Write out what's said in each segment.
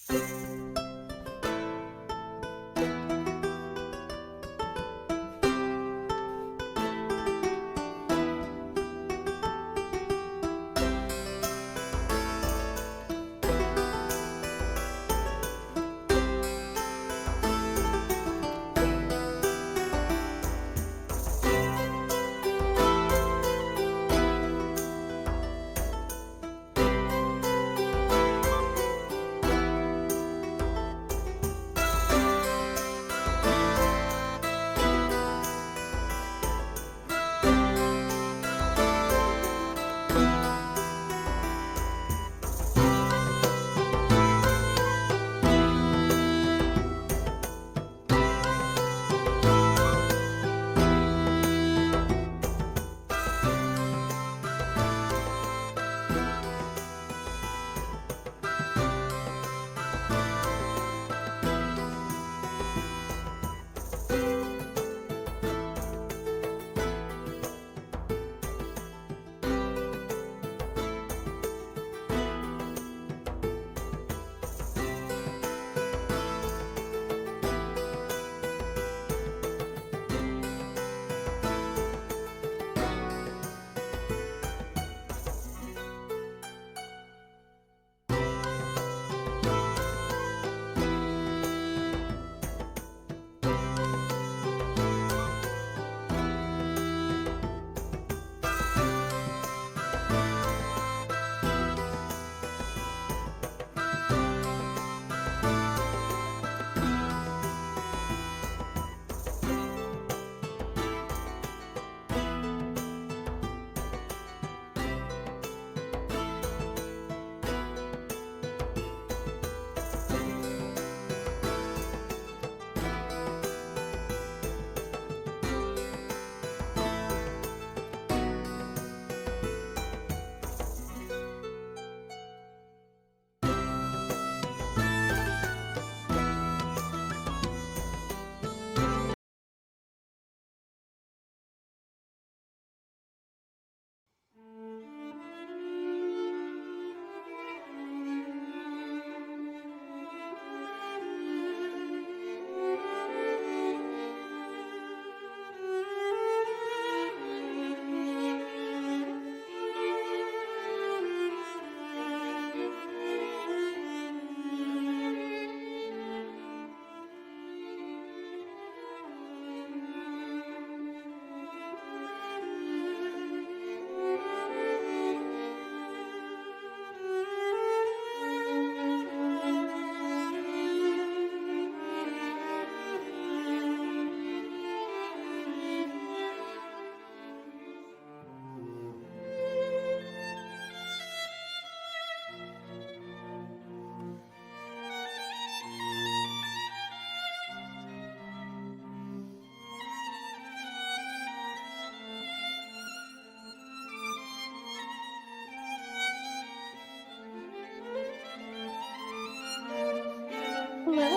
Hello,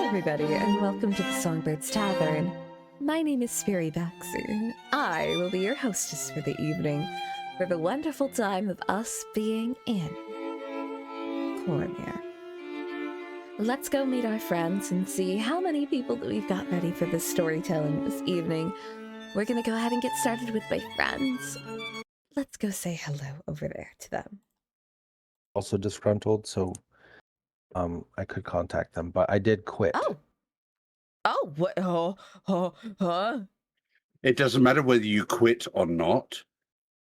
everybody, and welcome to the Songbirds Tavern. My name is Sperry Baxter. I will be your hostess for the evening, for the wonderful time of us being in Cormier. Let's go meet our friends and see how many people that we've got ready for this storytelling this evening. We're gonna go ahead and get started with my friends. Let's go say hello over there to them. Also disgruntled, so I could contact them, but I did quit. Oh, what? Huh? It doesn't matter whether you quit or not.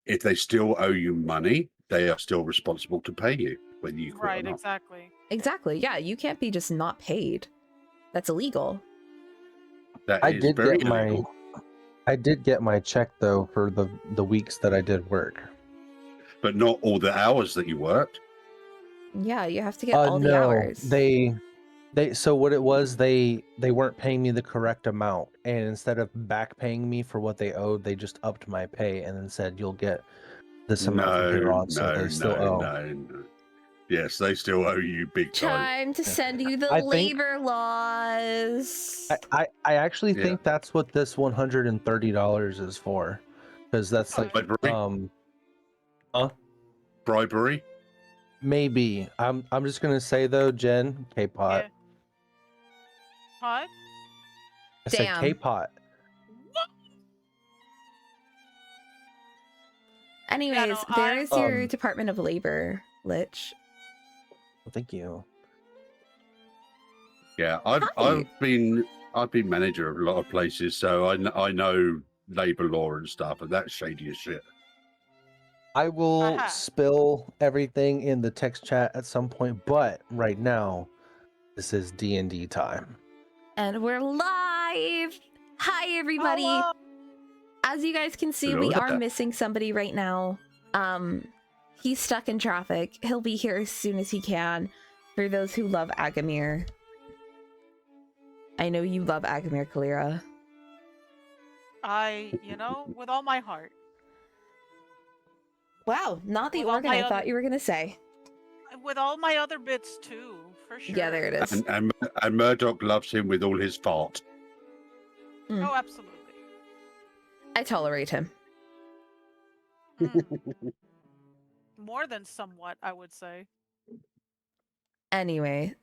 If they still owe you money, they are still responsible to pay you, whether you quit or not. Exactly. Exactly, yeah, you can't be just not paid. That's illegal. I did get my check though for the weeks that I did work. But not all the hours that you worked. Yeah, you have to get all the hours. They so what it was, they weren't paying me the correct amount, and instead of back paying me for what they owed, they just upped my pay and then said you'll get this amount from here on. So they still owe. No. Yes, they still owe you big time. Time to send you the labor laws. I actually think that's what this $130 is for, because that's like bribery. Maybe. I'm just gonna say though, Jen, K-Pot, What? I said Damn. K-pot. Anyways, no, there is your Um, Department of Labor, Lich. Thank you. Yeah, Hi. I've been manager of a lot of places, so I know labor law and stuff, and that's shady as shit. I will Aha. spill everything in the text chat at some point, but right now, this is D&D time. And we're live! Hi, everybody! Hello. As you guys can see, Hello we are there. missing somebody right now. He's stuck in traffic. He'll be here as soon as he can. For those who love Agamir. I know you love Agamir, Kalira. With all my heart. Wow, not the With all organ my I thought other- you were gonna say. With all my other bits too, for sure. Yeah, there it is. And Murdoch loves him with all his fart. Oh, absolutely. I tolerate him. Mm. More than somewhat, I would say. Anyways.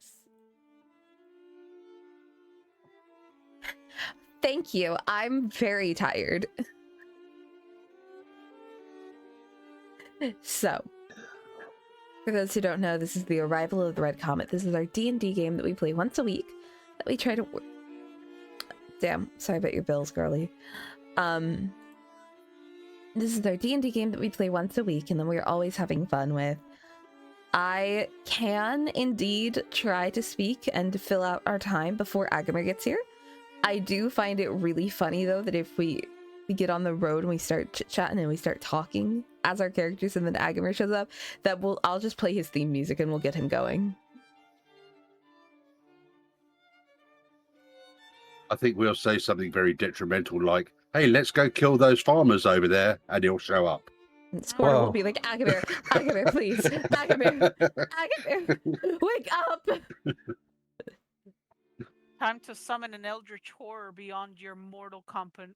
Thank you. I'm very tired. So, for those who don't know, this is the Arrival of the Red Comet. This is our D&D game that we play once a week. That we try to... Damn, sorry about your bills, girly. This is our D&D game that we play once a week, and then we're always having fun with. I can indeed try to speak and fill out our time before Agamir gets here. I do find it really funny, though, that if we get on the road and we start chit-chatting and we start talking as our characters and then Agamir shows up, that I'll just play his theme music and we'll get him going. I think we'll say something very detrimental like, hey, let's go kill those farmers over there, and he'll show up. And Squirtle will Whoa. be like, Agamir, Agamir, please, Agamir, Agamir, wake up! Time to summon an eldritch horror beyond your mortal comprehension.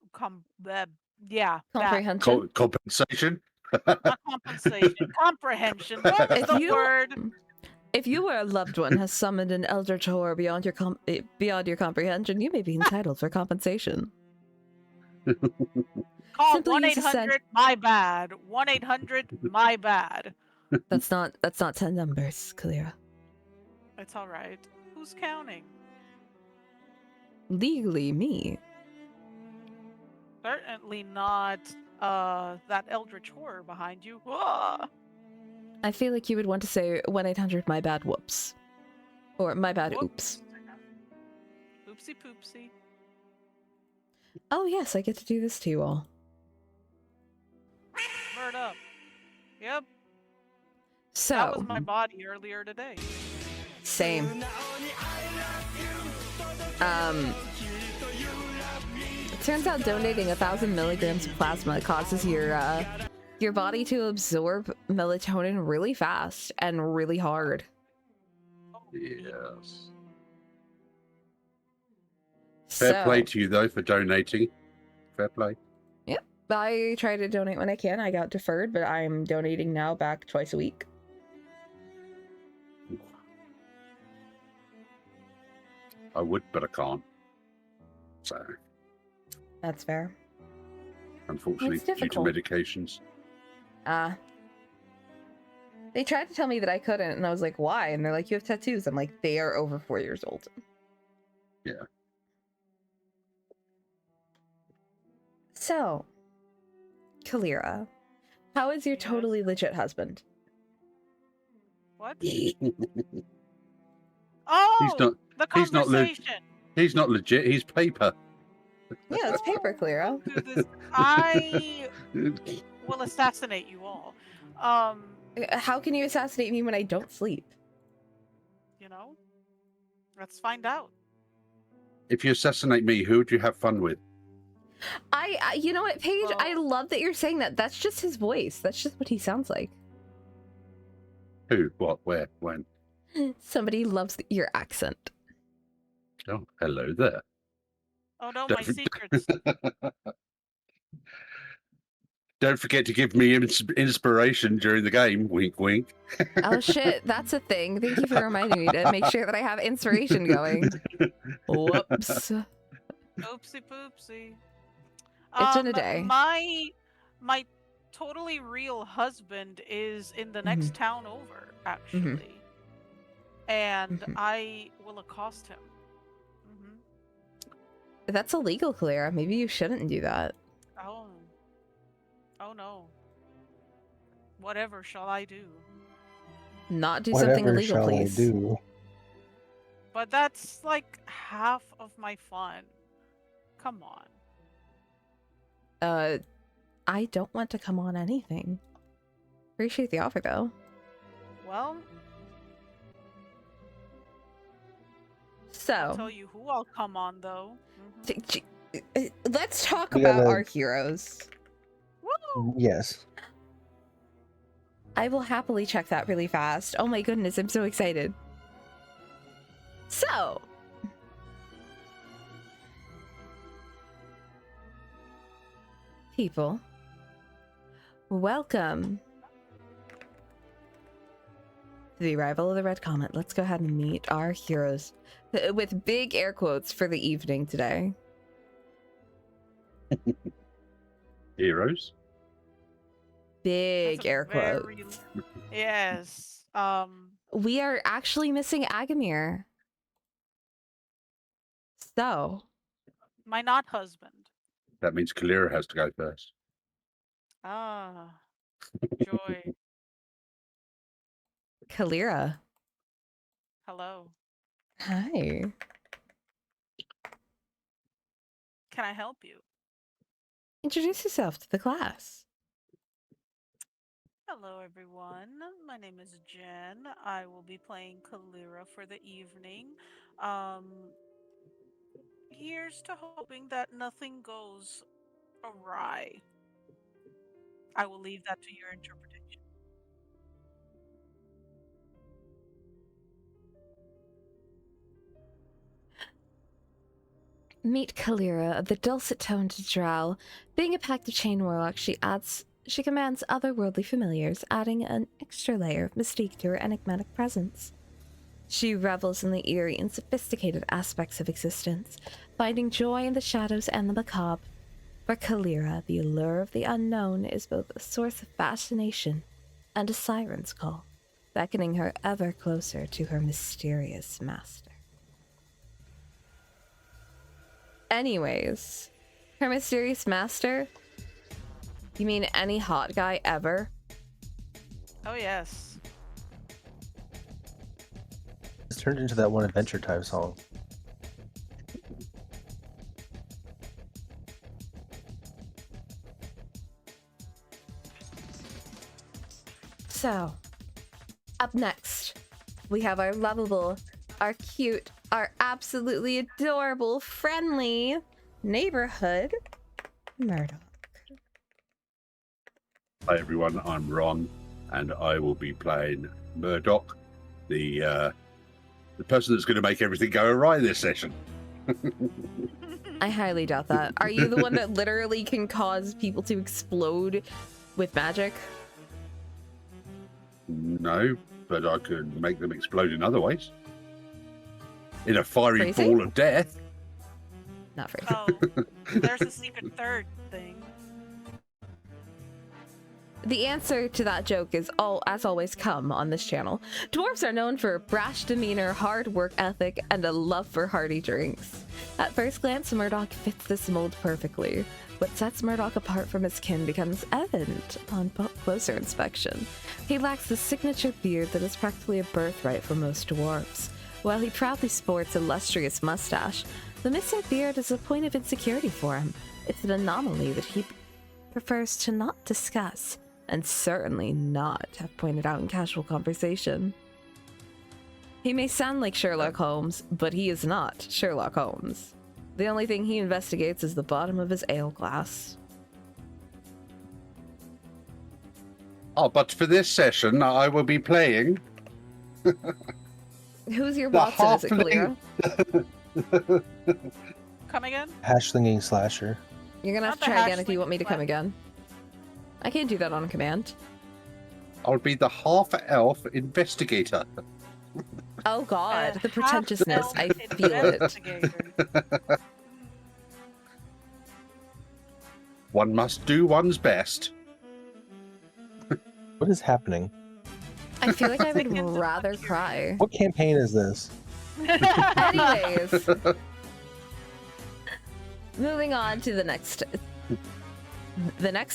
Compensation? Not compensation. Comprehension. That's the word. If you or a loved one has summoned an eldritch horror beyond your comprehension, you may be entitled for compensation. Call Simply use a 1-800 my bad. 1-800 my bad. That's not 10 numbers, Kalira. It's all right. Who's counting? Legally, me. Certainly not that eldritch horror behind you. Ah! I feel like you would want to say 1-800 my bad whoops. Or my bad oops. Oopsie poopsie. Oh yes, I get to do this to you all. Bird up. Yep. So, That was my body earlier today. same. It turns out donating 1,000 milligrams of plasma causes your body to absorb melatonin really fast and really hard. Yes. Fair play to you, though, for donating. Fair play. Yep. I try to donate when I can. I got deferred, but I'm donating now back twice a week. I would, but I can't. So, That's fair. unfortunately, It's due to difficult. medications. They tried to tell me that I couldn't, and I was like, why? And they're like, you have tattoos. I'm like, they are over 4 years old. Yeah. So, Kalira, how is your Yes. totally legit husband? What? He's Oh! not. The he's not leg- conversation. He's not legit. He's paper. Yeah, it's paper, Kalira. Do this. I will assassinate you all. How can you assassinate me when I don't sleep? Let's find out. If you assassinate me, who would you have fun with? I you know what, Paige? I Well- love that you're saying that. That's just his voice. That's just what he sounds like. Who? What? Where? When? Somebody loves your accent. Oh, hello there. Oh no, my secrets. Don't forget to give me inspiration during the game. Wink, wink. Oh shit, that's a thing. Thank you for reminding me to make sure that I have inspiration going. Whoops. Oopsie poopsie. It's been a day. My totally real husband is in the next town over, actually. And I will accost him. That's illegal, Clara. Maybe you shouldn't do that. Oh no. Whatever shall I do? Not do something Whatever illegal, shall please. I do? But that's like half of my fun. Come on. I don't want to come on anything. Appreciate the offer, though. Well, so I'll tell you who I'll come on, though. Let's talk We about gotta- our heroes. Woo! Yes. I will happily check that really fast. Oh my goodness, I'm so excited. So, people, welcome to the arrival of the Red Comet. Let's go ahead and meet our heroes with big air quotes for the evening today. Heroes. Big That's a air very- quotes. Yes. We are actually missing Agamir. So, My not husband. That means Kalira has to go first. Ah. Joy. Kalira. Hello. Hi. Can I help you? Introduce yourself to the class. Hello, everyone. My name is Jen. I will be playing Kalira for the evening. Here's to hoping that nothing goes awry. I will leave that to your interpretation. Meet Kalira, the dulcet-toned drow. Being a pact of chain warlock, she commands otherworldly familiars, adding an extra layer of mystique to her enigmatic presence. She revels in the eerie and sophisticated aspects of existence, finding joy in the shadows and the macabre. For Kalira, the allure of the unknown is both a source of fascination and a siren's call, beckoning her ever closer to her mysterious master. Anyways, her mysterious master? You mean any hot guy ever? Oh, yes. It's turned into that one Adventure Time song. So, up next, we have our lovable, our cute, our absolutely adorable, friendly neighborhood Murdoch. Hi everyone, I'm Ron, and I will be playing Murdoch, the person that's going to make everything go awry this session. I highly doubt that. Are you the one that literally can cause people to explode with magic? No, but I could make them explode in other ways. In a fiery Crazy? ball of death. Not very. Oh, there's a secret third thing. The answer to that joke is as always, come on this channel. Dwarves are known for brash demeanor, hard work ethic, and a love for hearty drinks. At first glance, Murdoch fits this mold perfectly. What sets Murdoch apart from his kin becomes evident upon closer inspection. He lacks the signature beard that is practically a birthright for most dwarves. While he proudly sports a lustrous mustache, the missing beard is a point of insecurity for him. It's an anomaly that he prefers to not discuss, and certainly not have pointed out in casual conversation. He may sound like Sherlock Holmes, but he is not Sherlock Holmes. The only thing he investigates is the bottom of his ale glass. Oh, but for this session, I will be playing Who's your the Watson? Is it Kalira? halfling. Come again? Hash slinging slasher. You're gonna have Not to the try again if you halfling want me to come flag. again. I can't do that on command. I'll be the half-elf investigator. Oh god, the half pretentiousness. elf I feel it. investigator. One must do one's best. What is happening? I feel like I would Seconds of rather fucking cry. What campaign is this? Anyways, moving on to the next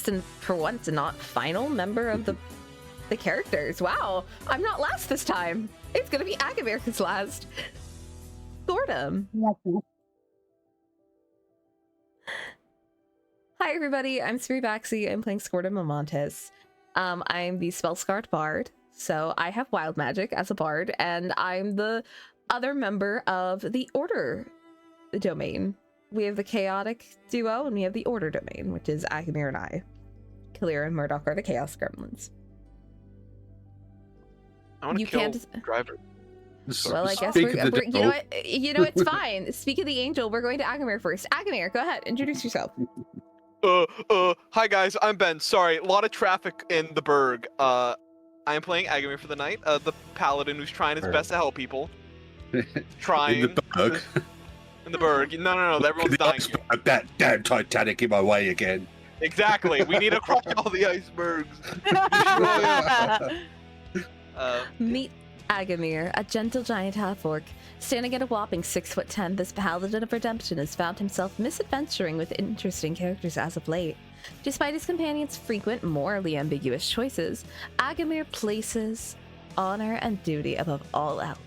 and for once not final member of the characters. Wow, I'm not last this time. It's gonna be Agamir who's last. Gordon. Hi everybody, I'm Sribaxi. I'm playing Scorda Mamontes. I'm the Spellscarred Bard, so I have wild magic as a bard, and I'm the other member of the Order domain. We have the Chaotic duo, and we have the Order domain, which is Agamir and I. Kalir and Murdoch are the Chaos Gremlins. I want to You kill can't- Driver. Well, I guess Speak we're, of the you know devil. what? You know, it's fine. Speak of the angel, we're going to Agamir first. Agamir, go ahead, introduce yourself. Hi guys, I'm Ben. Sorry, a lot of traffic in the Berg. I am playing Agamir for the night, the paladin who's trying his best to help people. Trying. In the Berg. In the Berg. No, everyone's The dying. iceberg, that damn Titanic in my way again. Exactly. We need to cross all the icebergs. Meet Agamir, a gentle giant half-orc. Standing at a whopping 6'10", this paladin of redemption has found himself misadventuring with interesting characters as of late. Despite his companions' frequent, morally ambiguous choices, Agamir places honor and duty above all else,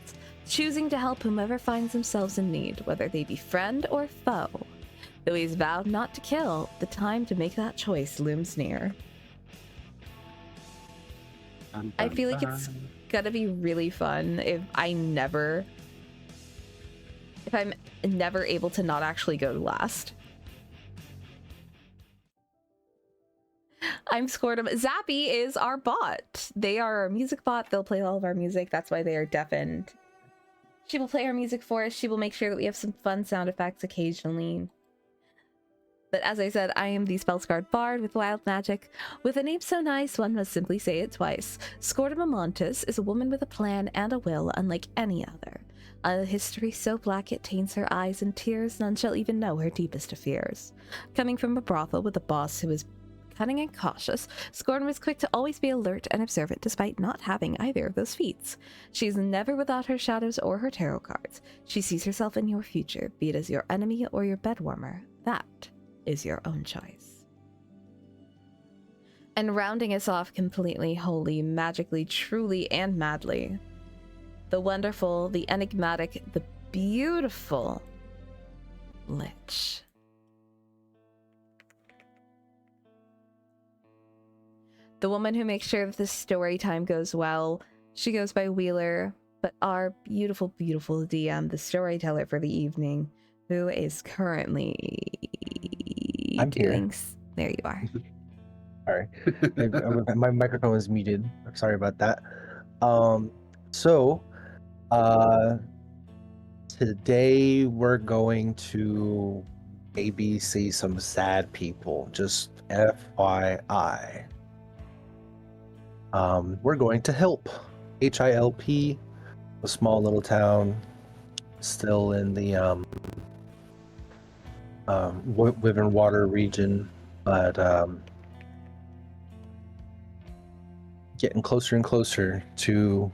choosing to help whomever finds themselves in need, whether they be friend or foe. Though he's vowed not to kill, the time to make that choice looms near. I feel like it's gonna be really fun if I'm never able to not actually go last. I'm Scordum. Zappy is our bot. They are our music bot. They'll play all of our music. That's why they are deafened. She will play our music for us. She will make sure that we have some fun sound effects occasionally. But as I said, I am the Spellscarred Bard with wild magic. With a name so nice, one must simply say it twice. Scorda Mamontes is a woman with a plan and a will unlike any other. A history so black it taints her eyes in tears, none shall even know her deepest of fears. Coming from a brothel with a boss who is cunning and cautious, Scorn was quick to always be alert and observant despite not having either of those feats. She is never without her shadows or her tarot cards. She sees herself in your future, be it as your enemy or your bedwarmer. That is your own choice. And rounding us off completely, wholly, magically, truly, and madly, the wonderful, the enigmatic, the beautiful Lich. The woman who makes sure that the story time goes well. She goes by Wheeler, but our beautiful, beautiful DM, the storyteller for the evening, who is currently I'm here. There you are. Sorry, my microphone is muted. Sorry about that. Today we're going to maybe see some sad people. Just FYI. We're going to Hilp, HILP, a small little town, still in the Wyvern Water region, but getting closer and closer to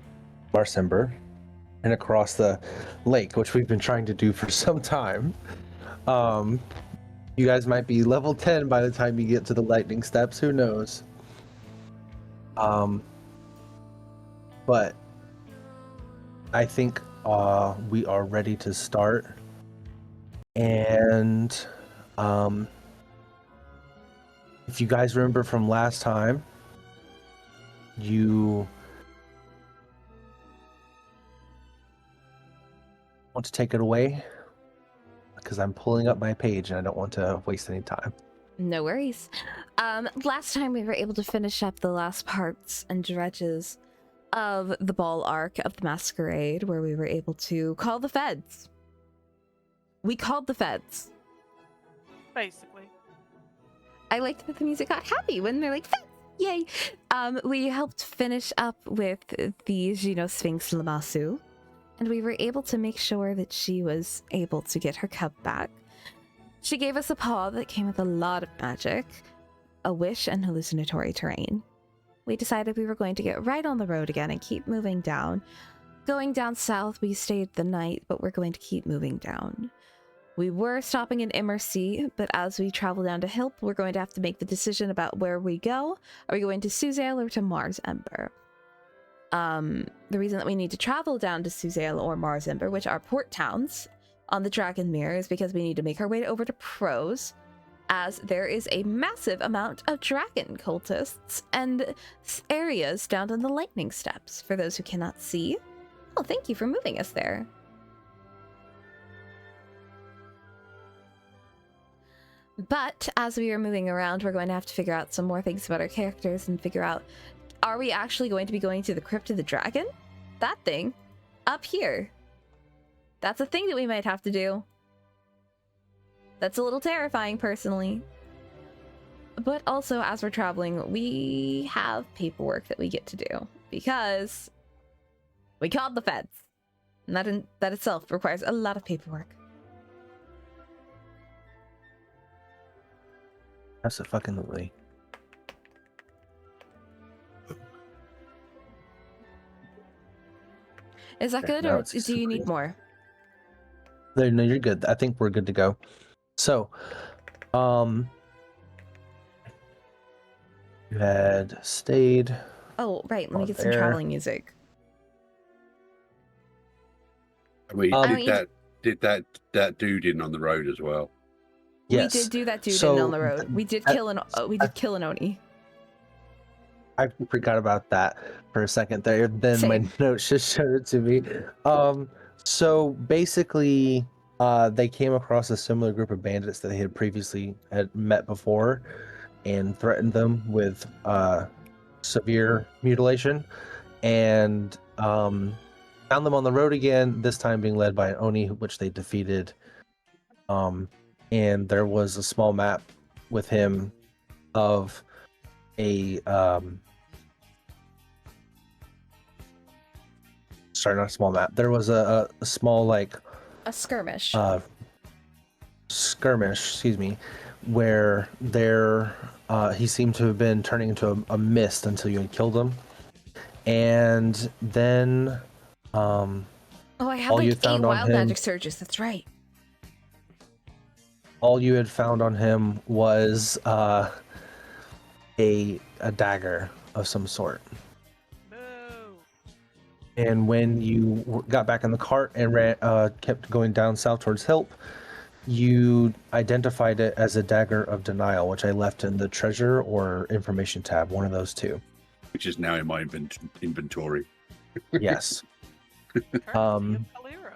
Marsember and across the lake, which we've been trying to do for some time. You guys might be level 10 by the time you get to the lightning steps, who knows? But I think we are ready to start. And if you guys remember from last time, you want to take it away? Because I'm pulling up my page and I don't want to waste any time. No worries. Last time we were able to finish up the last parts and dredges of the ball arc of the masquerade, where we were able to call the feds. We called the feds. Basically. I liked that the music got happy when they're like, feds! Yay! We helped finish up with the Sphinx Lamasu, and we were able to make sure that she was able to get her cub back. She gave us a paw that came with a lot of magic, a wish, and hallucinatory terrain. We decided we were going to get right on the road again and keep moving down. Going down south, we stayed the night, but we're going to keep moving down. We were stopping in Immersea, but as we travel down to Hilp, we're going to have to make the decision about where we go. Are we going to Suzale or to Mars Ember? The reason that we need to travel down to Suzale or Mars Ember, which are port towns on the Dragon Mirror, is because we need to make our way over to Prose, as there is a massive amount of dragon cultists and areas down in the Lightning Steps, for those who cannot see. Oh, thank you for moving us there. But as we are moving around, we're going to have to figure out some more things about our characters and figure out, are we actually going to be going to the Crypt of the Dragon? That thing. Up here. That's a thing that we might have to do. That's a little terrifying, personally. But also, as we're traveling, we have paperwork that we get to do. Because we called the feds. And that itself requires a lot of paperwork. Absolutely. Is that good, No, or it's do you need more? No, you're good. I think we're good to go. So, you had stayed. Oh, right. Let me get some there. traveling music. We Um, did that dude in on the road as well. Yes. We did do that dude So, in on the road. We did kill an Oni. I forgot about that for a second there. Then Same. my notes just showed it to me. So basically, they came across a similar group of bandits that they had previously had met before, and threatened them with severe mutilation, and found them on the road again. This time being led by an Oni, which they defeated. And there was a small map with him of a sorry, not a small map. There was a small like A skirmish. skirmish, excuse me, where there he seemed to have been turning into a mist until you had killed him, and then oh, I had all like you 8 found on wild him- magic surges. That's right. all you had found on him was a dagger of some sort. Boo. And when you got back in the cart and kept going down south towards Hilp, you identified it as a dagger of denial, which I left in the treasure or information tab, one of those two. Which is now in my inventory. Yes. Courtesy of Um, Kalira.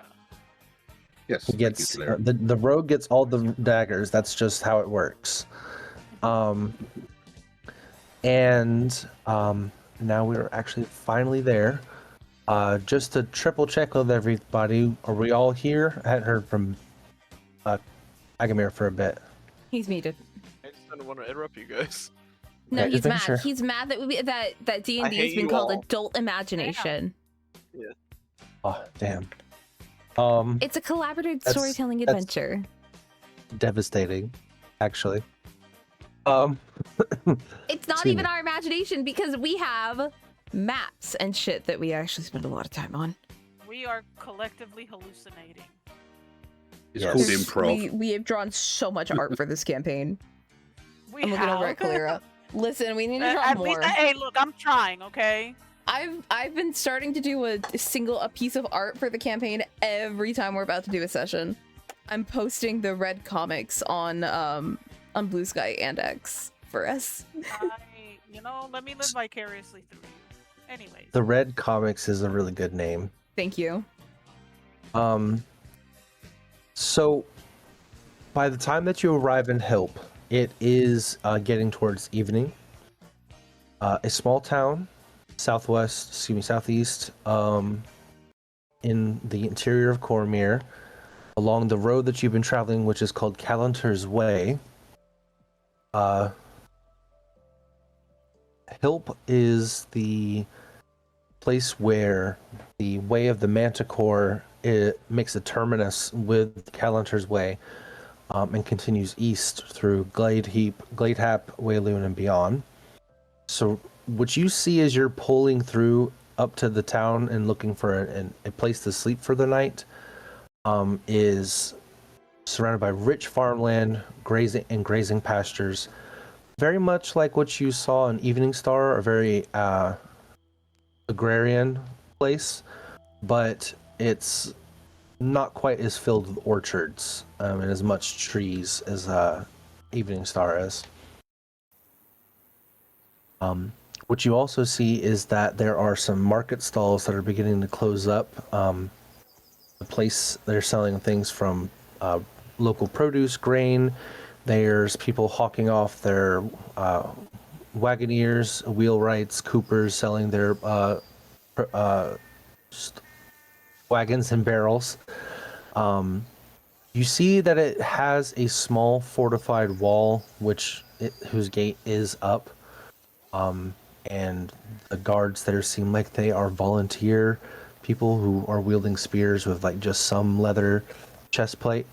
Yes. He thank you, gets Claire. the rogue gets all the daggers. That's just how it works. And now we're actually finally there. Just to triple check with everybody, are we all here? I hadn't heard from Agamir for a bit. He's muted. I just didn't want to interrupt you guys. No, Okay, he's just making mad. sure. He's mad that D&D I has hate been you called all. adult imagination. Oh, damn. It's a collaborative That's- storytelling that's- adventure. Devastating, actually. It's not excuse even me. our imagination because we have maps and shit that we actually spend a lot of time on. We are collectively hallucinating. It's Yes. called There's- improv. We have drawn so much art for this campaign. We I'm looking over at have. Kalira. Listen, we need to draw At more. least, hey, look, I'm trying, okay? I've been starting to do a piece of art for the campaign every time we're about to do a session. I'm posting the Red comics on Blue Sky and X for us. Let me live vicariously through you. Anyways. The Red Comics is a really good name. Thank you. So by the time that you arrive in Hilp, it is getting towards evening. A small town, southeast, in the interior of Cormyr, along the road that you've been traveling, which is called Callanter's Way. Hilp is the place where the Way of the Manticore makes a terminus with Calentar's Way, and continues east through Gladehap, Wayloon, and beyond. So what you see as you're pulling through up to the town and looking for a place to sleep for the night, is surrounded by rich farmland, grazing pastures, very much like what you saw in Evening Star, a very agrarian place, but it's not quite as filled with orchards and as much trees as Evening Star is. What you also see is that there are some market stalls that are beginning to close up. The place, they're selling things from local produce, grain. There's people hawking off their wagoneers, wheelwrights, coopers selling their wagons and barrels. You see that it has a small fortified wall, whose gate is up, and the guards there seem like they are volunteer people who are wielding spears with like just some leather chest plate.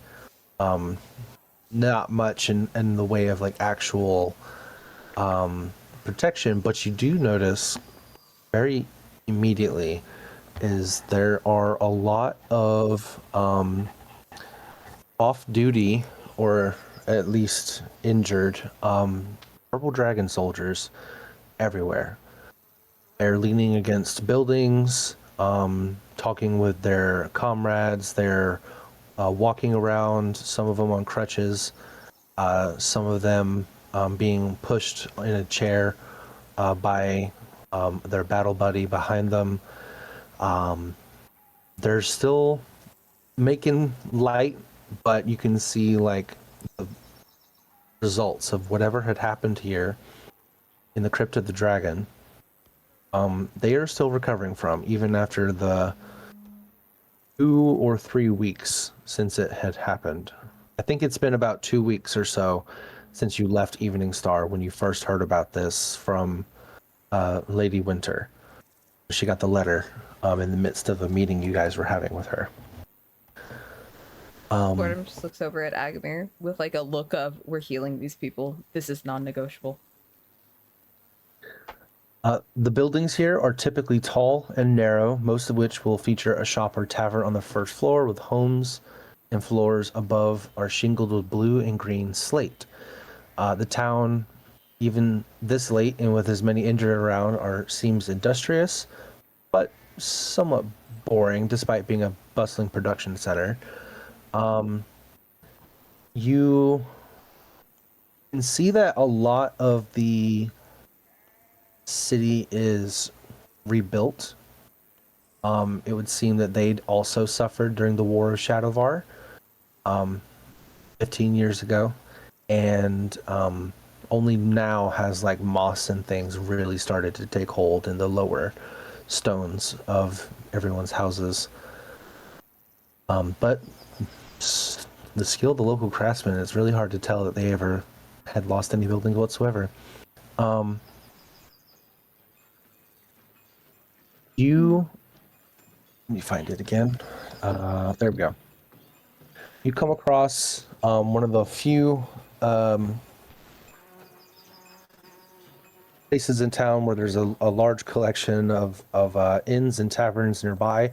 Not much in the way of like actual protection, but you do notice very immediately is there are a lot of off-duty, or at least injured, purple dragon soldiers everywhere. They're leaning against buildings, talking with their comrades. They're walking around, some of them on crutches, some of them being pushed in a chair by their battle buddy behind them. They're still making light, but you can see like the results of whatever had happened here in the Crypt of the Dragon. They are still recovering from, even after the 2 or 3 weeks since it had happened. I think it's been about 2 weeks or so since you left Evening Star when you first heard about this from Lady Winter. She got the letter in the midst of a meeting you guys were having with her. Gordon just looks over at Agamir with like a look of, we're healing these people. This is non-negotiable. The buildings here are typically tall and narrow, most of which will feature a shop or tavern on the first floor, with homes and floors above are shingled with blue and green slate. The town, even this late and with as many injured around, seems industrious, but somewhat boring despite being a bustling production center. You can see that a lot of the city is rebuilt. It would seem that they'd also suffered during the War of Shadowvar 15 years ago, and only now has like moss and things really started to take hold in the lower stones of everyone's houses. But the skill of the local craftsmen, it's really hard to tell that they ever had lost any buildings whatsoever. Let me find it again. There we go. You come across one of the few places in town where there's a large collection of inns and taverns nearby.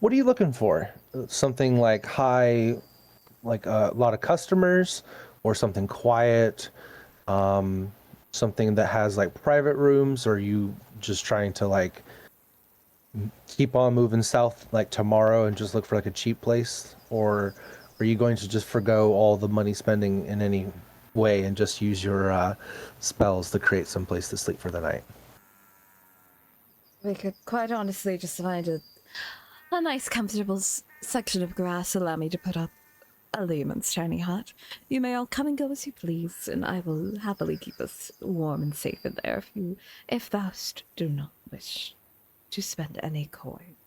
What are you looking for? Something like high, like a lot of customers, or something quiet? Something that has like private rooms? Or are you just trying to like keep on moving south like tomorrow and just look for like a cheap place? Or are you going to just forgo all the money spending in any way and just use your spells to create some place to sleep for the night? We could quite honestly just find a nice comfortable section of grass, allow me to put up a layman's tiny hut. You may all come and go as you please, and I will happily keep us warm and safe in there if thou do not wish to spend any coin.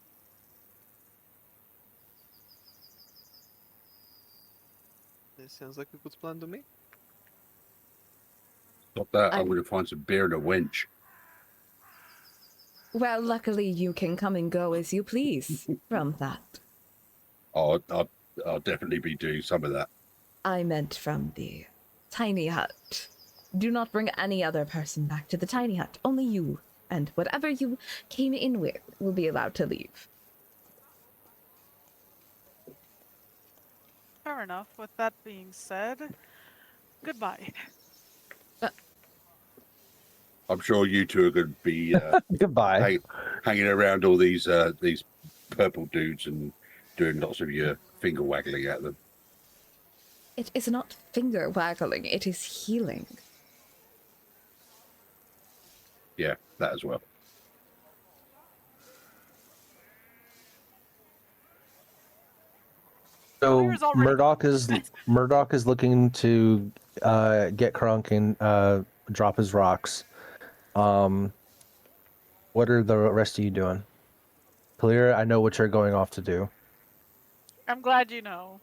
It sounds like a good plan to me. Stop that. I'm going to find some beer and a wench. Well, luckily you can come and go as you please from that. I'll definitely be doing some of that. I meant from the tiny hut. Do not bring any other person back to the tiny hut. Only you. And whatever you came in with will be allowed to leave. Fair enough. With that being said, goodbye. I'm sure you two are going to be Goodbye. hanging around all these purple dudes and doing lots of your finger waggling at them. It is not finger waggling, it is healing. Yeah, that as well. So Clear's already Murdoch is looking to get Crunk and drop his rocks. What are the rest of you doing? Clear, I know what you're going off to do. I'm glad you know.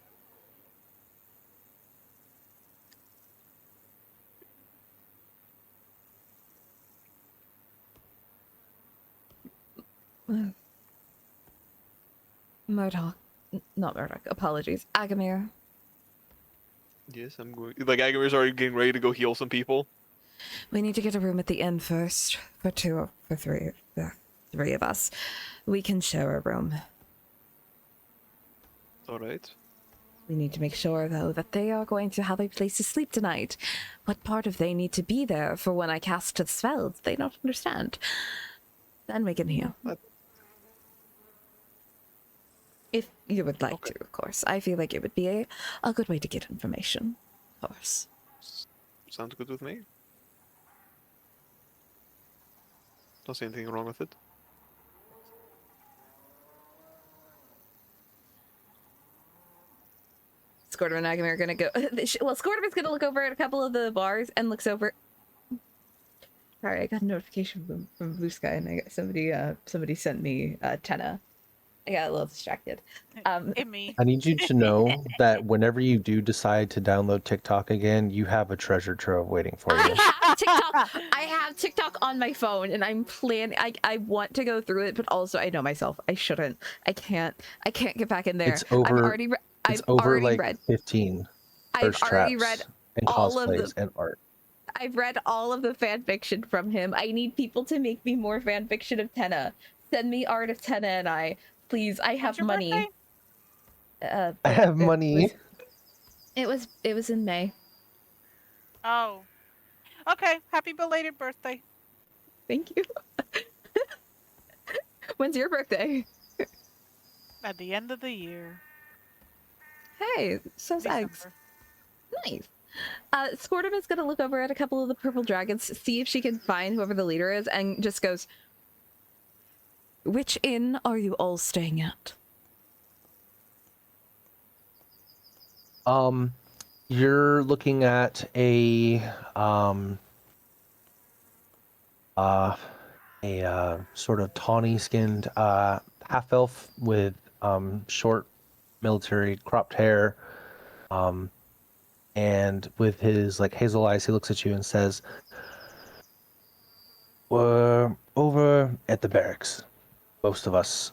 Murdoch. Not Murdoch, apologies. Agamir. Yes, I'm going. Like Agamir's already getting ready to go heal some people. We need to get a room at the inn first. For three of us. We can share a room. All right. We need to make sure, though, that they are going to have a place to sleep tonight. What part of they need to be there for when I cast the spells? They don't understand. Then we can heal. If you would like to, of course. I feel like it would be a good way to get information. Of course. Sounds good with me. Don't see anything wrong with it. Scortum and Agamir are gonna go. Well, Scortum is gonna look over at a couple of the bars and looks over. Sorry, I got a notification from Blue Sky, and I got somebody sent me Tenna. I got a little distracted. Me. I need you to know that whenever you do decide to download TikTok again, you have a treasure trove waiting for you. I have TikTok on my phone, and I'm planning. I want to go through it, but also I know myself. I shouldn't. I can't get back in there. It's over. It's over like 15 thirst traps and cosplays and art. I've read all of the fan fiction from him. I need people to make me more fan fiction of Tenna. Send me art of Tenna and I. Please, I have money. I have money. It was in May. Oh. Okay, happy belated birthday. Thank you. When's your birthday? At the end of the year. Hey, so's eggs. December. Nice. Scortum is gonna look over at a couple of the purple dragons, see if she can find whoever the leader is, and just goes, "Which inn are you all staying at?" You're looking at a sort of tawny-skinned half-elf with short military cropped hair, and with his like hazel eyes, he looks at you and says, "We're over at the barracks. Most of us,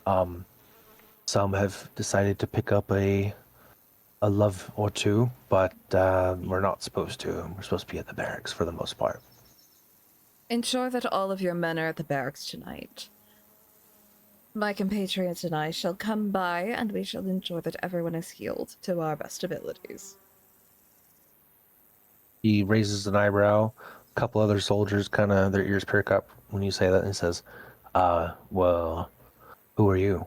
some have decided to pick up a love or two, but we're not supposed to. We're supposed to be at the barracks for the most part." Ensure that all of your men are at the barracks tonight. My compatriots and I shall come by, and we shall ensure that everyone is healed to our best abilities. He raises an eyebrow. A couple other soldiers kind of, their ears perk up when you say that, and says, well, who are you?"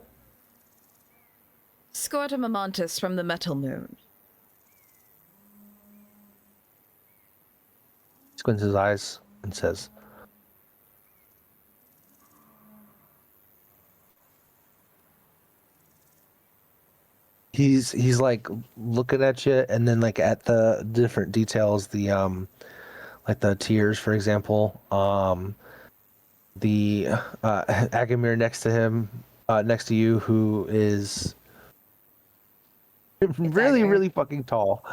Scortum Amontis from the Metal Moon. He squints his eyes and says, He's like looking at you, and then like at the different details, the like the tears, for example, the Agamir next to him, next to you, who is really Agamir. really fucking tall,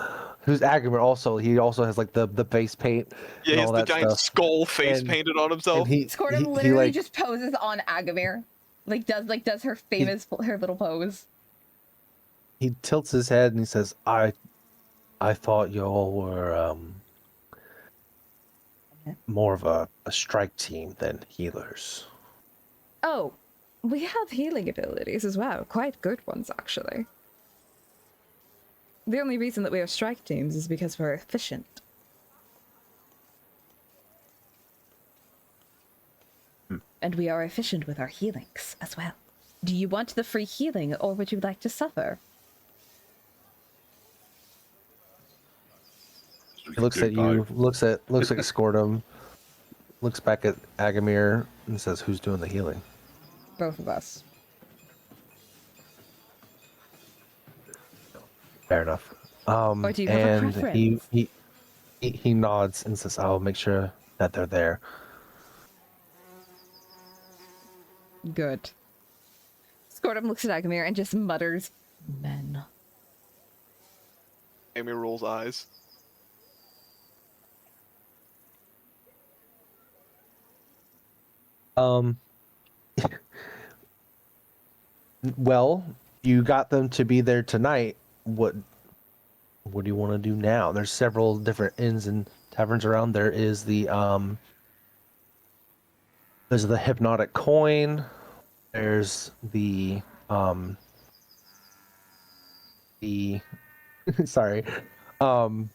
who's Agamir also. He also has like the face paint Yeah, and he has all the that giant stuff. skull face And- painted on And himself. Scortum he literally like just poses on Agamir. Does her famous her little pose. he tilts his head and he says, I thought y'all were more of a strike team than healers. Oh, we have healing abilities as well. Quite good ones, actually. The only reason that we are strike teams is because we're efficient. And we are efficient with our healings as well. Do you want the free healing, or would you like to suffer? He looks at you, looks at Scortum, looks back at Agamir, and says, "Who's doing the healing?" Both of us. Fair enough. Or do you have a And preference? he nods and says, "I'll make sure that they're there." Good. Scortum looks at Agamir and just mutters, "Men." Amy rolls eyes. Well, you got them to be there tonight. What do you want to do now? There's several different inns and taverns around. There's the hypnotic coin. There's the sorry. The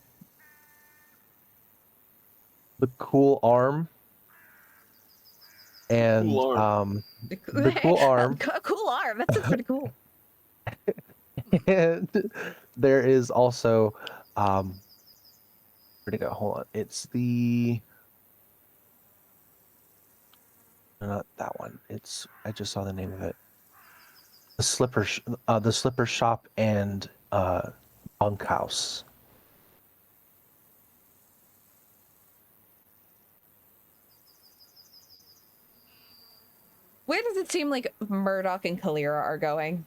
cool arm. And Cool arm. the cool arm. A cool arm. That sounds pretty cool. And there is also where'd it go? Hold on. It's the not that one. It's I just saw the name of it. The slipper shop and bunkhouse. Where does it seem like Murdoch and Kalira are going?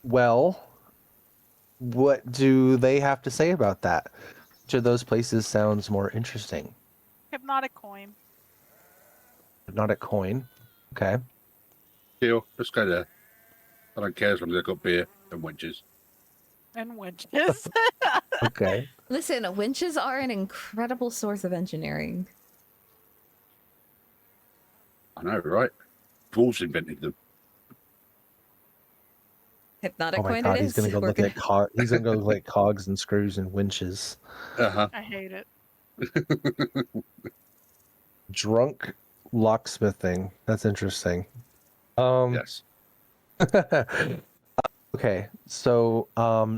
Well, what do they have to say about that? Which of those places sounds more interesting? Hypnotic coin. Hypnotic coin. Okay. Deal. Let's go there. I don't care as long as they've got beer and wenches. And winches. Okay. Listen, winches are an incredible source of engineering. I know, right? Dwarves invented them. Hypnotic Oh my coin god, it he's is. gonna go look at he's gonna go look at cogs and screws and winches. I hate it. Drunk locksmithing. That's interesting. Yes. Okay, so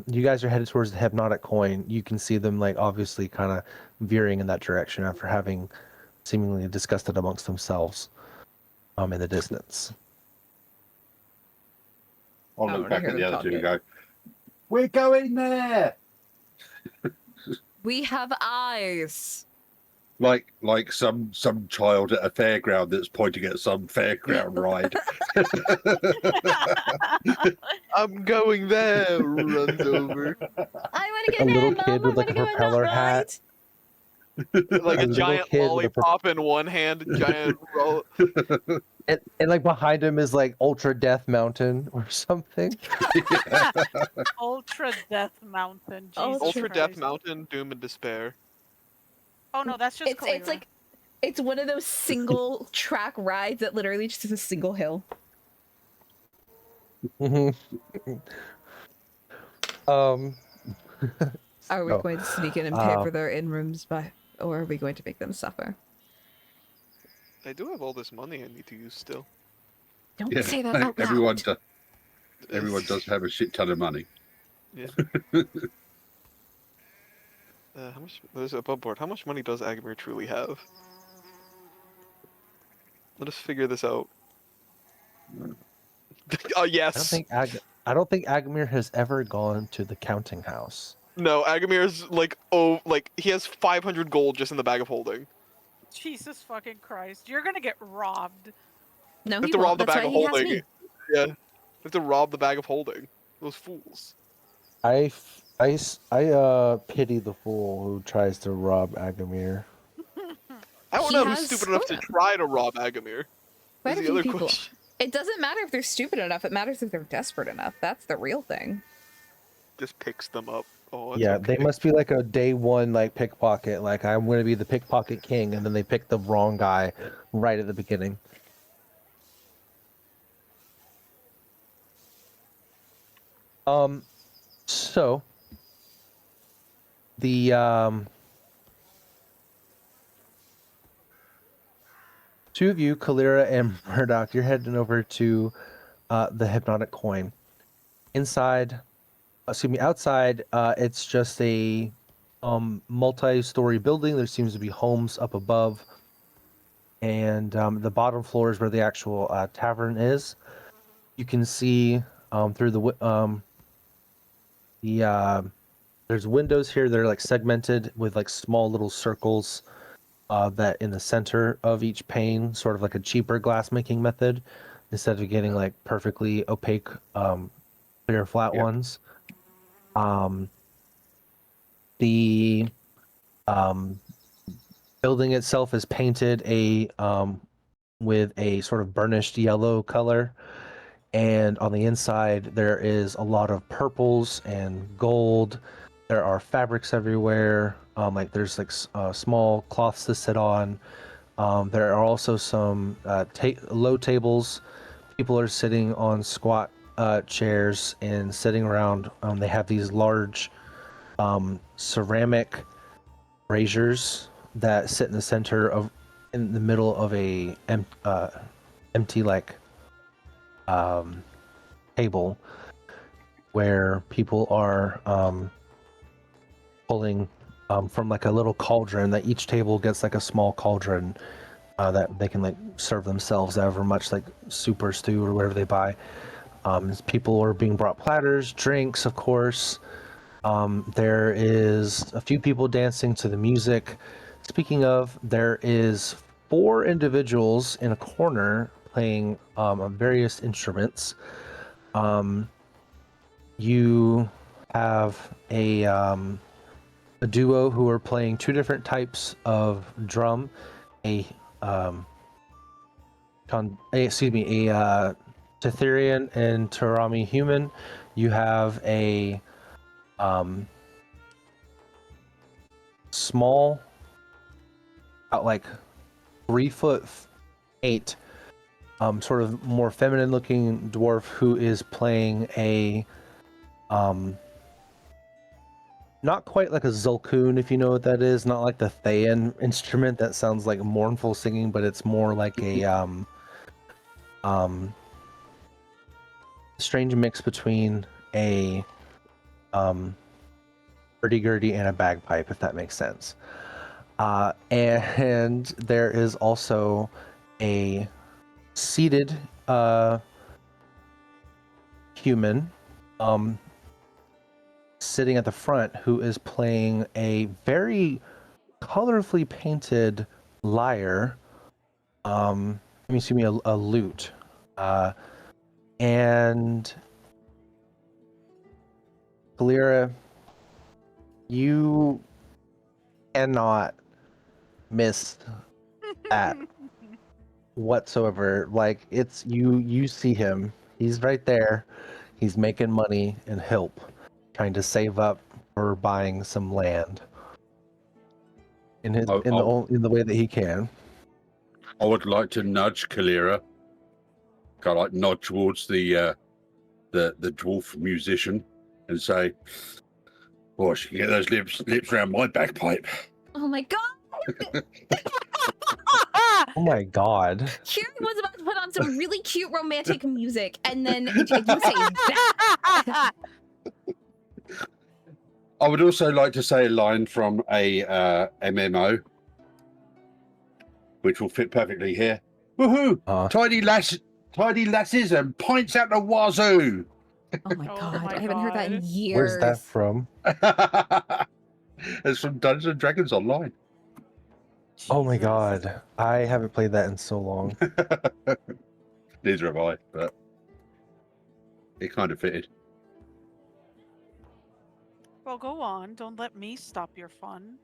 you guys are headed towards the hypnotic coin. You can see them like obviously kind of veering in that direction after having seemingly discussed it amongst themselves in the distance. I'll I look wanna back hear at the them other two and talking. go, "We're going there!" We have eyes. Like some child at a fairground that's pointing at some fairground ride. I'm going there. Runs over. I want to A go there, little Mom. kid with I like a want to go on that propeller hat. ride. Like A a little giant kid with a lollipop in one hand, giant roll. And like behind him is like Ultra Death Mountain or something. Ultra Death Mountain. Jesus Ultra Death Christ. Mountain, Doom and Despair. Oh no, that's just It's like it's one of those single track rides that literally just is a single hill. Mhm. Are we So, going to sneak in and pay for their in rooms or are we going to make them suffer? I do have all this money I need to use still. Don't Yeah, say that out loud. everyone does have a shit ton of money. Yeah. How much? There's a board. How much money does Agamir truly have? Let us figure this out. Oh yes. I don't think Agamir has ever gone to the counting house. No, Agamir's like he has 500 gold just in the bag of holding. Jesus fucking Christ. You're gonna get robbed. No, You have he to rob won't. the That's bag why of he has holding. me. Yeah. We have to rob the bag of holding. Those fools. I pity the fool who tries to rob Agamir. I don't He know who's has stupid enough to spoken. try to rob Agamir. Quite Is a the few other people. question. It doesn't matter if they're stupid enough. It matters if they're desperate enough. That's the real thing. Just picks them up. Oh, it's Yeah, okay. they must be like a day one like pickpocket. Like I'm going to be the pickpocket king, and then they pick the wrong guy right at the beginning. So the two of you, Kalira and Murdoch, you're heading over to the hypnotic coin. Outside, it's just a multi-story building. There seems to be homes up above, and the bottom floor is where the actual tavern is. You can see through there's windows here. They're like segmented with like small little circles that in the center of each pane, sort of like a cheaper glass making method, instead of getting like perfectly opaque clear flat ones. The building itself is painted with a sort of burnished yellow color, and on the inside there is a lot of purples and gold. There are fabrics everywhere. Like there's like small cloths to sit on. There are also some low tables. People are sitting on squat chairs and sitting around. They have these large ceramic braziers that sit in the middle of a empty like table where people are pulling from like a little cauldron. That each table gets like a small cauldron that they can like serve themselves however much like soup or stew or whatever they buy. People are being brought platters, drinks, of course. There is a few people dancing to the music. Speaking of, there is 4 individuals in a corner playing various instruments. You have a duo who are playing 2 different types of drum. A Tetherian and Tarami human. You have a small, about like 3'8", sort of more feminine looking dwarf who is playing a not quite like a Zulkun, if you know what that is, not like the Thayan instrument that sounds like mournful singing, but it's more like a strange mix between a hurdy-gurdy and a bagpipe, if that makes sense. And there is also a seated human sitting at the front who is playing a very colorfully painted lyre. A lute. And Kalira, you cannot miss that whatsoever. Like it's you see him. He's right there. He's making money and help, trying to save up for buying some land in the way that he can. I would like to nudge Kalira. Kind of like nod towards the dwarf musician and say, "Boy, she can get those lips around my bagpipe." Oh my god! Oh my god. Here I was about to put on some really cute romantic music, and then you say that. I would also like to say a line from a MMO, which will fit perfectly here. Woohoo! Tidy lasses and pints out the wazoo. Oh my Oh god, my I haven't heard that in God. years. Where's that from? It's from Dungeons and Dragons Online. Oh my Jesus. god. I haven't played that in so long. Neither have I, but It kind of fitted. Well, go on. Don't let me stop your fun.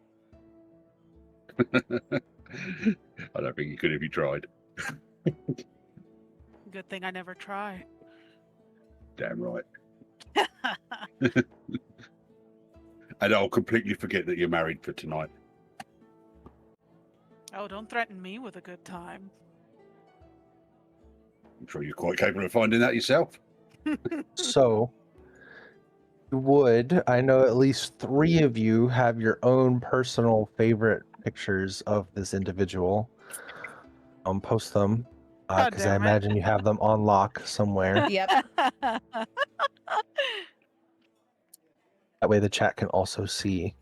I don't think you could if you tried. Good thing I never try. Damn right. And I'll completely forget that you're married for tonight. Oh, don't threaten me with a good time. I'm sure you're quite capable of finding that yourself. So, I know at least 3 of you have your own personal favorite pictures of this individual. Post them, God because I damn it. imagine you have them on lock somewhere. Yep. That way the chat can also see.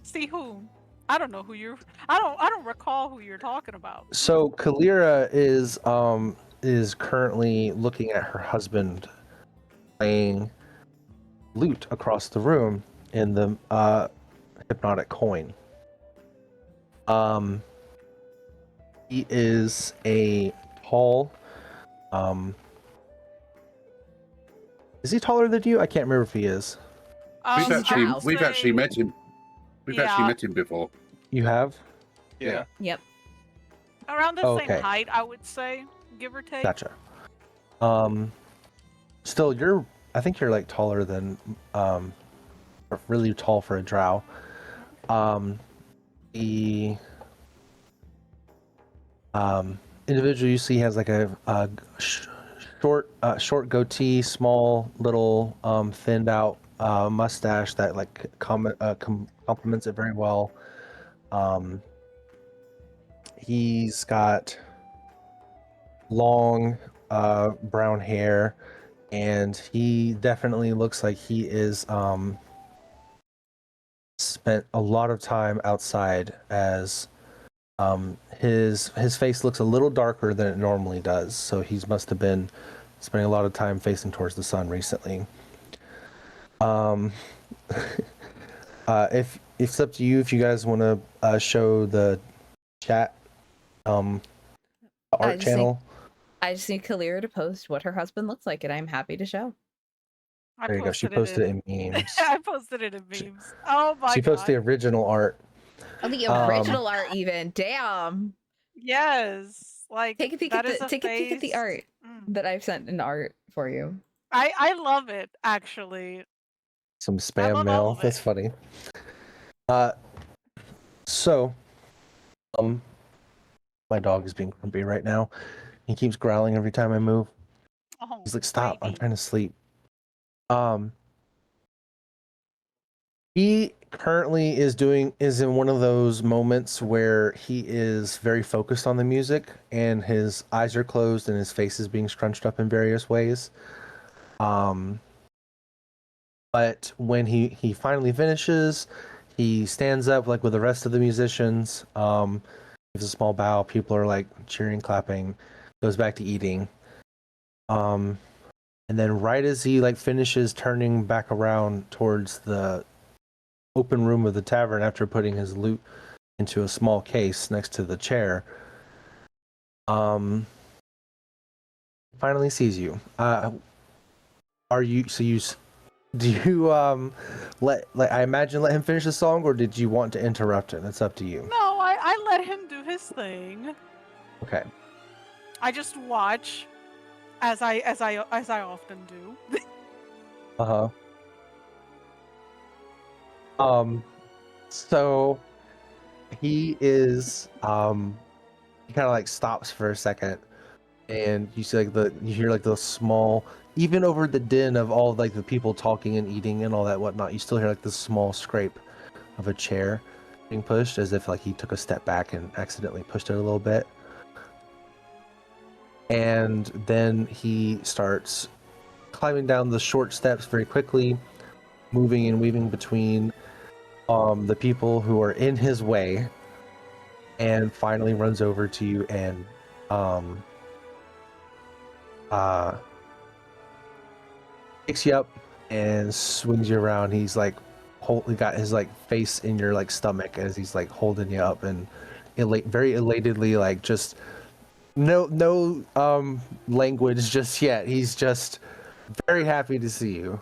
See who? I don't know who you're. I don't recall who you're talking about. So Kalira is currently looking at her husband playing lute across the room in the hypnotic coin. He is a tall. Is he taller than you? I can't remember if he is. We've I actually would we've actually say- met him. We've actually Yeah. met him before. You have? Yeah. Yep. around the Okay. same height, I would say, give or take. Gotcha. Still, I think you're like taller than, really tall for a drow. The individual you see has like a short goatee, small little thinned out mustache that like complements it very well. He's got long brown hair, and he definitely looks like he is spent a lot of time outside, as his face looks a little darker than it normally does, so he must have been spending a lot of time facing towards the sun recently. If it's up to you, if you guys want to show the chat art channel. I just need Kalira to post what her husband looks like, and I'm happy to show. There you go. She posted it in memes. I posted it in memes. Oh my god. She posted the original art. Oh, the original art, even. Damn. Yes. Like Take a peek that at is the a take a peek at the face. art that I've sent in art for you. I love it actually. Some I spam love all mail. of That's it. funny. So, my dog is being grumpy right now. He keeps growling every time I move. Oh, He's like, "Stop! I'm baby. trying to sleep." He currently is in one of those moments where he is very focused on the music, and his eyes are closed and his face is being scrunched up in various ways. But when he finally finishes, he stands up like with the rest of the musicians, gives a small bow. People are like cheering, clapping, goes back to eating. And then right as he like finishes turning back around towards the open room of the tavern after putting his loot into a small case next to the chair, finally sees you. Do you I imagine let him finish the song, or did you want to interrupt him? It's up to you. No, I let him do his thing. Okay. I just watch as I often do. Uh-huh. So he is he kind of like stops for a second, and you see like you hear like the small, even over the din of all like the people talking and eating and all that whatnot, you still hear like the small scrape of a chair being pushed, as if like he took a step back and accidentally pushed it a little bit. And then he starts climbing down the short steps very quickly, moving and weaving between the people who are in his way, and finally runs over to you and picks you up and swings you around. He's like he got his like face in your like stomach as he's like holding you up, and very elatedly, like just no language just yet. He's just very happy to see you.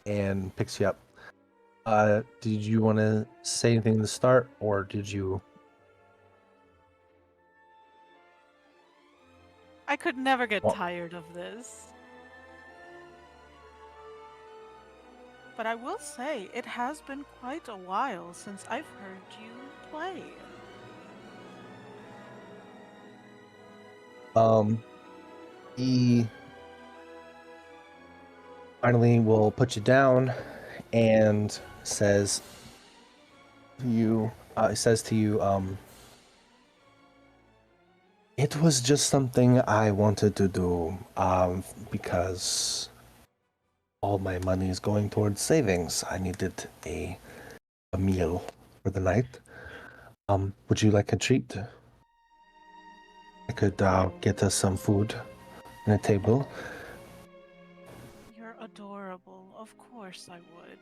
And picks you up. Did you want to say anything to start, or did you? I could never get Well- tired of this. But I will say, it has been quite a while since I've heard you play. He finally will put you down and says you says to you, it was just something I wanted to do, because all my money is going towards savings. I needed a meal for the night. Would you like a treat? I could get us some food and a table. You're adorable. Of course I would.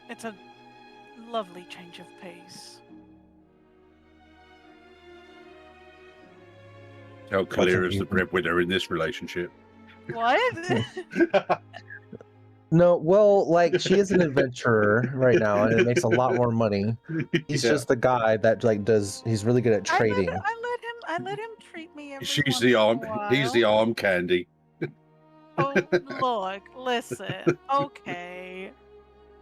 It's a lovely change of pace. Tell Kalira's the breadwinner in this relationship. What? No, well, like she is an adventurer right now, and it makes a lot more money. He's just the guy that he's really good at trading. I let him treat me every She's once the in a arm. while. He's the arm candy. Oh, look, listen. Okay.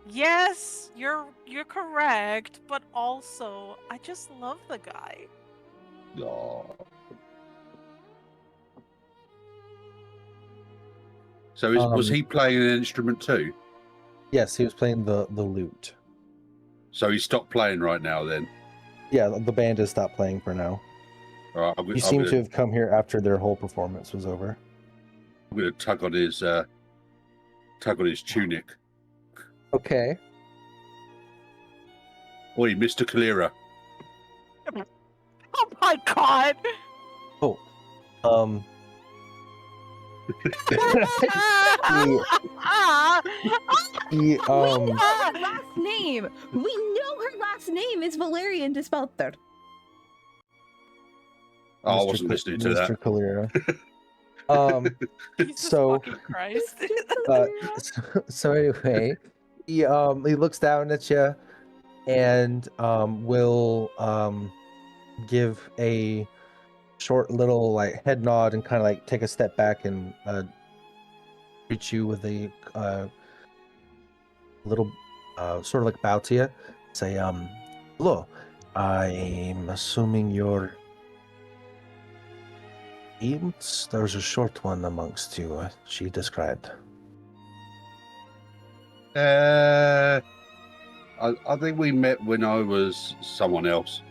Yes, you're correct, but also I just love the guy. Aw. So was he playing an instrument too? Yes, he was playing the lute. So he stopped playing right now then? Yeah, the band has stopped playing for now. All right, You seem to have come here after their whole performance was over. I'm going to tug on his tunic. Okay. Oi, Mr. Kalira. Oh my god! Oh. We know her last name. We know her last name is Valerian Despelter. Oh, I wasn't listening to Mr. that. Kalira. Jesus So- fucking Christ. So anyway, he looks down at you and will give a short little like head nod and kind of like take a step back and greet you with a little sort of like bow to you. Say, hello. I'm assuming you're Eames? There's a short one amongst you, she described. I think we met when I was someone else.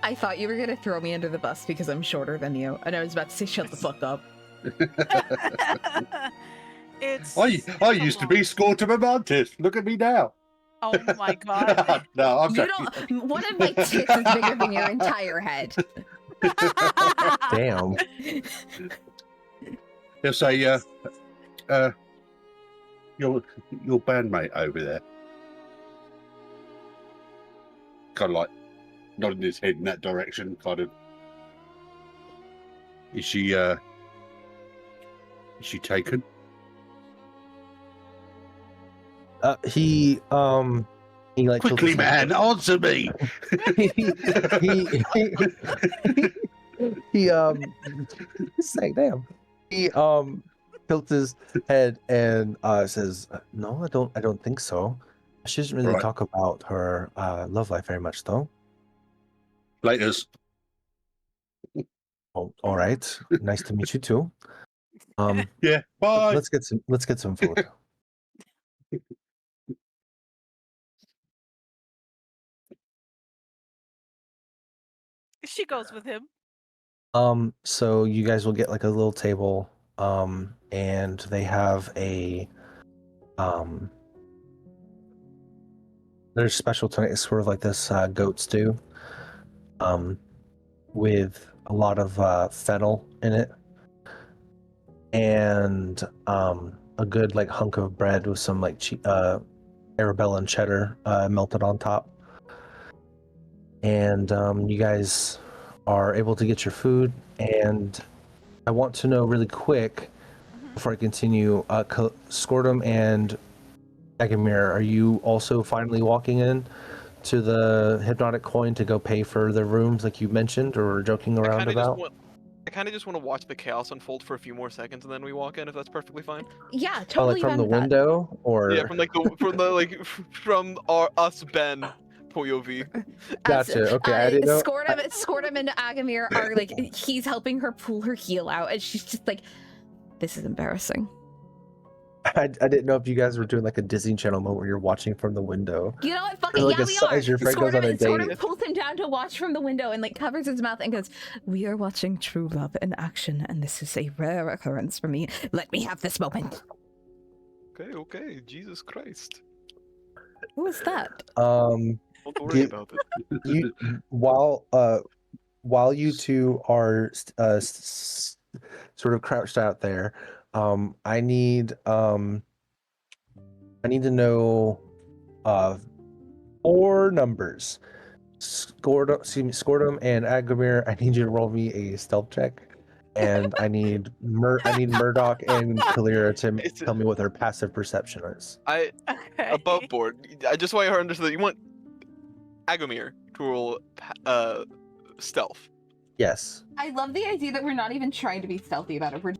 I thought you were gonna throw me under the bus because I'm shorter than you, and I was about to say shut the fuck up. I used to be Scortum Amantis. Look at me now. Oh my god. No, I'm You joking. don't. One of my tits is bigger than your entire head. Damn. He'll say, your bandmate over there. Kind of like nodding his head in that direction, kind of. Is she taken? He like Quickly, man, answer me. he say damn. He tilts his head and says, "No, I don't think so. She doesn't really Right. talk about her love life very much, though." Laters. Oh, all right. Nice to meet you too. Yeah. Bye. Let's get some food. She goes with him. So you guys will get like a little table, and they have a there's special tonight. It's sort of like this goat stew, with a lot of fennel in it, and a good like hunk of bread with some like Arabella and cheddar melted on top. And you guys are able to get your food, and I want to know really quick before I continue. Scortum and Agamir, are you also finally walking in to the hypnotic coin to go pay for the rooms like you mentioned or were joking around about? I kind of just want to watch the chaos unfold for a few more seconds and then we walk in, if that's perfectly fine. Yeah, Oh, like totally from fine the with that. window, or Yeah, from us Ben POV. Gotcha. Okay, I didn't know. Scortum and Agamir are like, he's helping her pull her heel out, and she's just like, this is embarrassing. I didn't know if you guys were doing like a Disney Channel moment where you're watching from the window. You know what? Fuck it, Like yeah, as, we are. as your friend goes on a date. Scortum pulls him down to watch from the window and like covers his mouth and goes, "We are watching true love in action, and this is a rare occurrence for me. Let me have this moment." Okay, Jesus Christ. Who was that? Don't worry about it. You while you two are sort of crouched out there, I need to know 4 numbers. Scortum and Agamir, I need you to roll me a stealth check, and I need Murdoch and Kalira to tell me what their passive perception is. Above board. I just want you to understand that you want Agamir to roll stealth. Yes. I love the idea that we're not even trying to be stealthy about it. We're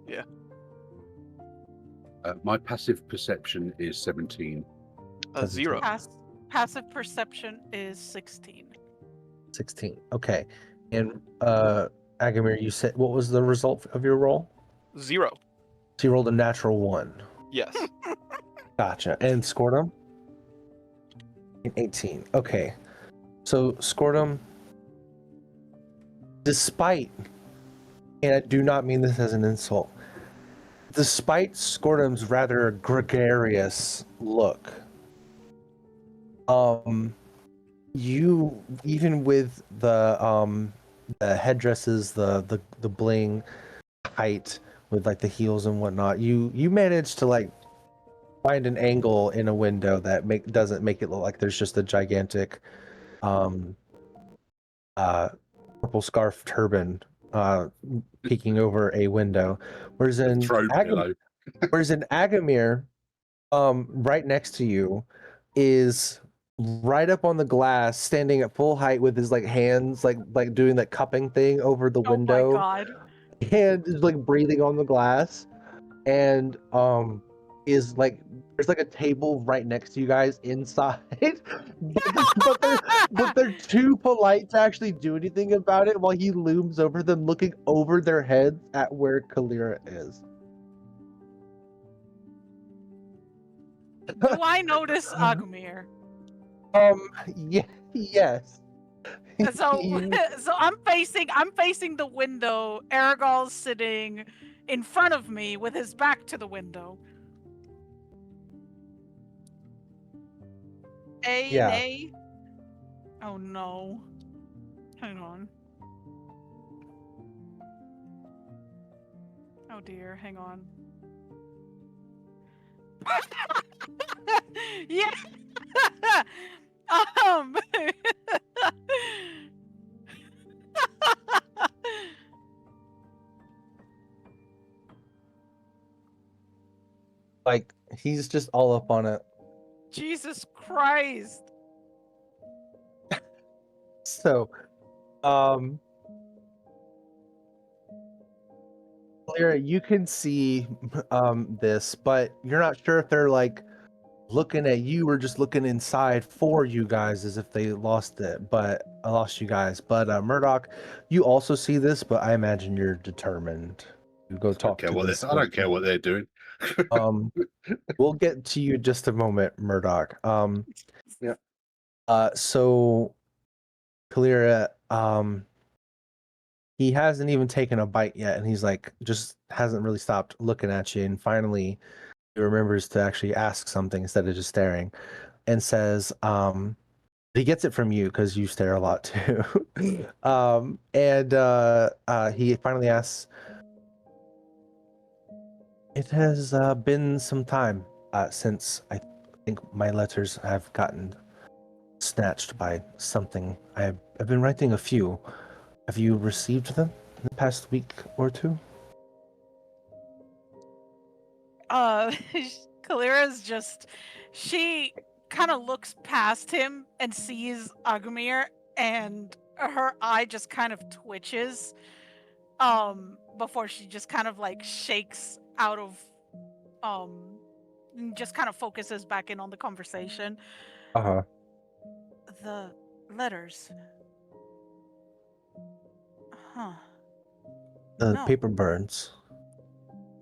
yeah. My passive perception is 17. 0. Passive perception is 16. 16. Okay. And Agamir, you said what was the result of your roll? 0. So you rolled a natural 1. Yes. Gotcha. And Scortum? 18. Okay. So Scortum, despite, and I do not mean this as an insult, despite Scortum's rather gregarious look, you, even with the headdresses, the bling height with like the heels and whatnot, you managed to like find an angle in a window that doesn't make it look like there's just a gigantic purple scarf turban peeking over a window, whereas in Agamir, right next to you is right up on the glass, standing at full height with his like hands like doing that cupping thing over the window. Oh my god. And is like breathing on the glass, and is like there's like a table right next to you guys inside, but they're too polite to actually do anything about it while he looms over them, looking over their heads at where Kalira is. Do I notice Agamir? Yeah, yes. So I'm facing the window. Aragorn's sitting in front of me with his back to the window. Yeah. Oh no. Hang on. Oh dear, hang on. Yeah. Like he's just all up on it. Jesus Christ. So, Lyra, you can see this, but you're not sure if they're like looking at you or just looking inside for you guys as if they lost you guys. But Murdoch, you also see this, but I imagine you're determined to go talk to this. I don't care what they're doing. We'll get to you in just a moment, Murdoch. Yeah. So Kalira, he hasn't even taken a bite yet, and he's like just hasn't really stopped looking at you, and finally he remembers to actually ask something instead of just staring, and says, he gets it from you because you stare a lot too. He finally asks, "It has been some time since I think my letters have gotten snatched by something. I've been writing a few. Have you received them in the past week or two? Kalira's just, she kind of looks past him and sees Agumir, and her eye just kind of twitches before she just kind of like shakes out of and just kind of focuses back in on the conversation. Uh-huh. The letters. Huh. The No. paper burns.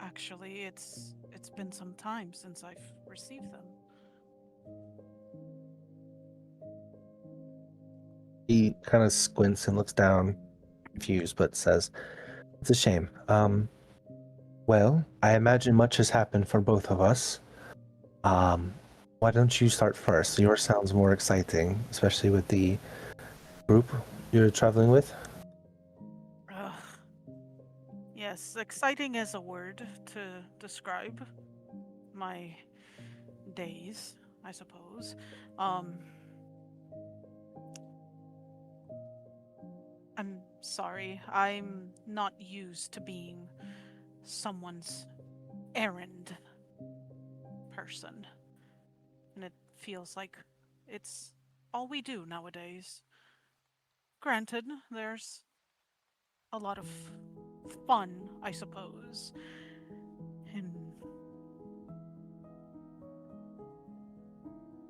Actually, it's been some time since I've received them. He kind of squints and looks down, confused, but says, "It's a shame. Well, I imagine much has happened for both of us. Why don't you start first? Yours sounds more exciting, especially with the group you're traveling with." Ugh. Yes, exciting is a word to describe my days, I suppose. I'm sorry. I'm not used to being someone's errand person. And it feels like it's all we do nowadays. Granted, there's a lot of fun, I suppose. And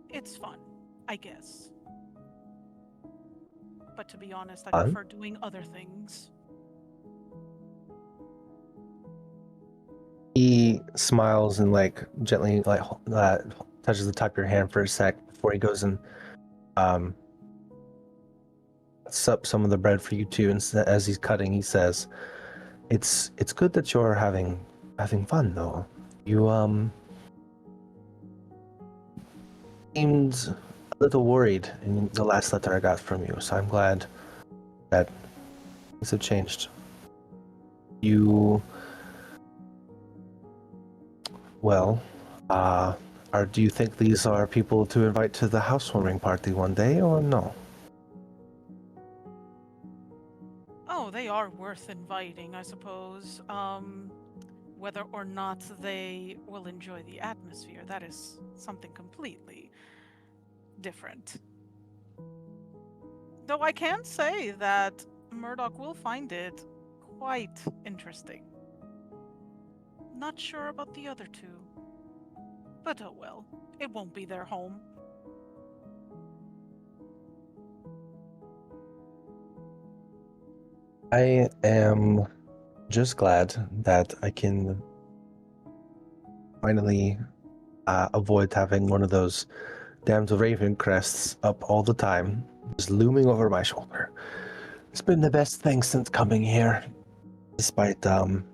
it's fun, I guess. But to be honest, I Fun? prefer doing other things. He smiles and like gently like touches the top of your hand for a sec before he goes and cuts up some of the bread for you too. And as he's cutting, he says, "It's good that you're having fun though. You seemed a little worried in the last letter I got from you, so I'm glad that things have changed. You, well, do you think these are people to invite to the housewarming party one day, or no?" Oh, they are worth inviting, I suppose. Whether or not they will enjoy the atmosphere, that is something completely different. Though I can say that Murdoch will find it quite interesting. Not sure about the other two. But oh well, it won't be their home. I am just glad that I can finally avoid having one of those damned raven crests up all the time, just looming over my shoulder. It's been the best thing since coming here, despite some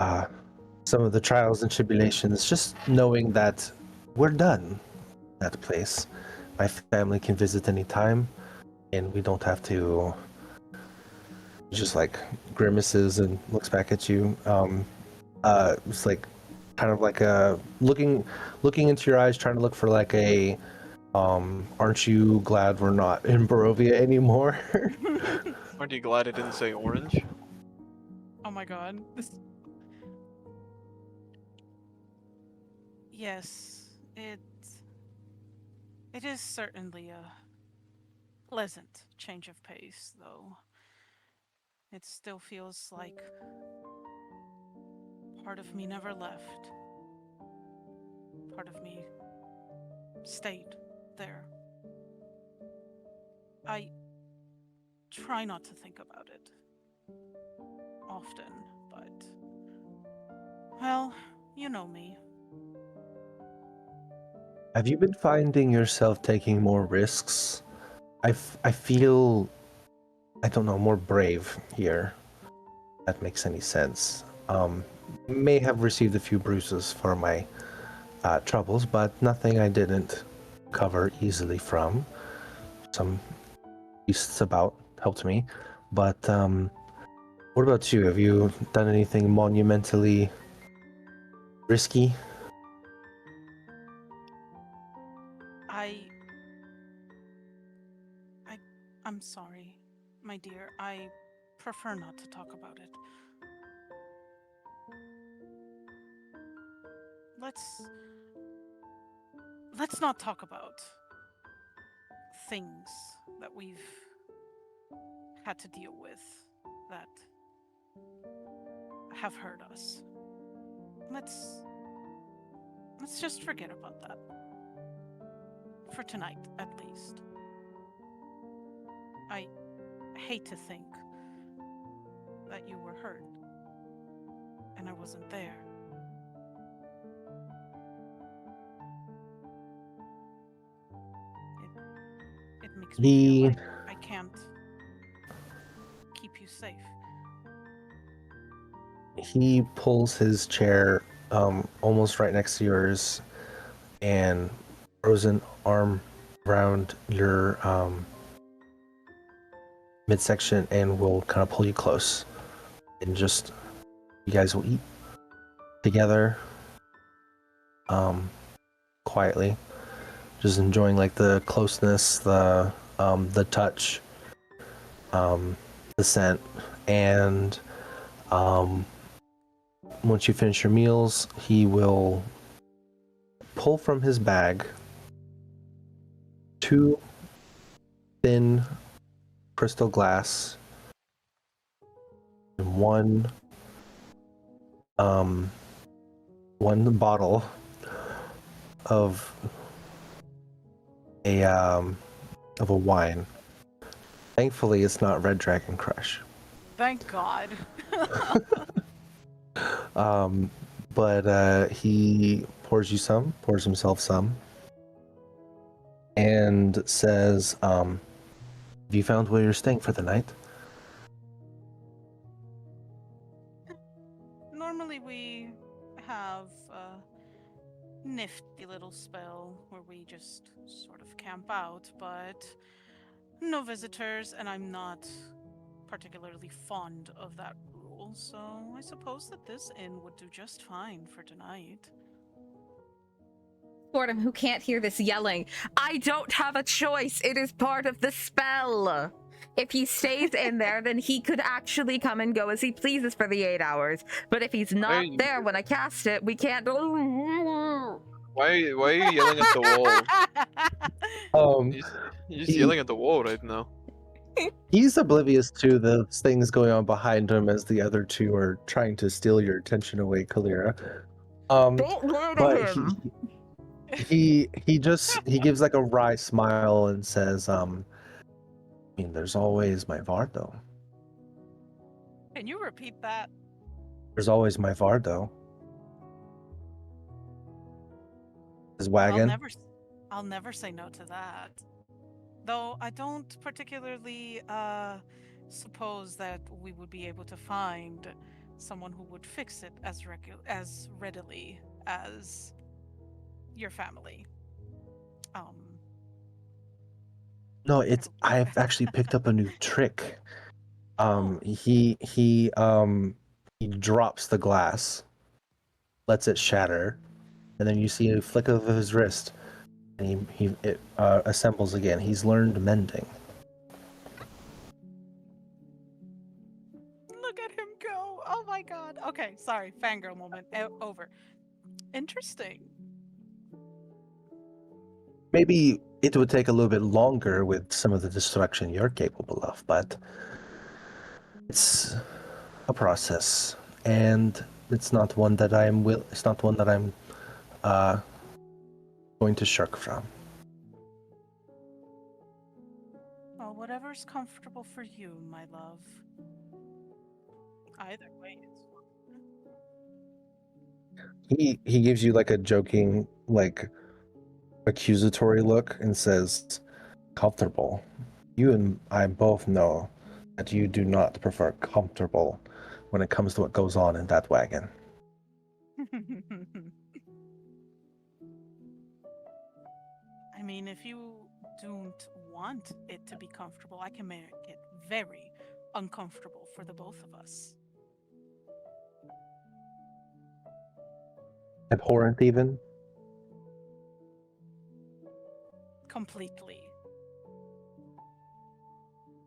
of the trials and tribulations. Just knowing that we're done at the place. My family can visit anytime, and we don't have to. Just like grimaces and looks back at you. It's like kind of like a looking into your eyes, trying to look for like a aren't you glad we're not in Barovia anymore? Aren't you glad it didn't say orange? Oh my god. Yes, it is certainly a pleasant change of pace, though. It still feels like part of me never left. Part of me stayed there. I try not to think about it often, but well, you know me. Have you been finding yourself taking more risks? I feel, I don't know, more brave here. If that makes any sense. May have received a few bruises for my troubles, but nothing I didn't cover easily from. Some beasts about helped me, but what about you? Have you done anything monumentally risky? I'm sorry. My dear, I prefer not to talk about it. Let's not talk about things that we've had to deal with that have hurt us. Let's just forget about that. For tonight, at least. I hate to think that you were hurt and I wasn't there. It makes me feel like I can't keep you safe. He pulls his chair almost right next to yours and throws an arm around your midsection and will kind of pull you close. And just, you guys will eat together quietly. Just enjoying like the closeness, the touch, the scent, and once you finish your meals, he will pull from his bag 2 thin crystal glass and one bottle of a wine. Thankfully, it's not Red Dragon Crush. Thank God. But he pours himself some, and says, have you found where you're staying for the night? Normally we have a nifty little spell where we just sort of camp out, but no visitors, and I'm not particularly fond of that rule, so I suppose that this inn would do just fine for tonight. Fordham, who can't hear this yelling, I don't have a choice. It is part of the spell. If he stays in there, then he could actually come and go as he pleases for the 8 hours. But if he's not there when I cast it, we can't. Why are you yelling at the wall? You're just yelling at the wall right now. He's oblivious to the things going on behind him as the other two are trying to steal your attention away, Kalira. Don't murder him. He gives like a wry smile and says, I mean, there's always my Vardo. Can you repeat that? There's always my Vardo. His wagon. I'll never say no to that. Though I don't particularly suppose that we would be able to find someone who would fix it as readily as your family. No, I've actually picked up a new trick. He drops the glass, lets it shatter, and then you see a flick of his wrist, and it assembles again. He's learned mending. Look at him go! Oh my god. Okay, sorry, fangirl moment. Over. Interesting. Maybe it would take a little bit longer with some of the destruction you're capable of, but it's a process, and it's not one that I'm going to shirk from. Well, whatever's comfortable for you, my love. Either way, it's fine. He gives you like a joking, like accusatory look and says, comfortable. You and I both know that you do not prefer comfortable when it comes to what goes on in that wagon. I mean, if you don't want it to be comfortable, I can make it very uncomfortable for the both of us. Abhorrent, even? Completely.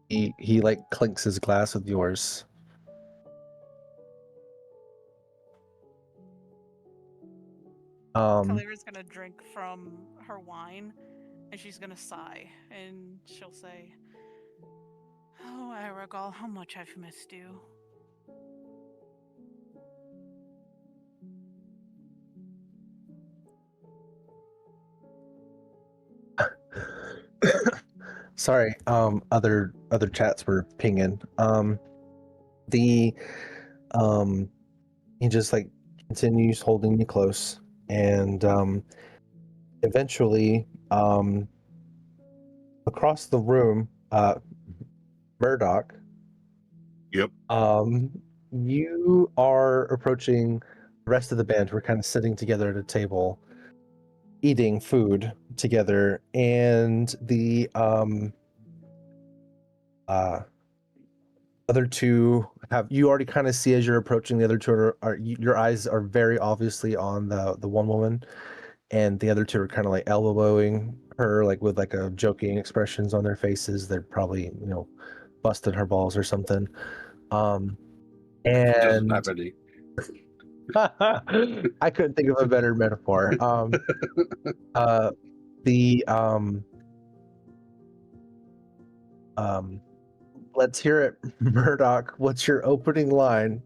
He like clinks his glass with yours. Kalira's gonna drink from her wine, and she's gonna sigh, and she'll say, "Oh, Aragol, how much I've missed you." Sorry, other chats were pinging. The he just like continues holding me close, and eventually, across the room, Murdoch. Yep. You are approaching the rest of the band. We're kind of sitting together at a table, eating food together, and the other two you already kind of see as you're approaching. The other two your eyes are very obviously on the one woman, and the other two are kind of like elbowing her, like with like a joking expressions on their faces. They're probably busting her balls or something. Doesn't And have any. I couldn't think of a better metaphor. Let's hear it, Murdoch. What's your opening line?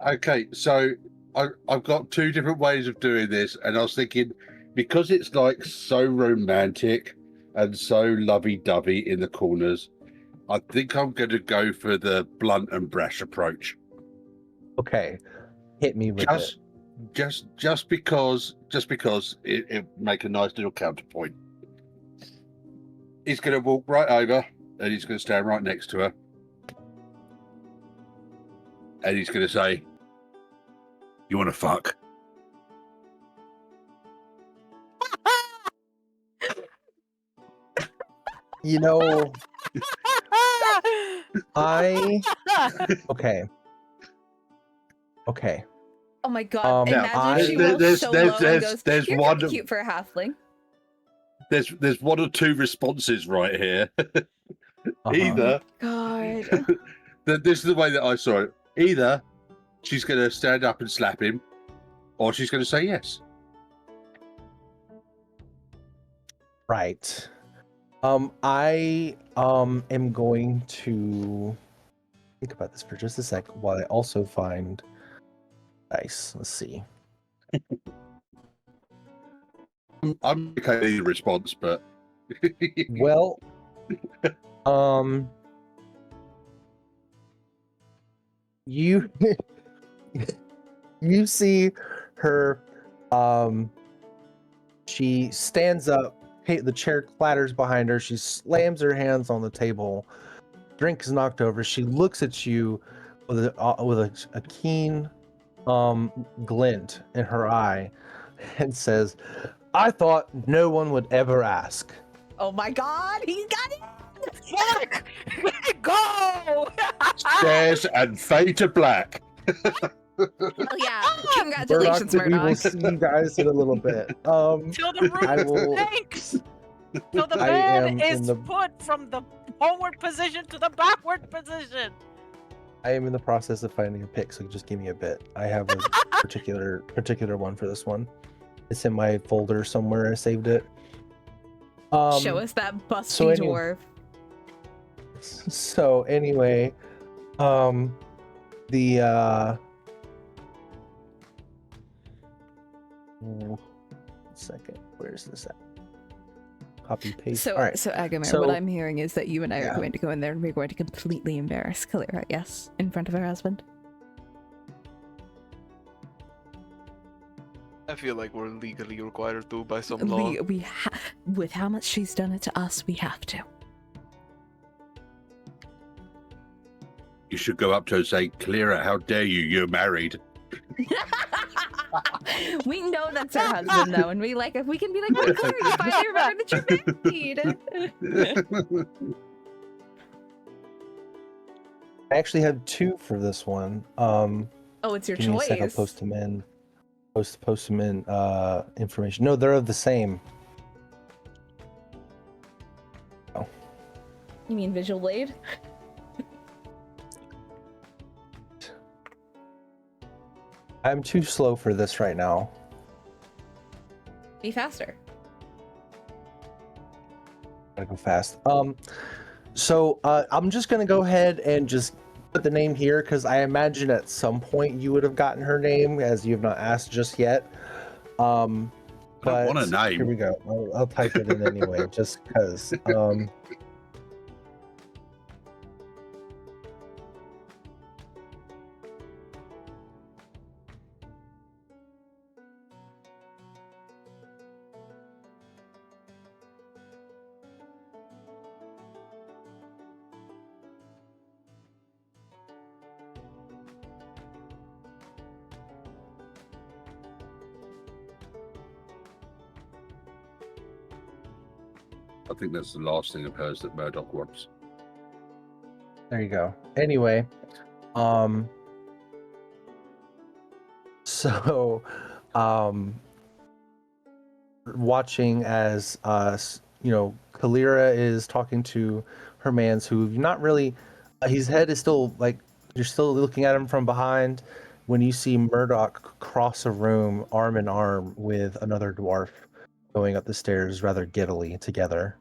Okay, so I've got two different ways of doing this, and I was thinking, because it's like so romantic and so lovey-dovey in the corners, I think I'm going to go for the blunt and brash approach. Okay, hit me with it. Just because it make a nice little counterpoint. He's going to walk right over, and he's going to stand right next to her, and he's going to say, "You want to fuck?" Okay. Oh my god! Imagine she there- walks there's- so there's- low and there's- goes, there's "You're one kinda of- cute for a halfling." There's one or two responses right here. Either God. this is the way that I saw it. Either she's going to stand up and slap him, or she's going to say yes. Right. I am going to think about this for just a sec while I also find dice. Let's see. I'm okay with the response, but Well, you you see her, she stands up, the chair clatters behind her, she slams her hands on the table, drink is knocked over, she looks at you with a keen glint in her eye and says, "I thought no one would ever ask." Oh my god, he got it! Fuck! Go! stairs and fade to black. Oh yeah! Murdoch, Congratulations, we will Murdoch. see you guys in a little bit. Till the I room will- sinks! Till the I bed am is in the- put from the forward position to the backward position! I am in the process of finding a pick, so just give me a bit. I have a particular one for this one. It's in my folder somewhere. I saved it. Show us that busty dwarf. So anyway, second, where's this at? Copy paste. So, All right. so Agamir, So- what I'm hearing is that you and I Yeah. are going to go in there and we're going to completely embarrass Kalira, yes, in front of her husband. I feel like we're legally required to by some law. With how much she's done it to us, we have to. You should go up to her and say, "Clearer, how dare you? You're married." We know that's her husband though, and we like if we can be like, "Oh, Claire, you finally remember that you're married." I actually have two for this one. Oh, it's your Give me a sec, I'll choice. post them in. Post them in information. No, they're the same. You mean Visual Blade? I'm too slow for this right now. Be faster. Gotta go fast. So I'm just gonna go ahead and just put the name here because I imagine at some point you would have gotten her name, as you have not asked just yet. I don't But want a name. here we go. I'll type it in anyway, just because. I think that's the last thing of hers that Murdoch wants. There you go. Anyway, so, watching as Kalira is talking to her mans who not really, his head is still like you're still looking at him from behind. When you see Murdoch cross a room arm in arm with another dwarf going up the stairs rather giddily together.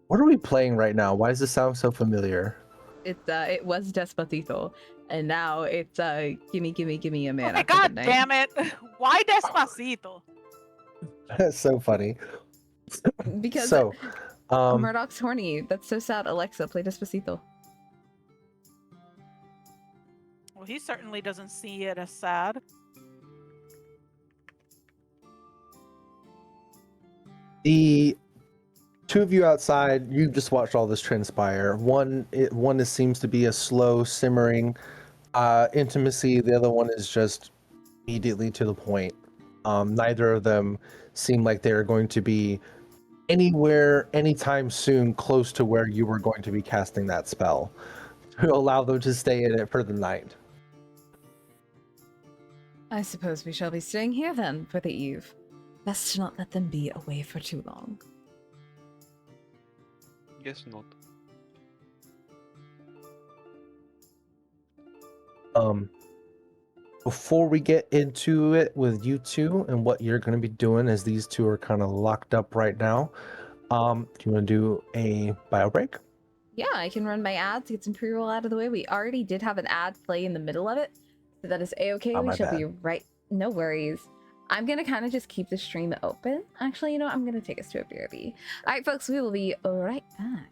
What are we playing right now? Why does this sound so familiar? It was Despacito, and now it's gimme a man. Oh my god damn it! Why Despacito? That's so funny. Because So, Murdoch's horny. That's so sad. Alexa, play Despacito. Well, he certainly doesn't see it as sad. the two of you outside, you just watched all this transpire. One seems to be a slow simmering intimacy. The other one is just immediately to the point. Neither of them seem like they're going to be anywhere anytime soon close to where you were going to be casting that spell to allow them to stay in it for the night. I suppose we shall be staying here then for the eve. Best to not let them be away for too long. Guess not. Before we get into it with you two and what you're going to be doing, as these two are kind of locked up right now, do you want to do a bio break? Yeah, I can run my ads, get some pre-roll out of the way. We already did have an ad play in the middle of it, so that is a-okay. Oh, We my shall bad. be right. No worries. I'm gonna kind of just keep the stream open. Actually, you know, I'm gonna take us to a BRB. All right, folks, we will be right back.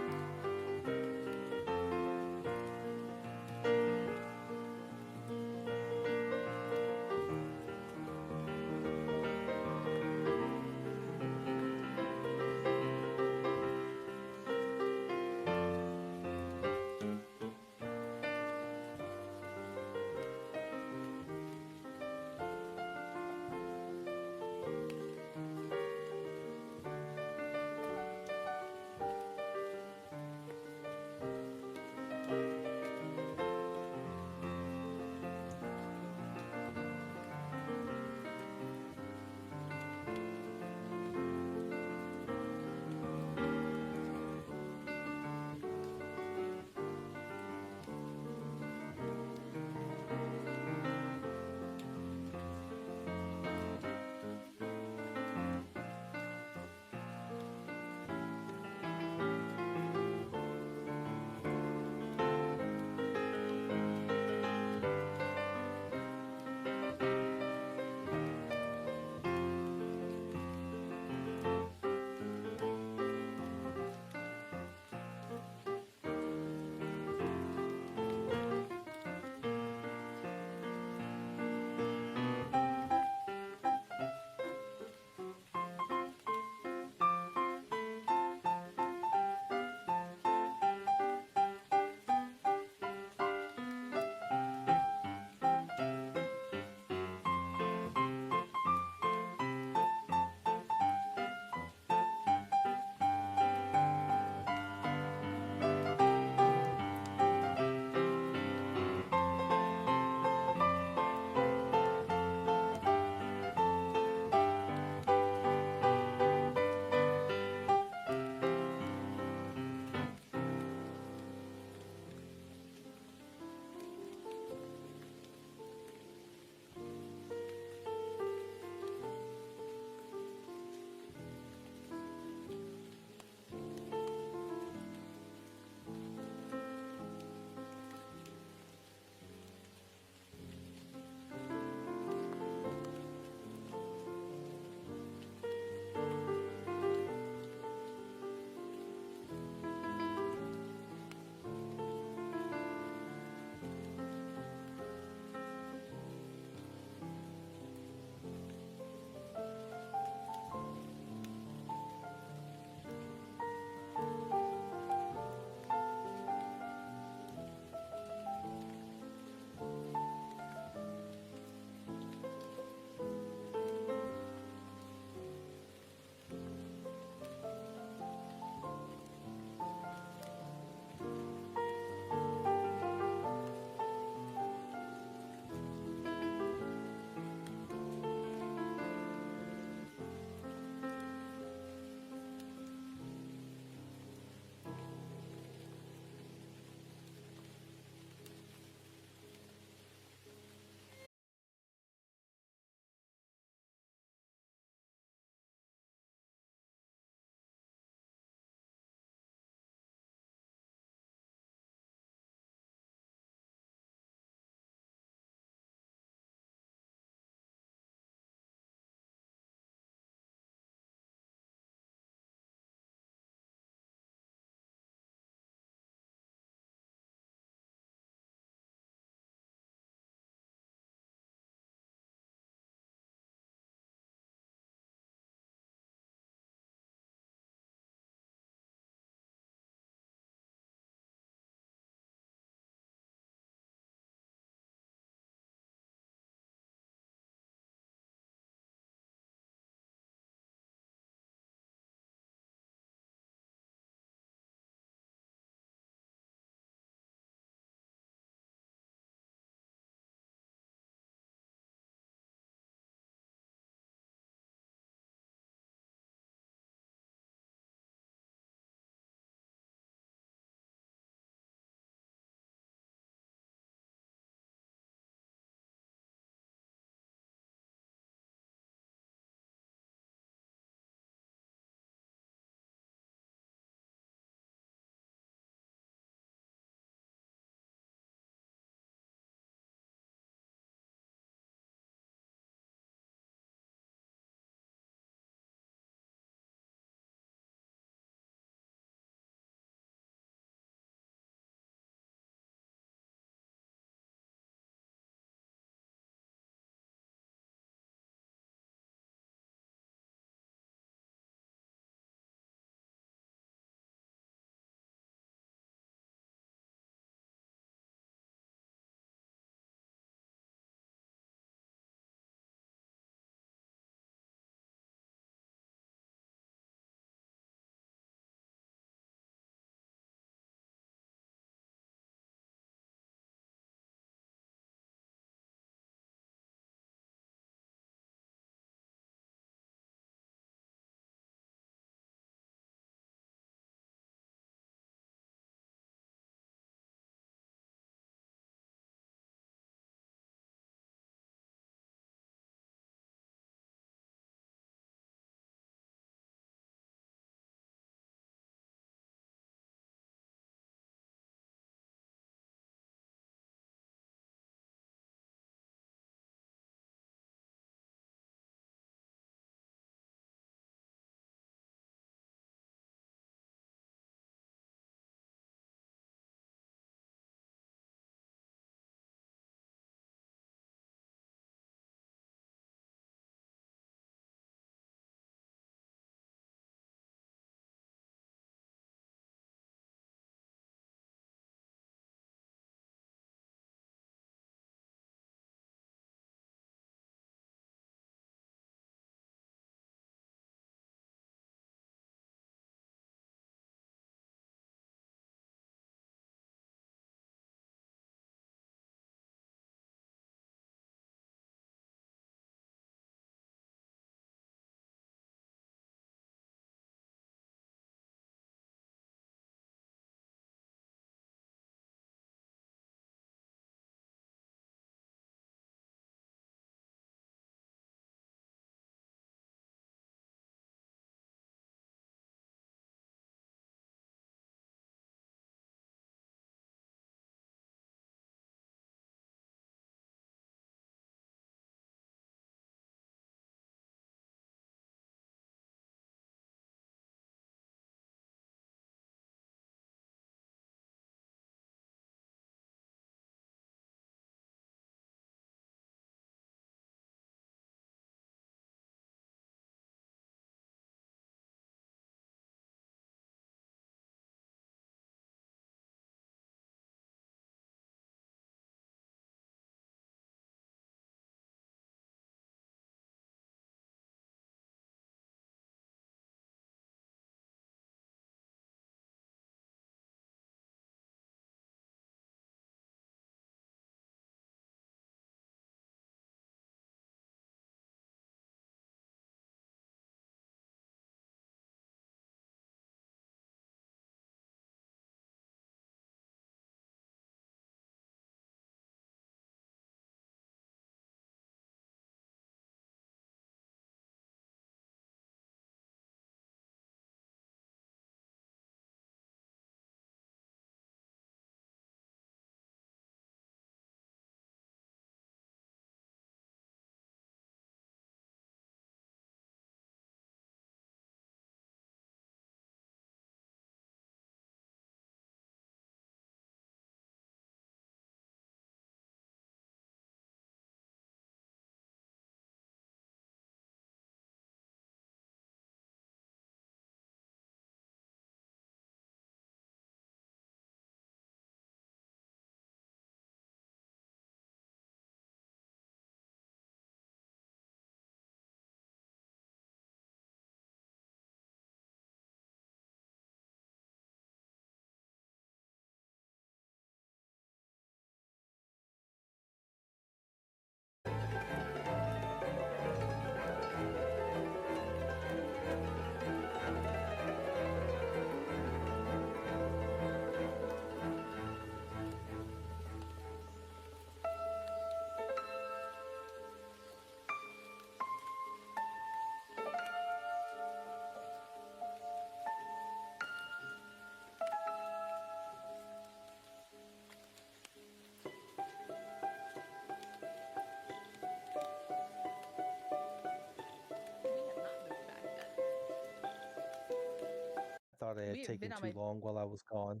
They had We've taken been on too my- long while I was gone.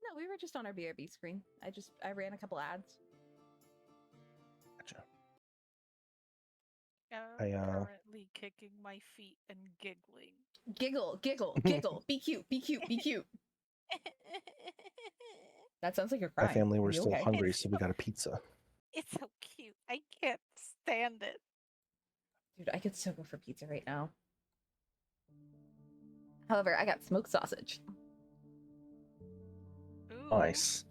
No, we were just on our BRB screen. I ran a couple ads. Gotcha. I'm currently kicking my feet and giggling. Giggle, giggle, giggle. Be cute, be cute, be cute. That sounds like you're My crying. family Are were you still okay? hungry, so we got a pizza. It's so cute. I can't stand it. Dude, I could so go for pizza right now. However, I got smoked sausage. Ooh. Nice.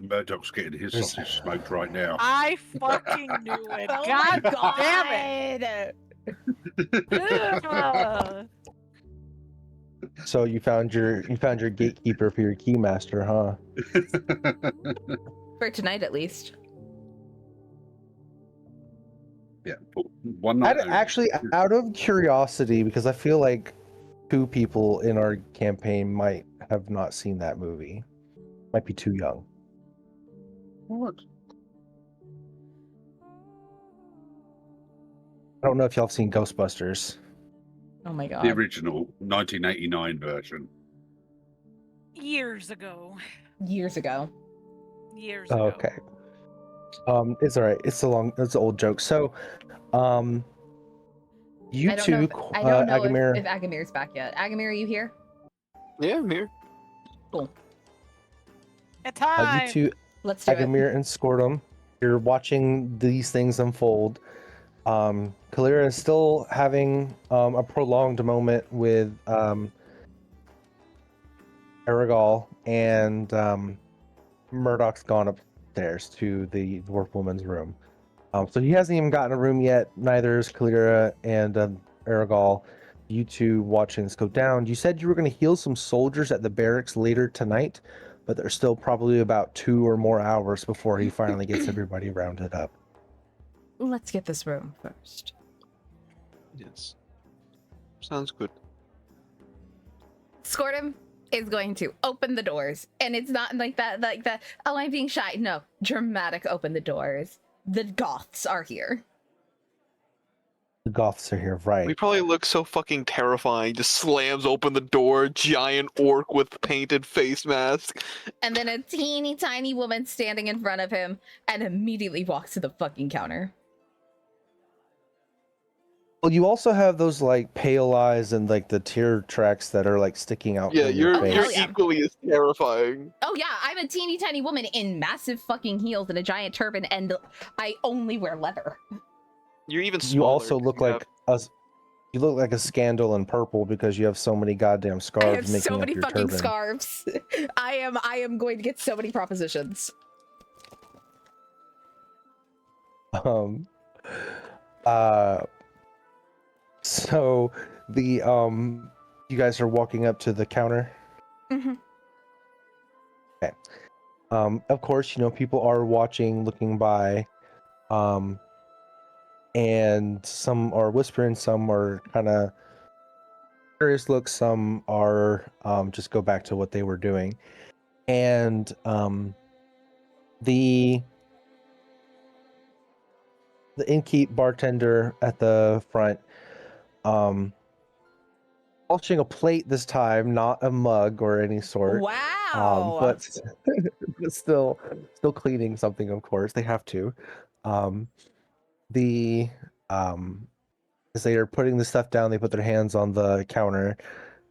Murdoch's getting his There's- sausage smoked right now. I fucking knew it. Oh God my damn it. Ugh. So you found your gatekeeper for your keymaster, huh? For tonight, at least. Yeah, but one night only. Actually, out of curiosity, because I feel like 2 people in our campaign might have not seen that movie. Might be too young. What? I don't know if y'all have seen Ghostbusters. Oh my The god. original 1989 version. Years ago. Years ago. Years Oh, ago. okay. It's all right. It's an old joke. So, you I don't know two, if, I don't know Agamir, if Agamir's back yet. Agamir, are you here? Yeah, I'm here. Cool. It's time. you two, Let's do it. Agamir and Scortum, you're watching these things unfold. Kalira is still having a prolonged moment with Aragal, and Murdoch's gone upstairs to the dwarf woman's room. So he hasn't even gotten a room yet. Neither is Kalira and Aragal. You two watching this go down. You said you were going to heal some soldiers at the barracks later tonight, but there's still probably about 2 or more hours before he finally gets everybody rounded up. Let's get this room first. Yes. Sounds good. Scortum is going to open the doors, and it's not like that, oh, I'm being shy. No, dramatic open the doors. The Goths are here. The Goths are here, right? We probably look so fucking terrifying. Just slams open the door, giant orc with painted face mask. And then a teeny tiny woman standing in front of him and immediately walks to the fucking counter. Well, you also have those like pale eyes and like the tear tracks that are like sticking out Yeah, from your Oh, face. hell you're yeah. equally as terrifying. Oh yeah, I'm a teeny tiny woman in massive fucking heels and a giant turban, and I only wear leather. You're even smaller. You also look like you look like a scandal in purple because you have so many goddamn I scarves have making so up many your fucking turban. scarves. I am going to get so many propositions. So the you guys are walking up to the counter. Mhm. Okay. Of course, you know, people are watching, looking by, and some are whispering, some are kind of curious looks, some are just go back to what they were doing. And the innkeep bartender at the front, polishing a plate this time, not a mug or any sort. Wow. But but still cleaning something, of course. They have to. The as they are putting the stuff down, they put their hands on the counter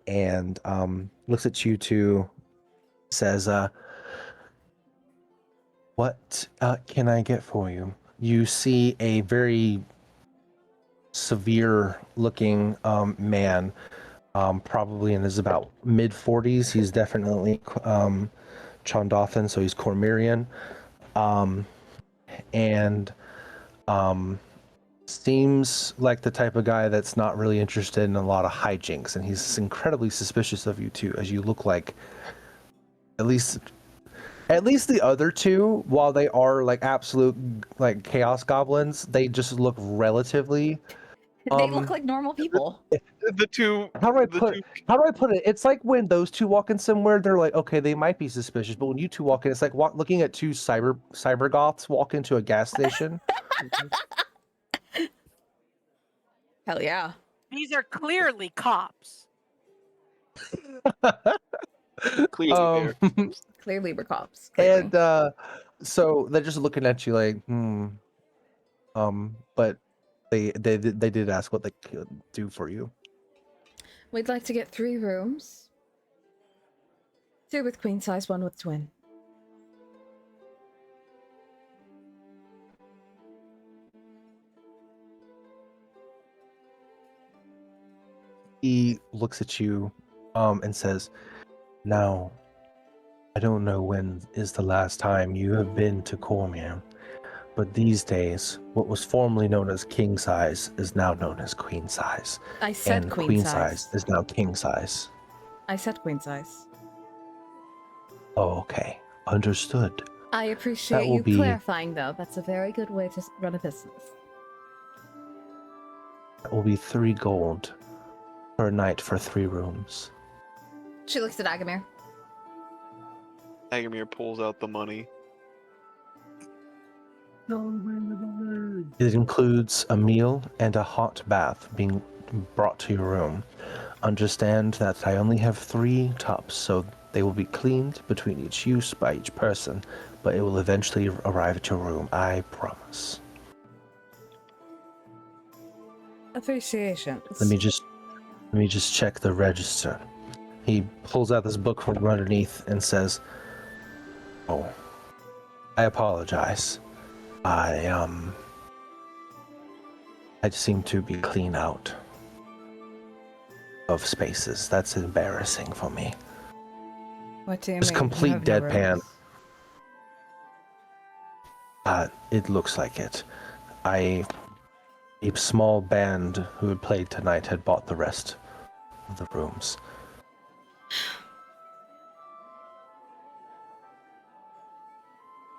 and looks at you two, says, what can I get for you? You see a very severe looking man, probably in his about mid 40s. He's definitely Chondothan, so he's Cormyrian, and seems like the type of guy that's not really interested in a lot of hijinks, and he's incredibly suspicious of you too, as you look like at least the other two, while they are like absolute like chaos goblins, they just look relatively They look like normal people. The two. how do I the put two- how do I put it? It's like when those two walk in somewhere, they're like, okay, they might be suspicious, but when you two walk in, it's like looking at two cyber goths walk into a gas station. Hell yeah. These are clearly cops. Clearly there. Clearly, we're cops. Clearly. and so they're just looking at you like, but they did ask what they could do for you. We'd like to get 3 rooms. 2 with queen size, 1 with twin. He looks at you and says, now, I don't know when is the last time you have been to Cormier, but these days, what was formerly known as king size is now known as queen size. I said And queen size. is now king size. I said queen size. Oh, okay. Understood. I appreciate will you be- clarifying, though. That's a very good way to run a business. That will be 3 gold per night for 3 rooms. She looks at Agamir. Agamir pulls out the money. It includes a meal and a hot bath being brought to your room. Understand that I only have 3 tubs, so they will be cleaned between each use by each person, but it will eventually arrive at your room, I promise. Appreciation. Let me just check the register. He pulls out this book from underneath and says, "Oh, I apologize. I seem to be clean out of spaces. That's embarrassing for me." What do you Just mean? complete You have no deadpan. rooms? It looks like it. A small band who had played tonight had bought the rest of the rooms.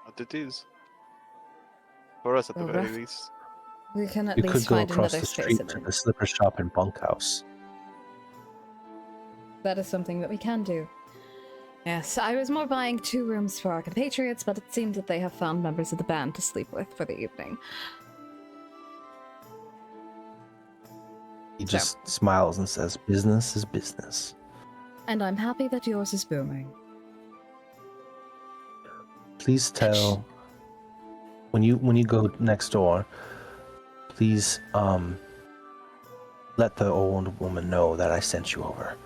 What it is. For us, at the Well, very rough. least. We can at You could least go find across another the space street in to it. the slipper shop and bunkhouse. That is something that we can do. Yes, I was more buying 2 rooms for our compatriots, but it seems that they have found members of the band to sleep with for the evening. He So. just smiles and says, "Business is business." And I'm happy that yours is booming. Please tell when you go next door, please let the old woman know that I sent you over.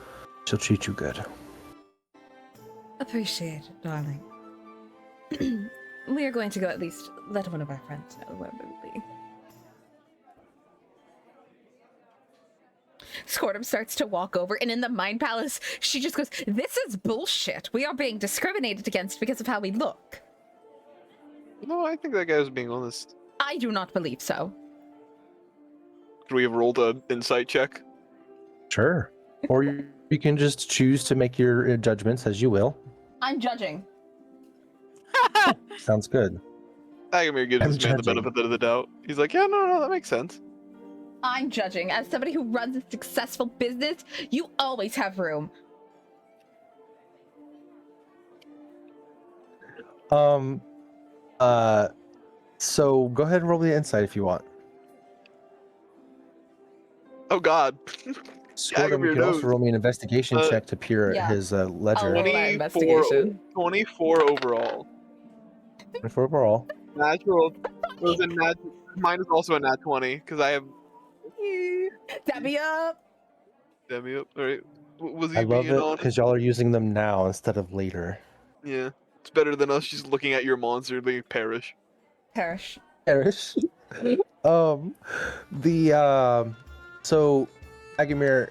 She'll treat you good. Appreciate it, darling. We are going to go at least let one of our friends know where we will be. Squirtum starts to walk over, and in the Mind Palace, she just goes, "This is bullshit. We are being discriminated against because of how we look." No, I think that guy was being honest. I do not believe so. Could we have rolled an insight check? Sure. Or you can just choose to make your judgments as you will. I'm judging. Sounds good. Agamir gives I'm this man the judging. benefit of the doubt. He's like, yeah, no, that makes sense. I'm judging. As somebody who runs a successful business, you always have room. So go ahead and roll the insight if you want. Oh God. Squirtum, you Agamir can also knows. roll me an investigation check to peer at yeah. his ledger. Roll that investigation. 24 overall. 24 overall. Natural. It was a nat. Mine is also a nat 20 because I have. Debbie up. Damn you. All right. Was he I love being it honest? because y'all are using them now instead of later. Yeah. It's better than us just looking at your monster being perish. Perish. Perish. So Agamir,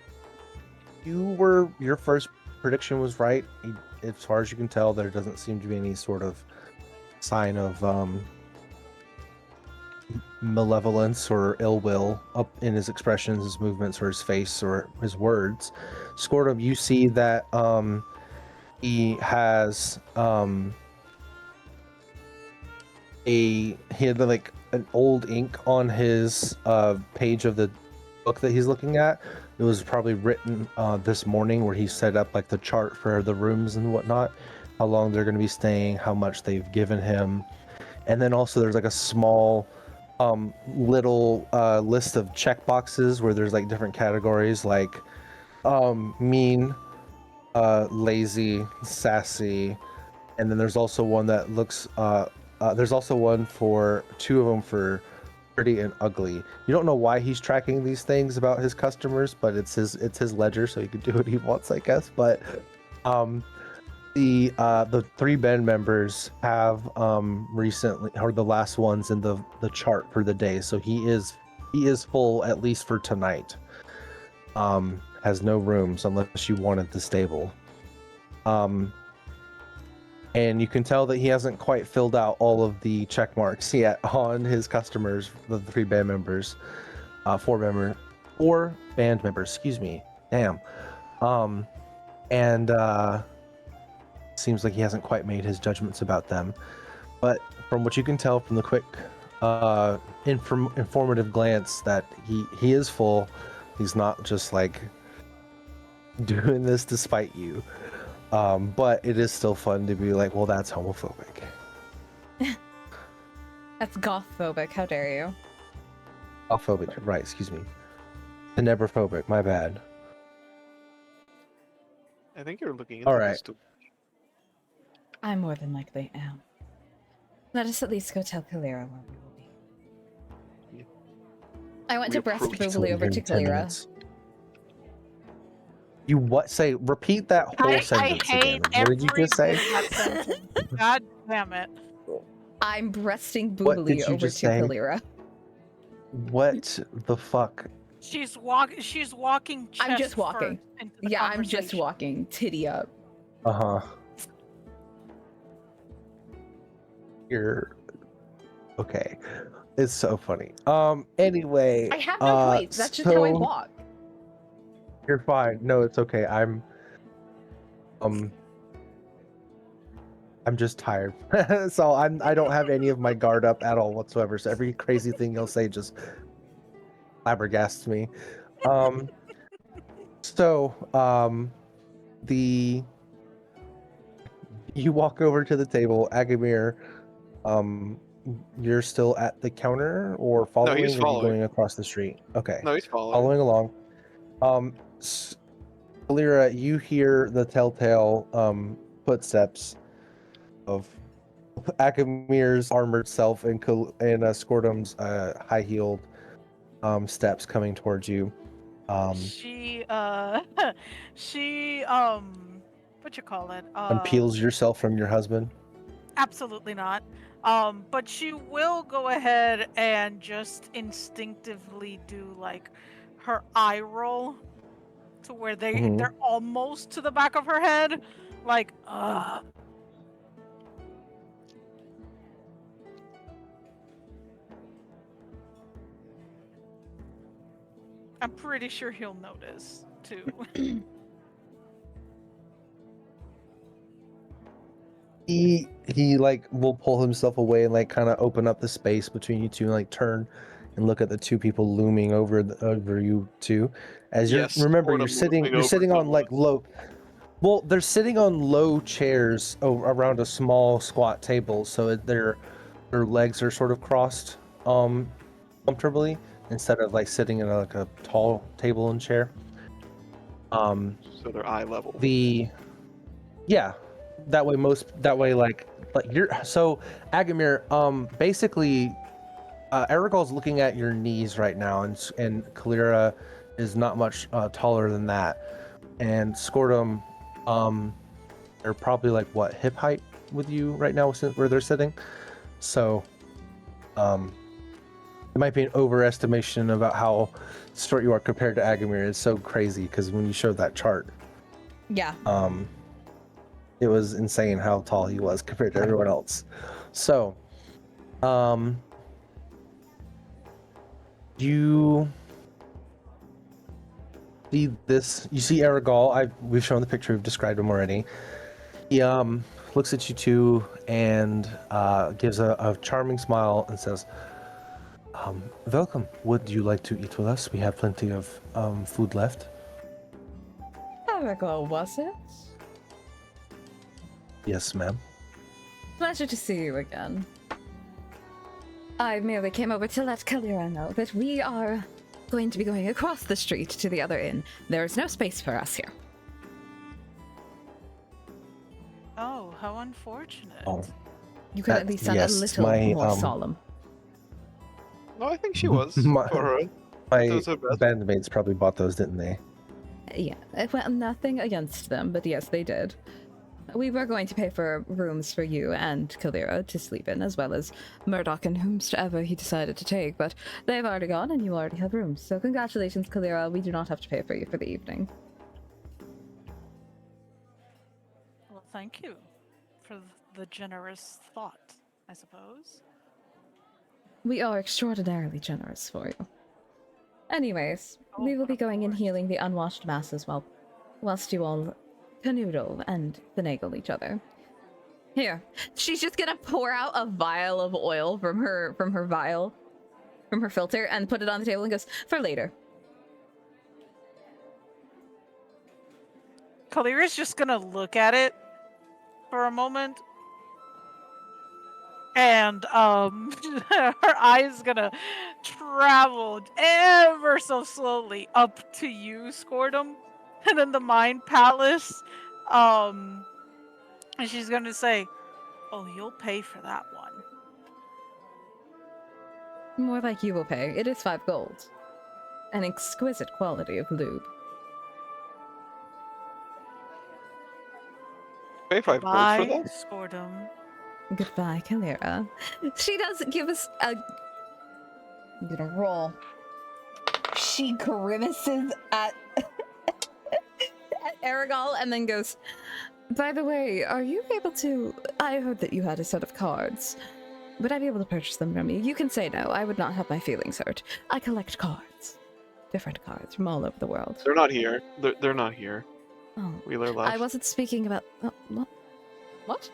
your first prediction was right. As far as you can tell, there doesn't seem to be any sort of sign of malevolence or ill will up in his expressions, his movements, or his face, or his words. Squirtum, you see that he has he had like an old ink on his page of the book that he's looking at. It was probably written this morning, where he set up like the chart for the rooms and whatnot, how long they're going to be staying, how much they've given him, and then also there's like a small little list of check boxes where there's like different categories like mean, lazy, sassy, and then there's also one that looks there's also one for two of them for pretty and ugly. You don't know why he's tracking these things about his customers, but it's his ledger, so he can do what he wants, I guess. But the three band members have recently, or the last ones in the chart for the day, so he is full at least for tonight. Has no rooms unless you wanted the stable. And you can tell that he hasn't quite filled out all of the check marks yet on his customers, the three band members, four band members, excuse me. Damn. And seems like he hasn't quite made his judgments about them. But from what you can tell from the quick informative glance, that he is full. He's not just like doing this to spite you. But it is still fun to be like, well, that's homophobic. That's goth-phobic, how dare you? Goth-phobic, right, excuse me. Tenebrophobic, my bad. I think you're looking into All right. this too. I more than likely am. Let us at least go tell Kalira where we will be. Yeah. I went We to breast approach Boobly over to 10 Kalira. minutes. You what? Say, repeat that whole I sentence hate again. What did you just say? every bit of that sentence. God damn it. I'm breasting What did Boobly you over just to say? Kalira. What the fuck? She's walking I'm chest just walking. first into the Yeah, I'm just conversation. walking, titty up. Uh-huh. You're okay. It's so funny. Anyway. I have no choice. That's just how I so- walk. You're fine. No, it's okay. I'm just tired. So I don't have any of my guard up at all whatsoever. So every crazy thing you'll say just flabbergasts me. You walk over to the table, Agamir. You're still at the counter or following? he's Or are you following. going across the street? Okay. No, he's following. Following along. Kalira, you hear the telltale footsteps of Akamir's armored self and Skordom's high-heeled steps coming towards you. She what you call it? Unpeels yourself from your husband. Absolutely not. But she will go ahead and just instinctively do like her eye roll to where Mhm. they're almost to the back of her head. Like, I'm pretty sure he'll notice too. He like will pull himself away and like kind of open up the space between you two and like turn and look at the two people looming over you two. As you're Yes, remember sort you're of sitting looming over on like low. Well, they're sitting on low chairs around a small squat table, so their legs are sort of crossed comfortably instead of like sitting in like a tall table and chair. So they're eye level. That way like you're so Agamir, basically Erigol's looking at your knees right now, and Kalira is not much taller than that, and Skordom, they're probably like what, hip height with you right now where they're sitting, so it might be an overestimation about how short you are compared to Agamir. It's so crazy because when you showed that chart, Yeah. it was insane how tall he was compared to everyone else. So, you see this. You see Erigol. We've shown the picture. We've described him already. He looks at you two and gives a charming smile and says, "Welcome. Would you like to eat with us? We have plenty of food left." Erigol, was it? Yes, ma'am. Pleasure to see you again. I merely came over to let Kalira know that we are going to be going across the street to the other inn. There is no space for us here. how unfortunate. Oh, You could at That- least sound yes, a little my, more solemn. No, I think she was. My- for her. My Those are best. bandmates probably bought those, didn't they? Yeah, well, nothing against them, but yes, they did. We were going to pay for rooms for you and Kalira to sleep in, as well as Murdoch and whomsoever he decided to take, but they've already gone and you already have rooms. So congratulations, Kalira. We do not have to pay for you for the evening. Well, thank you for the generous thought, I suppose. We are extraordinarily generous for you. Anyways, Oh, we will be of going and course. healing the unwashed masses whilst you all canoodle and finagle each other. Here, she's just gonna pour out a vial of oil from her filter, and put it on the table and goes, for later. Kalira's just gonna look at it for a moment. And her eyes gonna travel ever so slowly up to you, Scordum, and then the Mind Palace. And she's gonna say, "Oh, you'll pay for that one." More like you will pay. It is 5 gold. An exquisite quality of lube. Pay 5 gold for Bye, that? Scordum. Goodbye, Kalira. She does give us a... I'm gonna roll. She grimaces at Aragal and then goes, by the way, are you able to... I heard that you had a set of cards. Would I be able to purchase them from you? You can say no. I would not have my feelings hurt. I collect cards. Different cards from all over the world. They're not here. They're not here. Oh, Wheeler left. I wasn't speaking about... What?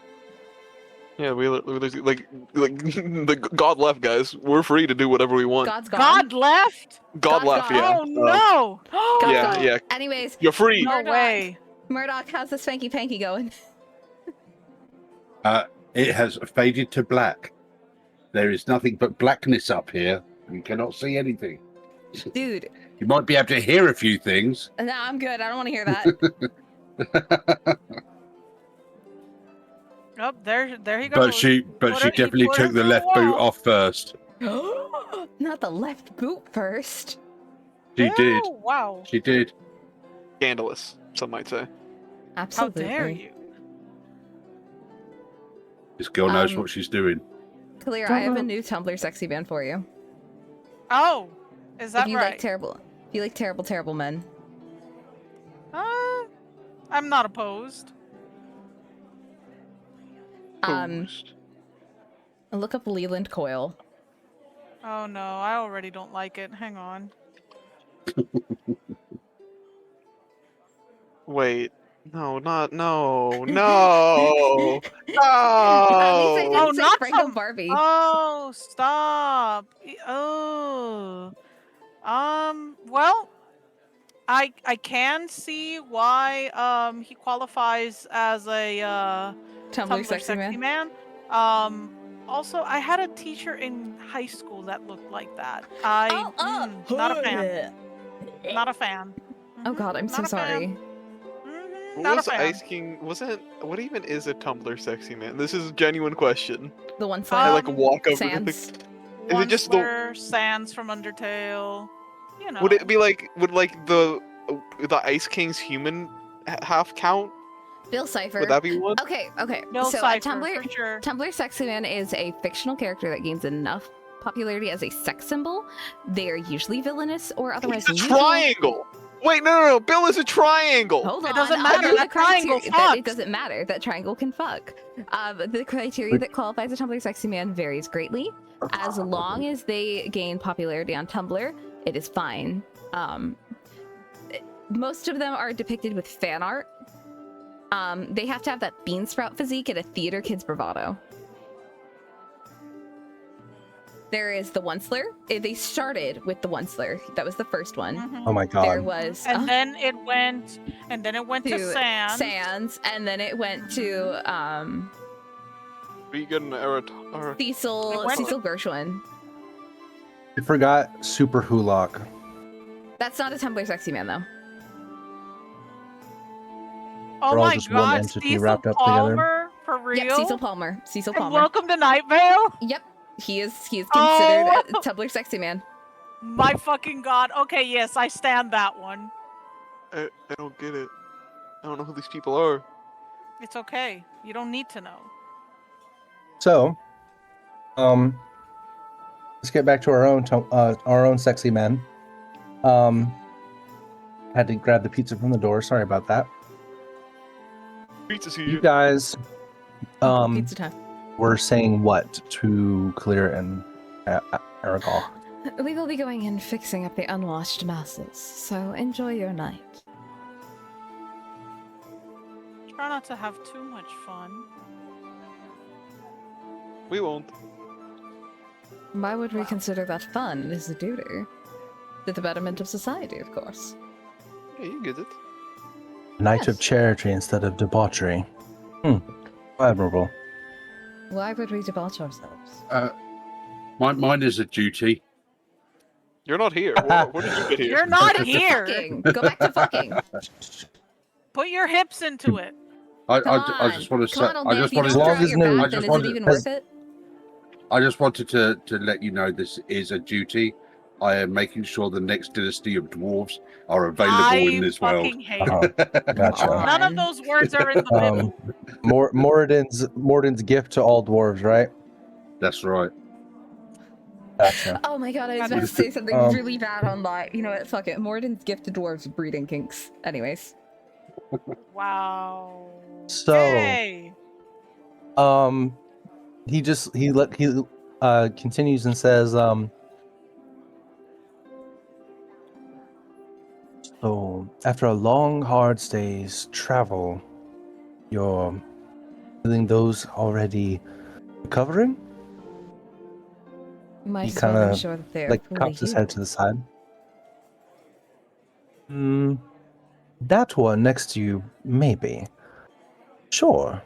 Yeah, Wheeler, like the God left, guys. We're free to do whatever we want. God's gone? God left? God God's left, gone. yeah. Oh no! God's yeah, gone. yeah. Anyways, You're free. No Murdoch. way. Murdoch, how's the spanky panky going? It has faded to black. There is nothing but blackness up here. You cannot see anything. Dude, You might be able to hear a few things. no, I'm good. I don't want to hear that. Oh, there he goes. But she Put definitely put took her the through left the boot wall. off first. Not the left boot first. She did. Oh, wow. She did. Scandalous, some might say. How Absolutely. dare you? This girl knows Um, what she's doing. Clear, I have a new Tumblr sexy band for you. Oh, is that If you right? like terrible men. I'm not opposed. Boost. Look up Leland Coil. Oh no, I already don't like it. Hang on. Wait. No, not no, no, At least I no. didn't Oh, say not Franco some- Barbie. Oh, stop. Oh. Well, I can see why he qualifies as a Tumblr sexy man. Also, I had a teacher in high school that looked like that. Not a fan. Not a fan. Oh god, I'm so Not a fan. sorry. What Not was a fan. Ice King? Wasn't what even is a Tumblr sexy man? This is a genuine question. The one I side. like walk over. Sans. Is it just the- Onceler, Sans from Undertale. You know. Would it be like would like the Ice King's human half count? Bill Cipher. Would that be one? Okay. Bill So Cipher, Tumblr for sure. Tumblr Sexy Man is a fictional character that gains enough popularity as a sex symbol. They are usually villainous or otherwise It's a neutral. triangle. Wait, no. Bill is a triangle. Hold on. It doesn't matter, under that the criteria- triangle that It fucks. doesn't matter. That triangle can fuck. The criteria that qualifies a Tumblr Sexy Man varies greatly. As long as they gain popularity on Tumblr, it is fine. Most of them are depicted with fan art. They have to have that bean sprout physique and a theater kid's bravado. There is the Onceler. They started with the Onceler. That was the first one. Mhm. Oh my god. There was And then it went to Sans. Sans, and then it went to Vegan or Cecil It went to- Gershwin. I forgot Super Hulock. That's not a Tumblr Sexy Man though. Oh We're all my just one god, entity Cecil wrapped up together. Palmer, for real? Yep, Cecil Palmer. Cecil And Palmer. welcome to Night Vale? Yep, he is considered Oh! a Tumblr sexy man. My fucking god. Okay, yes, I stand that one. I don't get it. I don't know who these people are. It's okay. You don't need to know. So, let's get back to our own sexy men. Had to grab the pizza from the door. Sorry about that. Pizza's You here. guys, Pizza time. were saying what to Clear and Aragol? We will be going in fixing up the unwashed masses, so enjoy your night. Try not to have too much fun. We won't. Why would we consider that fun? It is a duty. To the betterment of society, of course. Yeah, you get it. Night of Yes. charity instead of debauchery. Admirable. Why would we debauch ourselves? Mine is a duty. You're not here. What did you get here? You're not here. Fucking. Go back to fucking. Put your hips into it. I Come just want to say. on, old I man. just If you wanted don't As long throw to. out as your no- back, I then just is wanted- it even as- worth it? I just wanted to let you know this is a duty. I am making sure the next dynasty of dwarves are available in this world. fucking hate Uh-huh. it. Gotcha. None of those words are in the Bible. Moradin's gift to all dwarves, right? That's right. Gotcha. Oh my god, I was God, about to say something Um, really bad on that. You know what? Fuck it. Morden's gift to dwarves breeding kinks. Anyways. Wow. So, Hey. he continues and says, so after a long, hard day's travel, you're feeling those already recovering? Might He as well kinda, ensure that they are Like fully cocks his head healed. to the side. That one next to you, maybe. Sure.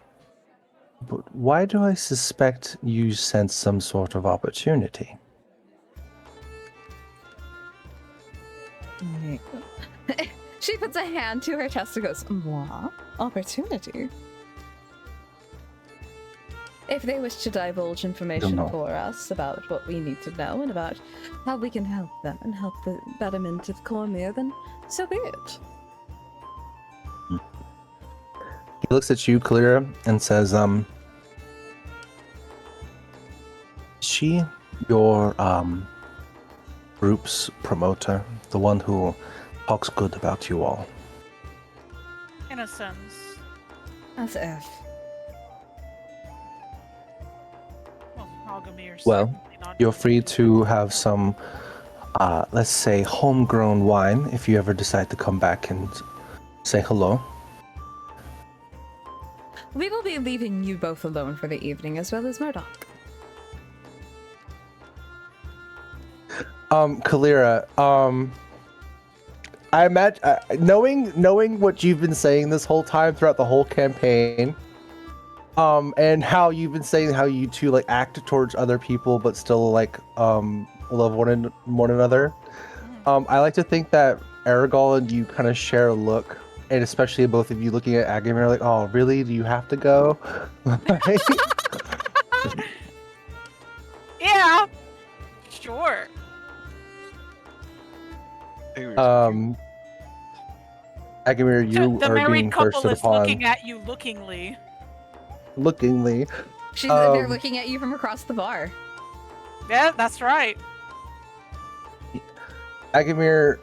But why do I suspect you sense some sort of opportunity? She puts a hand to her chest and goes, "What? Opportunity? If they wish to divulge information know. for us about what we need to know and about how we can help them and help the betterment of Cormyr, then so be it." He looks at you, Kalira, and says, is she your group's promoter? The one who talks good about you all? In a sense. As if. Well, Algamir's Well, certainly not You're doing free it. to have some, let's say, homegrown wine if you ever decide to come back and say hello. We will be leaving you both alone for the evening, as well as Murdoch. Kalira, I imagine knowing what you've been saying this whole time throughout the whole campaign, and how you've been saying how you two like act towards other people but still like love one another. I like to think that Aragol and you kind of share a look, and especially both of you looking at Agamir like, "Oh, really? Do you have to go?" Yeah. Sure. Anyways, Agamir, you the are being married couple thirsted is upon looking at you lookingly. lookingly. She's they're Um, looking at you from across the bar. Yeah, that's right. Agamir,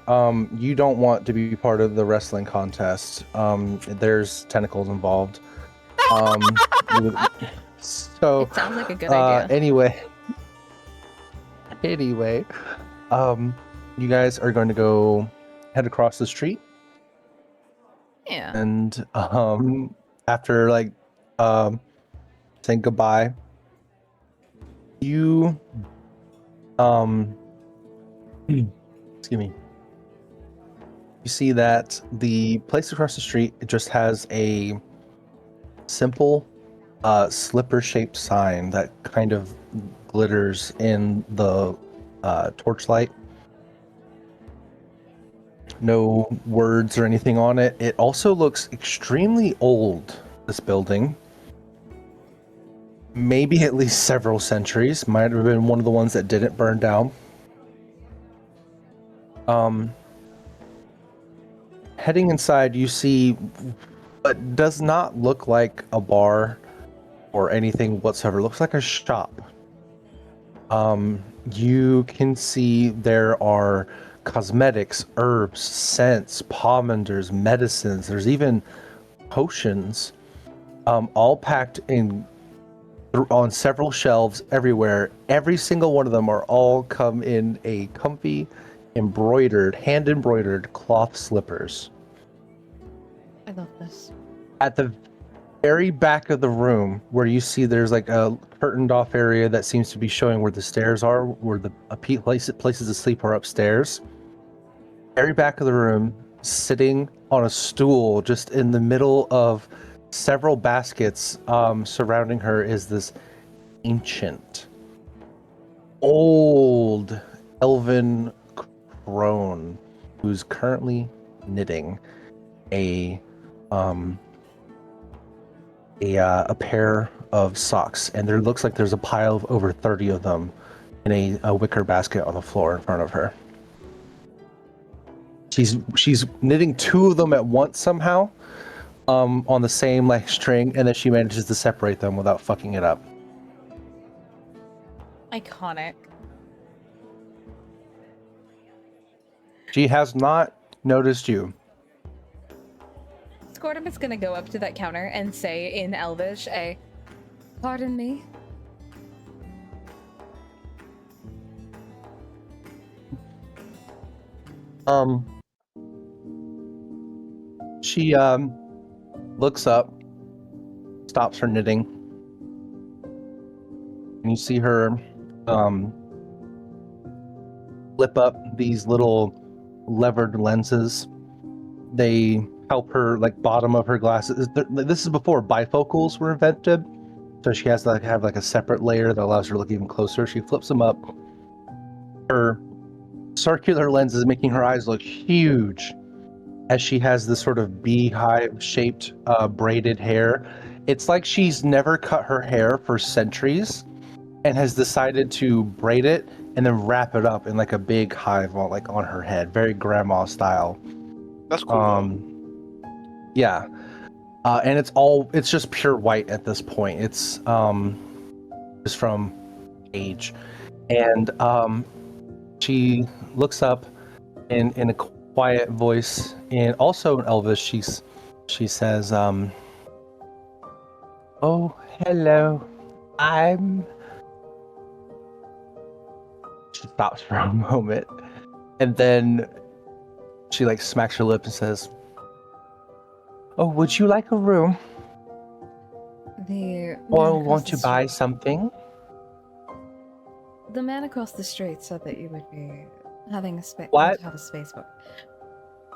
you don't want to be part of the wrestling contest. There's tentacles involved. So It sounds like a good idea. anyway, you guys are going to go head across the street, Yeah. and after like saying goodbye, you excuse me. You see that the place across the street, it just has a simple slipper-shaped sign that kind of glitters in the torchlight. No words or anything on it. It also looks extremely old, this building. maybe at least several centuries. Might have been one of the ones that didn't burn down. Heading inside, you see what does not look like a bar or anything whatsoever. It looks like a shop. You can see there are cosmetics, herbs, scents, pomanders, medicines. There's even potions, all packed in on several shelves everywhere. Every single one of them are all come in a comfy, hand embroidered cloth slippers. I love this. At the very back of the room, where you see there's like a curtained off area that seems to be showing where the stairs are, where the places to sleep are upstairs. Very back of the room, sitting on a stool, just in the middle of several baskets surrounding her, is this ancient, old elven crone who's currently knitting a pair of socks, and there looks like there's a pile of over 30 of them in a wicker basket on the floor in front of her. She's knitting two of them at once somehow, on the same like string, and then she manages to separate them without fucking it up. Iconic. She has not noticed you. Squirtum is gonna go up to that counter and say in Elvish, Pardon me? She looks up, stops her knitting, and you see her flip up these little levered lenses. They help her, like, bottom of her glasses. This is before bifocals were invented, so she has to have like a separate layer that allows her to look even closer. She flips them up. Her circular lens is making her eyes look huge, as she has this sort of beehive-shaped braided hair. It's like she's never cut her hair for centuries and has decided to braid it and then wrap it up in like a big hive on her head, very grandma style. That's cool. Yeah. And it's just pure white at this point. It's just from age. And she looks up in a quiet voice, and also in Elvish, she says, "Oh, hello. She stops for a moment, and then she like smacks her lip and says, "Oh, would you like a room? Or want to buy something?" The man across the street said that you would be having a space. What? Have a space book.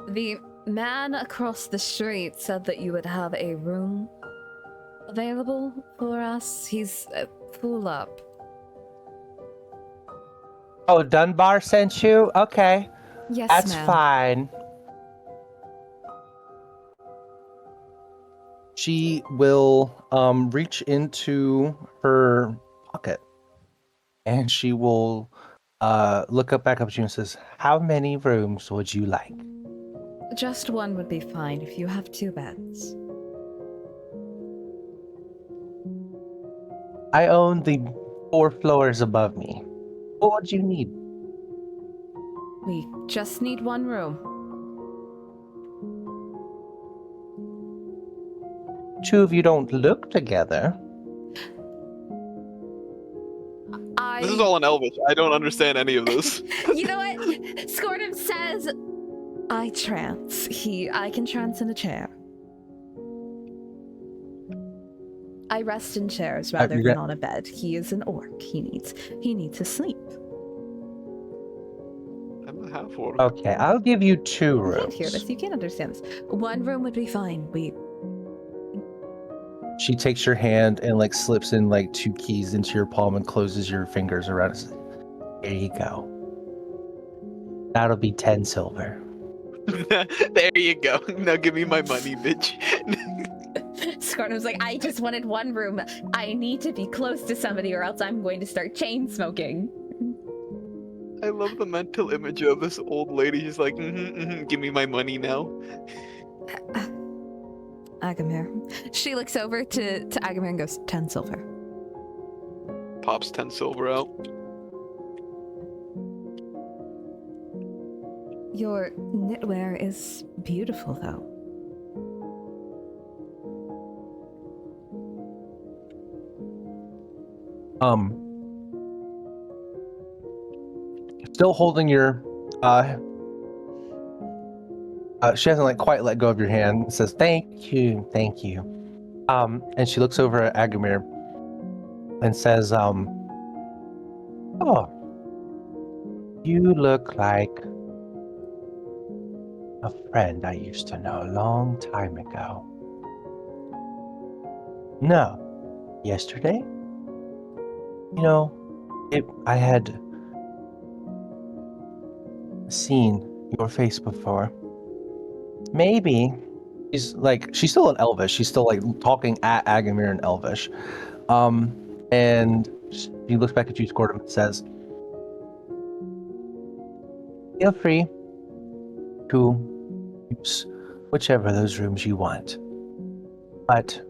The man across the street said that you would have a room available for us. He's full up. Oh, Dunbar sent you? Okay. Yes, That's ma'am. fine. She will reach into her pocket, and she will look back up at you and says, "How many rooms would you like?" Just one would be fine if you have 2 beds. I own the 4 floors above me. What would you need? We just need 1 room. 2 of you don't look together. This is all in Elvish. I don't understand any of this. You know what? Scortum says, I trance. I can trance in a chair. I rest in chairs rather than on a bed. He is an orc. He needs to sleep. I'm a half orc. Okay, I'll give you 2 You rooms. can't hear this. You can't understand this. 1 room would be fine. She takes your hand and like slips in like 2 keys into your palm and closes your fingers around it. There you go. That'll be 10 silver. There you go. Now give me my money, bitch. Scornum's like, I just wanted one room. I need to be close to somebody or else I'm going to start chain smoking. I love the mental image of this old lady. She's like, give me my money now. Agamir. She looks over to Agamir and goes, 10 silver. Pops 10 silver out. Your knitwear is beautiful, though. Still holding your she hasn't like quite let go of your hand. Says thank you. And she looks over at Agamir and says, oh, you look like a friend I used to know a long time ago. No, yesterday? You know, I had seen your face before. Maybe she's still in Elvish. She's still like talking at Agamir in Elvish. And she looks back at you, Scortum, and says, feel free to use whichever of those rooms you want. But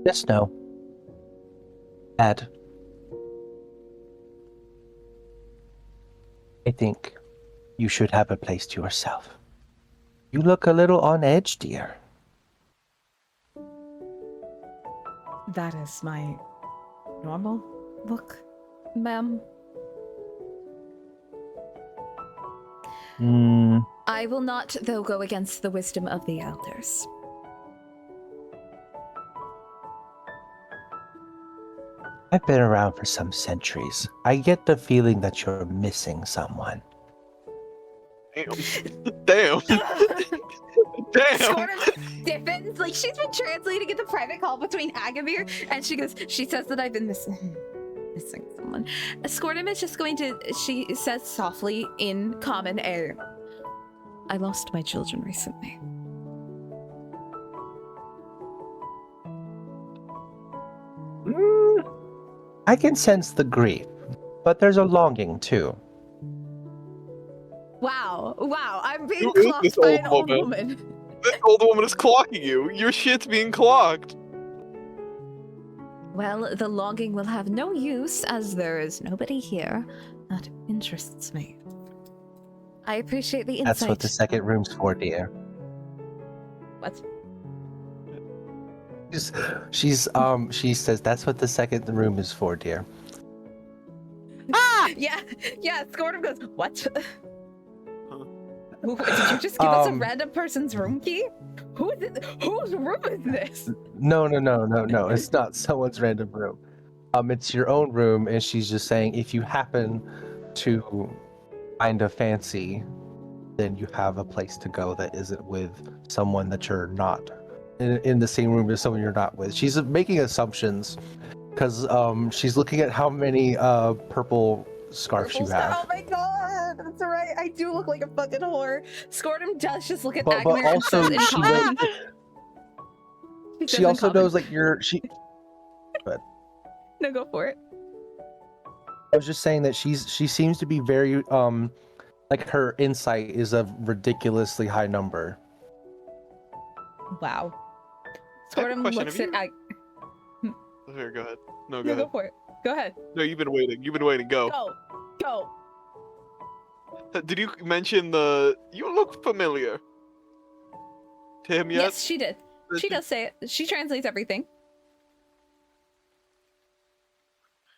just know that I think you should have a place to yourself. You look a little on edge, dear. That is my normal look, ma'am. I will not, though, go against the wisdom of the elders. I've been around for some centuries. I get the feeling that you're missing someone. Damn. Damn. Scornum stiffens. Like, she's been translating at the private call between Agamir, and she says that I've been missing someone. Scornum is just going to, she says softly in common air, I lost my children recently. I can sense the grief, but there's a longing too. wow, I'm being Who is clocked this by old an old woman? woman. This old woman is clocking you. Your shit's being clocked. Well, the longing will have no use as there is nobody here. That interests me. I appreciate the insight. That's what the second room's for, dear. What? She says that's what the second room is for, dear. Ah! Yeah, Scornum goes, what? Did you just give us a random person's room key? Whose room is this? No. It's not someone's random room. It's your own room, and she's just saying if you happen to find a fancy, then you have a place to go that isn't with someone that you're not in the same room as someone you're not with. She's making assumptions because she's looking at how many purple scarves you have. Oh my god, that's right. I do look like a fucking whore. Scornum does just look at But Agamir also and says in common. she also knows like No, go for it. I was just saying that she seems to be very like her insight is a ridiculously high number. Wow. I have a Scornum question. looks Have at Here, go ahead. No, go No, ahead. go for it. Go ahead. No, you've been waiting. Go. Go. Did you mention you look familiar to him yet? Yes, she did. She does say it. She translates everything.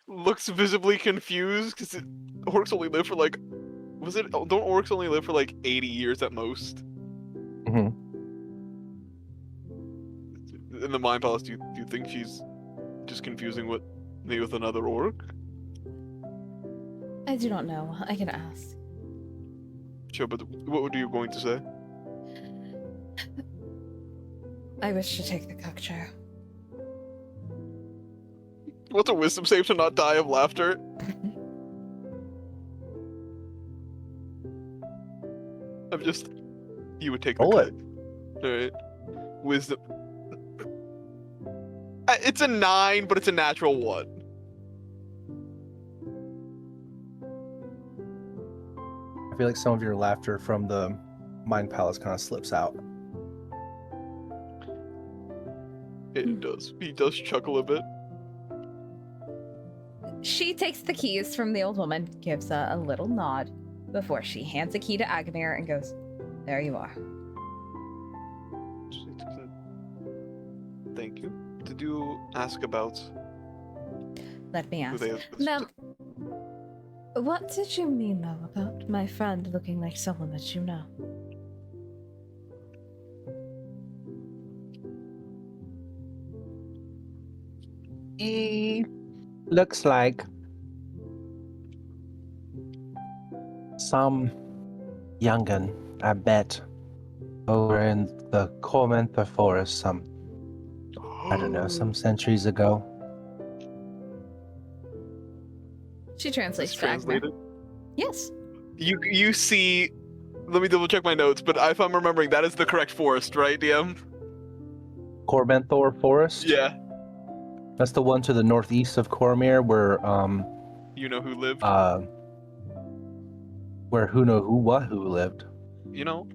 Looks visibly confused because orcs only live for like, don't orcs only live for like 80 years at most? Mm-hmm. In the Mind Palace, do you think she's just confusing me with another orc? I do not know. I can ask. Sure, but what were you going to say? I wish to take the cook chair. What's a wisdom save to not die of laughter? You would take the Roll cut. it. Alright. Wisdom. It's a 9, but it's a natural 1. I feel like some of your laughter from the Mind Palace kind of slips out. It does. He does chuckle a bit. She takes the keys from the old woman, gives a little nod before she hands a key to Agamir and goes, "There you are." Thank you. Did you ask about Let me who ask. they Ma'am, what did you mean, though, about my friend looking like someone that you know? He looks like some young'un, I bet, over in the Cormentha forest I don't know, some centuries ago. She It's translates to Agamir. translated. Yes. You see. Let me double check my notes, but if I'm remembering, that is the correct forest, right, DM? Corbenthor Forest? Yeah. That's the one to the northeast of Cormyr You know who lived? where who lived. You know?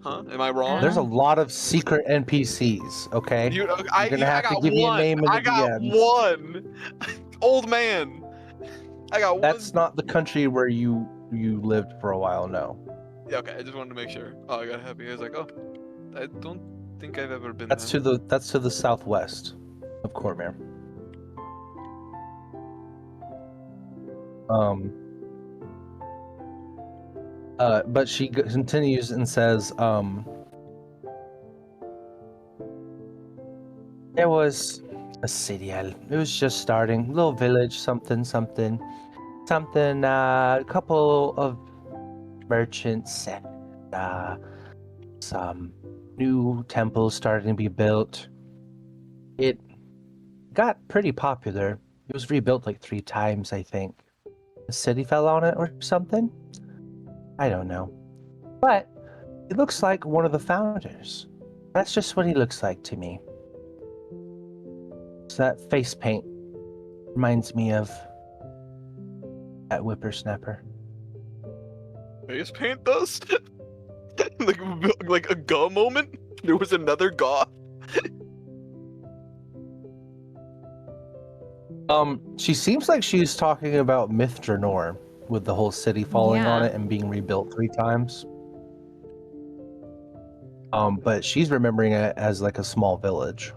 Huh? Am I wrong? There's a lot of secret NPCs, okay? You're gonna have to got give me a one. name in the I got DMs. one. Old man. I got one. That's not the country where you lived for a while, no. Yeah, okay. I just wanted to make sure. Oh, I got happy. I was like, oh, I don't think I've ever been That's there. to the southwest of Cormyr. But she continues and says, there was a city. It was just starting, little village, something. A couple of merchants and some new temples starting to be built. It got pretty popular. It was rebuilt like 3 times, I think. The city fell on it or something. I don't know. But it looks like one of the founders. That's just what he looks like to me. So that face paint reminds me of that whippersnapper. Face paint does? like a Ga moment? There was another Ga? She seems like she's talking about Mithranor, with the whole city falling on Yeah. it and being rebuilt 3 times. But she's remembering it as like a small village.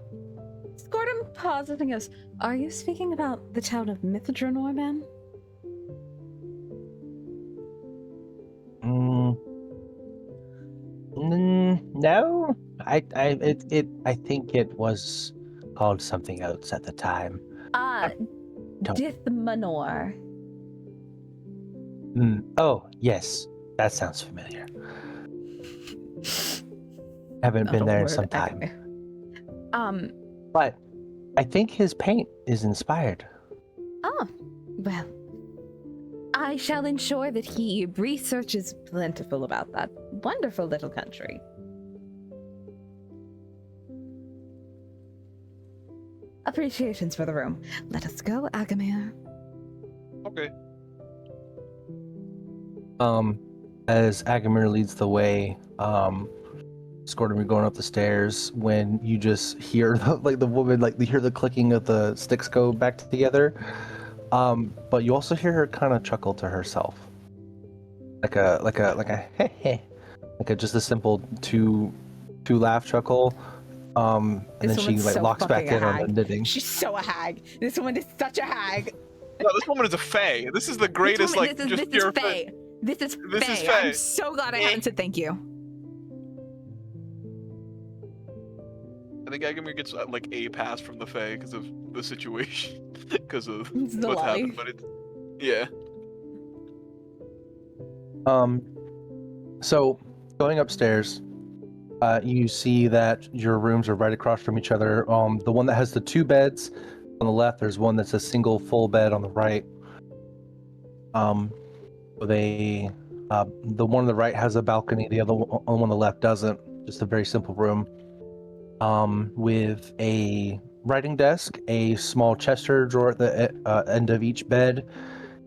Gordon pauses and goes, "Are you speaking about the town of Mithranor, ma'am?" No, I think it was called something else at the time. Don't- Dithmanor. Oh yes, that sounds familiar. Haven't been there in some time. But I think his paint is inspired. Oh, well, I shall ensure that he researches plentiful about that wonderful little country. Appreciations for the room. Let us go, Agamir. Okay. As Agamir leads the way, escorting me going up the stairs, when you just hear the woman, you hear the clicking of the sticks go back together. But you also hear her kind of chuckle to herself, like a heh heh, just a simple two laugh chuckle. And then she locks back in on the knitting. She's so a hag. This woman is such a hag. No, this woman is a fae. This is the greatest, this is pure Faye. This is This is Faye. Faye. I'm so glad I haven't said thank you. I think Agamir gets a pass from the fae because of the situation, because of It's the what's lolly. happened. But it's yeah. So going upstairs, you see that your rooms are right across from each other. The one that has the 2 beds on the left, there's one that's a single full bed on the right. The one on the right has a balcony, the other one on the left doesn't. Just a very simple room, with a writing desk, a small Chester drawer at the end of each bed,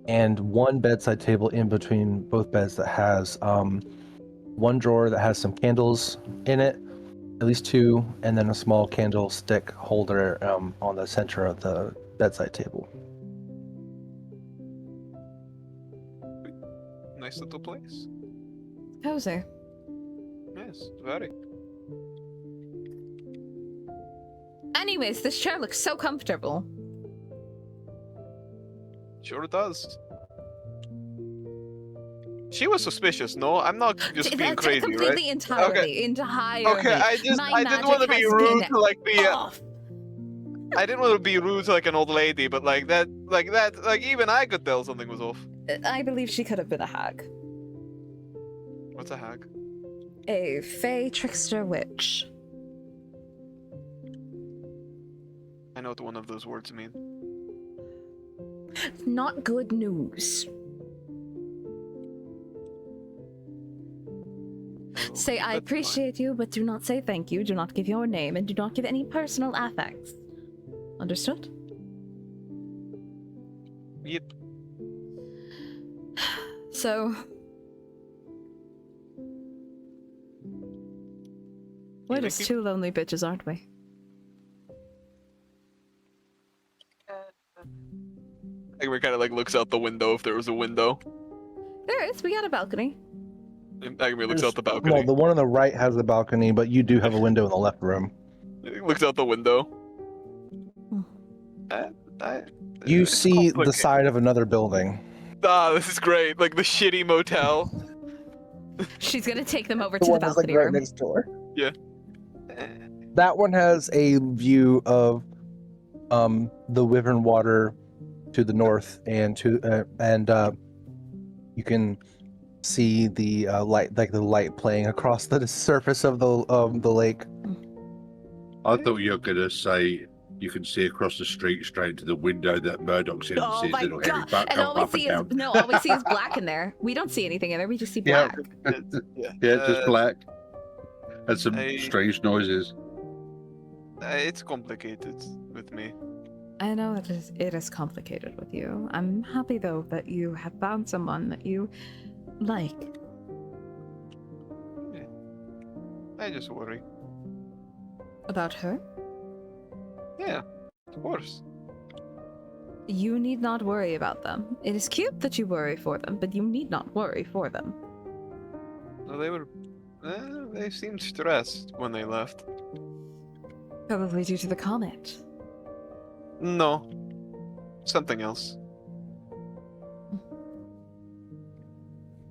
and one bedside table in between both beds that has one drawer that has some candles in it, at least 2, and then a small candlestick holder on the center of the bedside table. Nice little place. Cozy. Yes, very. Anyways, this chair looks so comfortable. Sure it does. She was suspicious, no? I'm not just being crazy, completely, right? entirely. Okay, I didn't want to be rude to like I didn't want to be rude to like an old lady, but like even I could tell something was off. I believe she could have been a hag. What's a hag? A fey trickster witch. I know what one of those words mean. Not good news. Say I appreciate you, but do not say thank you, do not give your name, and do not give any personal affects. Understood? Yep. So... we're just 2 lonely bitches, aren't we? Agri kind of like looks out the window if there was a window. There is, we got a balcony. Agri looks out the balcony. Well, the one on the right has a balcony, but you do have a window in the left room. He looks out the window. You see the side of another building. Ah, this is great. Like the shitty motel. She's gonna take them over The to the one that's like balcony right room. next door. Yeah. That one has a view of the Wyvern Water to the north, and you can see the light playing across the surface of the lake. I thought you were gonna say you can see across the street straight into the window that Murdoch's in. Oh and my sees little god! Harry Butt And come all we up see and is down. all we see is black in there. We don't see anything in there. We just see Yeah. black. Yeah, just black. And some I- strange noises. It's complicated with me. I know it is complicated with you. I'm happy though that you have found someone that you like. Yeah. I just worry. About her? Yeah, of course. You need not worry about them. It is cute that you worry for them, but you need not worry for them. No, they seemed stressed when they left. Probably due to the comet. No, something else.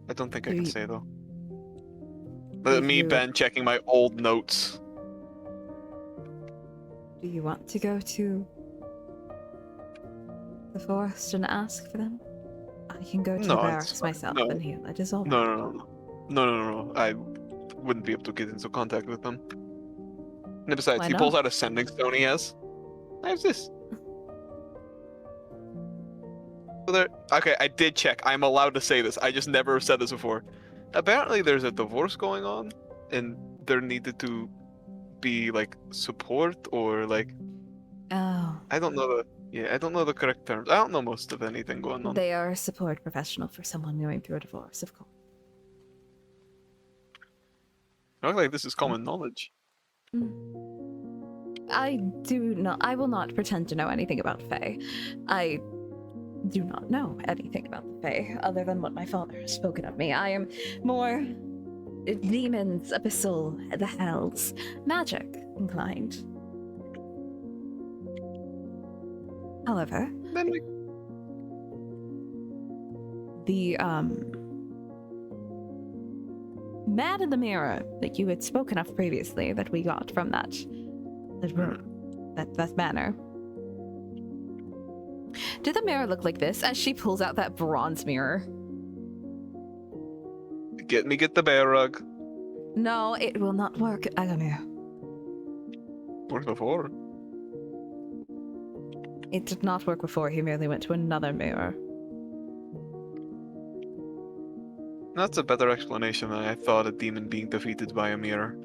I don't think I Do can you- say though. do Me, you- Ben, checking my old notes. Do you want to go to the forest and ask for them? I can go to No, the it's barracks fine. myself No. and heal. It is all No. I wouldn't be able to get into contact with them. And besides, Why he pulls not? out a sending stone he has. I have this. Okay, I did check. I'm allowed to say this. I just never said this before. Apparently, there's a divorce going on, and there needed to be like support or like Oh. I don't know the correct terms. I don't know most of anything going on. They are a support professional for someone going through a divorce, of course. I look like this is common knowledge. I will not pretend to know anything about Fae. I do not know anything about the Fae, other than what my father has spoken of me. I am more demons, abyssal, the hells, magic inclined. However, Then we the man in the mirror that you had spoken of previously, that we got from that room, that manor. Did the mirror look like this as she pulls out that bronze mirror? get the bear rug. No, it will not work, Agamir. Worked before. It did not work before. He merely went to another mirror. That's a better explanation than I thought. A demon being defeated by a mirror.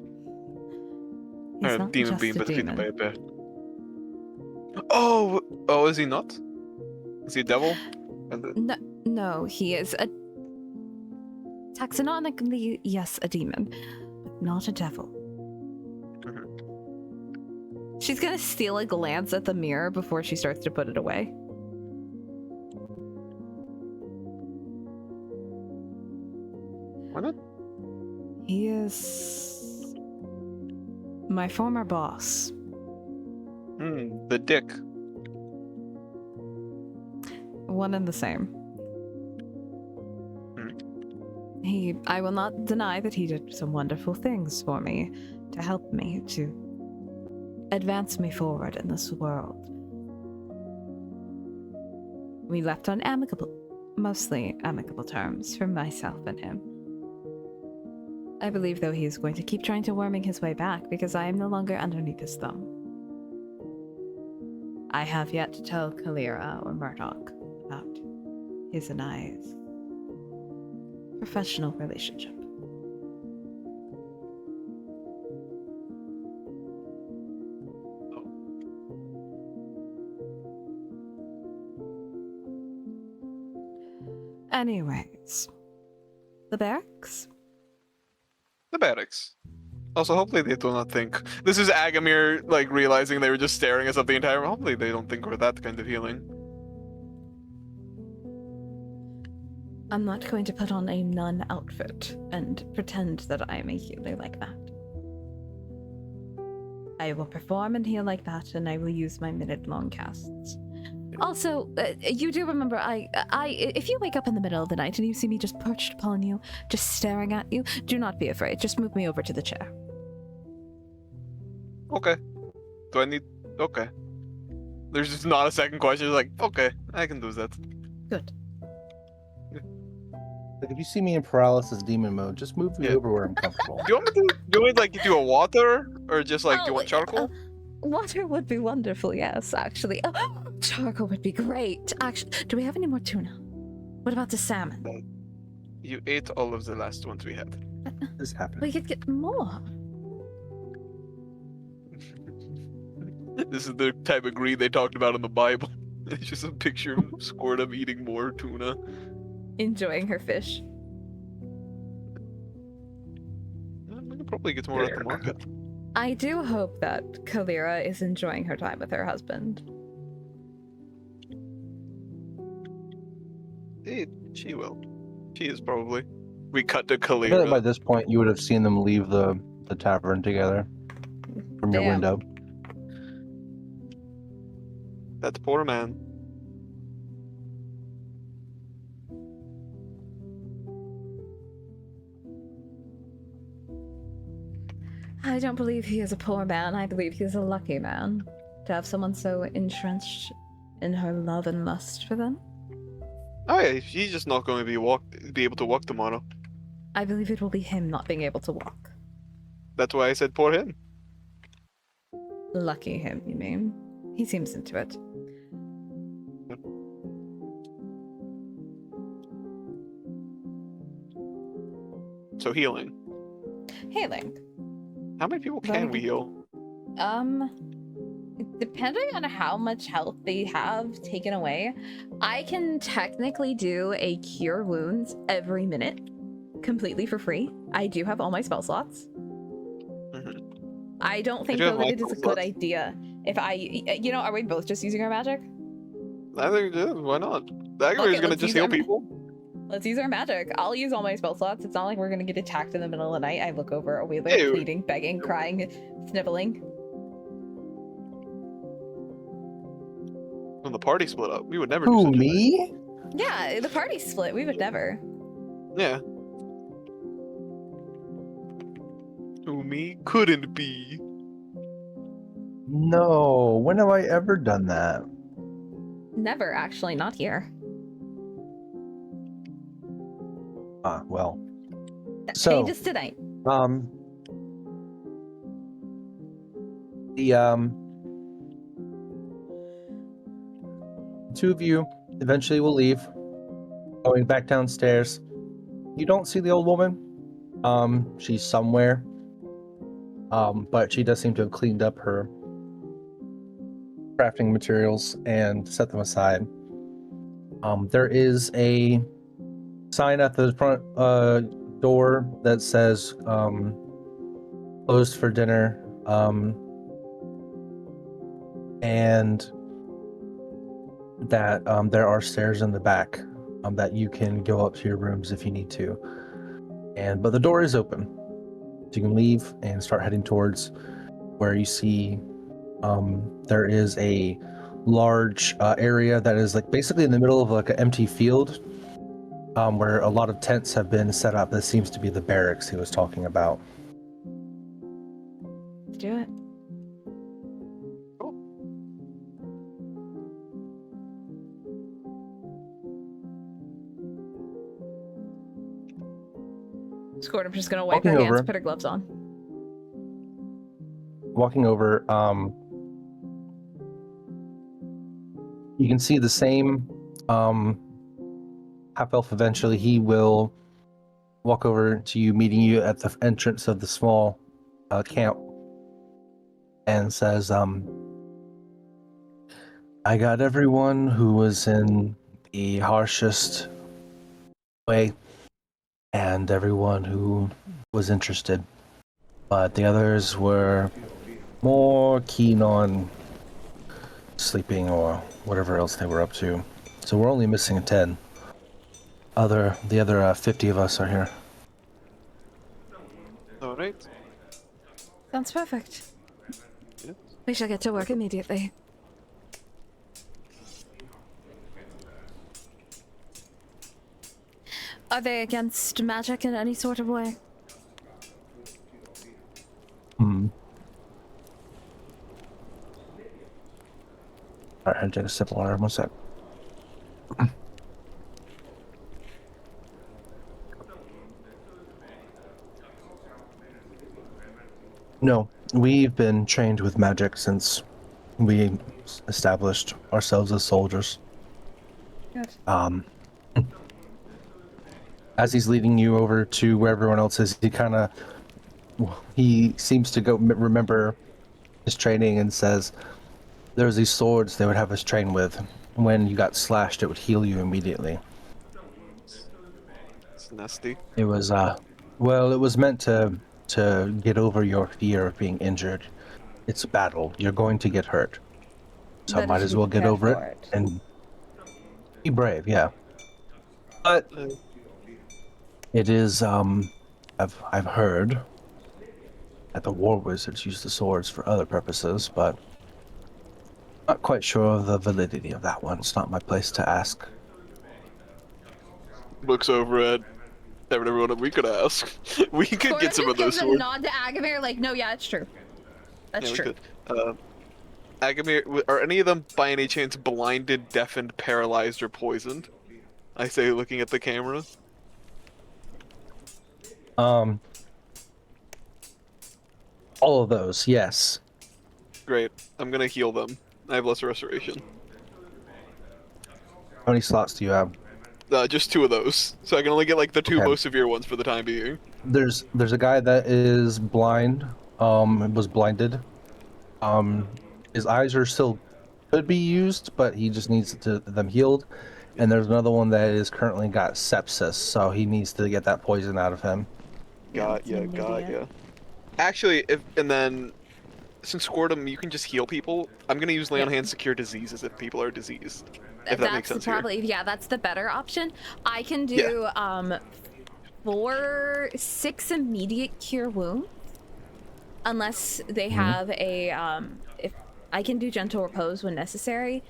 He's Or a not demon just being a defeated demon. by a bear. Oh, is he not? Is he a devil? No, he is a taxonomically, yes, a demon, but not a devil. She's gonna steal a glance at the mirror before she starts to put it away. Why not? He is my former boss. The dick. One and the same. I will not deny that he did some wonderful things for me to help me to advance me forward in this world. We left on mostly amicable terms for myself and him. I believe, though, he is going to keep trying to worming his way back because I am no longer underneath his thumb. I have yet to tell Kalira or Murdoch about his and I's professional relationship. Anyways, the barracks? The barracks. Also, hopefully they do not think this is Agamir like realizing they were just staring at something entire. Hopefully they don't think we're that kind of healing. I'm not going to put on a nun outfit and pretend that I'm a healer like that. I will perform and heal like that, and I will use my minute-long casts. Also, you do remember, if you wake up in the middle of the night and you see me just perched upon you, just staring at you, do not be afraid. Just move me over to the chair. Okay. Do I need... Okay. There's just not a second question. It's like, okay, I can do that. Good. Like, if you see me in paralysis demon mode, just move me over where I'm comfortable. Do you want me to do a water? Or just like, do you want charcoal? Water would be wonderful, yes, actually. Oh, charcoal would be great. Actually, do we have any more tuna? What about the salmon? You ate all of the last ones we had. This happened. We could get more. This is the type of greed they talked about in the Bible. It's just a picture of Squirtum eating more tuna. Enjoying her fish. We can probably get more at the market. I do hope that Kalira is enjoying her time with her husband. She will. She is probably. We cut to I feel like by Kalira. this point, you would have seen them leave the tavern together from your Damn. window. That poor man. I don't believe he is a poor man. I believe he is a lucky man to have someone so entrenched in her love and lust for them. Oh yeah, he's just not going to be able to walk tomorrow. I believe it will be him not being able to walk. That's why I said poor him. Lucky him, you mean? He seems into it. So healing. Healing. How many people can we heal? Depending on how much health they have taken away, I can technically do a cure wounds every minute, completely for free. I do have all my spell slots. I don't think though that it is a good idea if are we both just using our magic? I think why not? Agamir is gonna just heal people. Let's use our magic. I'll use all my spell slots. It's not like we're gonna get attacked in the middle of the night. I look over a wheeler, Ew. pleading, begging, crying, sniveling. When the party split up, we would never do Who, such a thing. me? Yeah, the party's split. We would never. Yeah. Who, me? Couldn't be. No. When have I ever done that? Never, actually. Not here. Ah, well. That So, changes tonight. Two of you eventually will leave, going back downstairs. You don't see the old woman. She's somewhere. But she does seem to have cleaned up her crafting materials and set them aside. There is a sign at the front door that says closed for dinner, and that there are stairs in the back that you can go up to your rooms if you need to. But the door is open, so you can leave and start heading towards where you see there is a large area that is like basically in the middle of like an empty field, where a lot of tents have been set up. This seems to be the barracks he was talking about. Let's do it. Squirt, I'm just gonna wipe her Walking hands, over. put her gloves on. Walking over, you can see the same half elf. Eventually, he will walk over to you, meeting you at the entrance of the small camp, and says, I got everyone who was in the harshest way and everyone who was interested, but the others were more keen on sleeping or whatever else they were up to. So we're only missing 10. The other 50 of us are here. All right. Sounds perfect. Yeah. We shall get to work immediately. Are they against magic in any sort of way? Alright, I'll take a sip of water. 1 sec. No, we've been trained with magic since we established ourselves as soldiers. Good. As he's leading you over to where everyone else is, he seems to remember his training and says, there's these swords they would have us train with. When you got slashed, it would heal you immediately. It's nasty. It was, it was meant to get over your fear of being injured. It's a battle. You're going to get hurt. So Better might to as be well get prepared over for it and be brave, yeah. But it is, I've heard that the war wizards use the swords for other purposes, but not quite sure of the validity of that one. It's not my place to ask. Looks over at everyone. We could ask. We could Squirt get some just of those gives a swords. nod to Agamir, like, no, yeah, it's true. That's Yeah, we true. could. Agamir, are any of them by any chance blinded, deafened, paralyzed, or poisoned? I say, looking at the camera. All of those, yes. Great. I'm gonna heal them. I have less restoration. How many slots do you have? Just 2 of those, so I can only get like the 2 Okay. most severe ones for the time being. There's a guy that is blind, was blinded. His eyes are still could be used, but he just needs them healed. And there's another one that is currently got sepsis, so he needs to get that poison out of him. Got ya. Actually, since Squirtum, you can just heal people. I'm gonna use Lay on Hands to cure diseases if people are diseased. If that makes sense probably, here. yeah, that's the better option. I can do 6 immediate cure wounds, unless they have a if I can do gentle repose when necessary.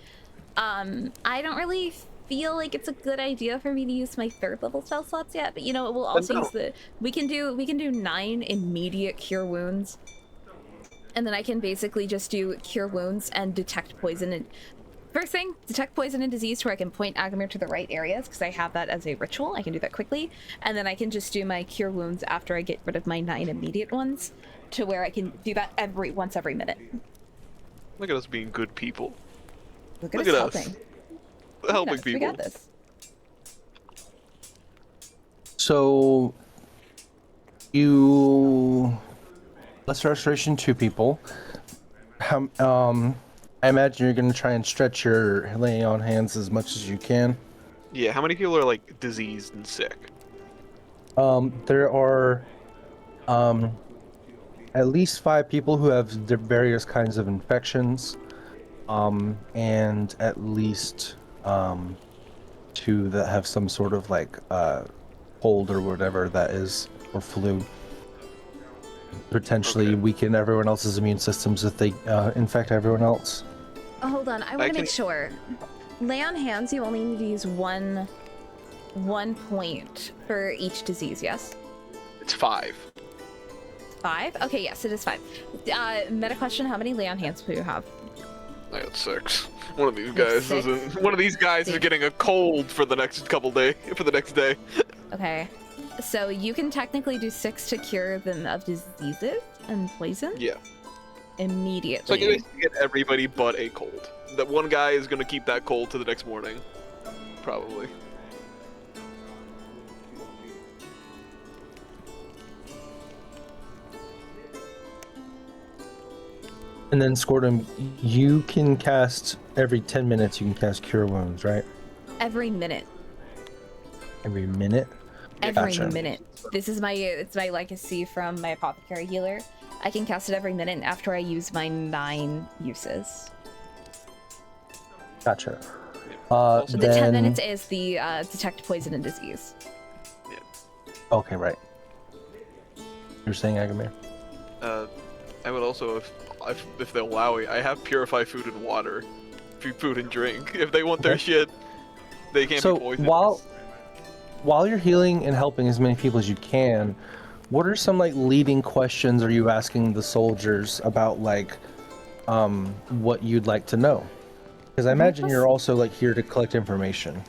I don't really feel like it's a good idea for me to use my 3rd level spell slots yet, but you know, we'll also use we can do 9 immediate cure wounds, and then I can basically just do cure wounds and detect poison. And first thing, detect poison and disease, where I can point Agamir to the right areas, because I have that as a ritual. I can do that quickly, and then I can just do my cure wounds after I get rid of my 9 immediate ones, to where I can do that once every minute. Look at us being good people. Look at Look us at us. helping. Helping We people. got this. So you let's restoration 2 people. I imagine you're gonna try and stretch your lay on hands as much as you can. Yeah, how many people are like diseased and sick? There are at least 5 people who have various kinds of infections, and at least 2 that have some sort of like cold or whatever that is, or flu. Potentially Okay. weaken everyone else's immune systems if they infect everyone else. Oh, hold on. I I want to can- make sure. Lay on hands, you only need to use one point for each disease, yes? It's 5. 5? Okay, yes, it is 5. Meta question, how many lay on hands do you have? I got 6. One of these You have guys 6? isn't. One of these guys is Six. getting a cold for the next day. Okay. So you can technically do 6 to cure them of diseases and poison Yeah. immediately. So I can basically get everybody but a cold. That one guy is gonna keep that cold to the next morning. Probably. And then Squirtum, you can cast every 10 minutes. You can cast Cure Wounds, right? Every minute. Every minute. Every Gotcha. minute. This is it's my legacy from my apothecary healer. I can cast it every minute after I use my 9 uses. Gotcha. Also- The 10 Then- minutes is the detect poison and disease. Okay, right. You're saying Agamir? I would also, if they'll allow me, I have purify food and water, food and drink. If they want their Okay. shit, they can't So be poisoned. while you're healing and helping as many people as you can, what are some like leading questions are you asking the soldiers about like what you'd like to know? Because I imagine you're also like here to collect information.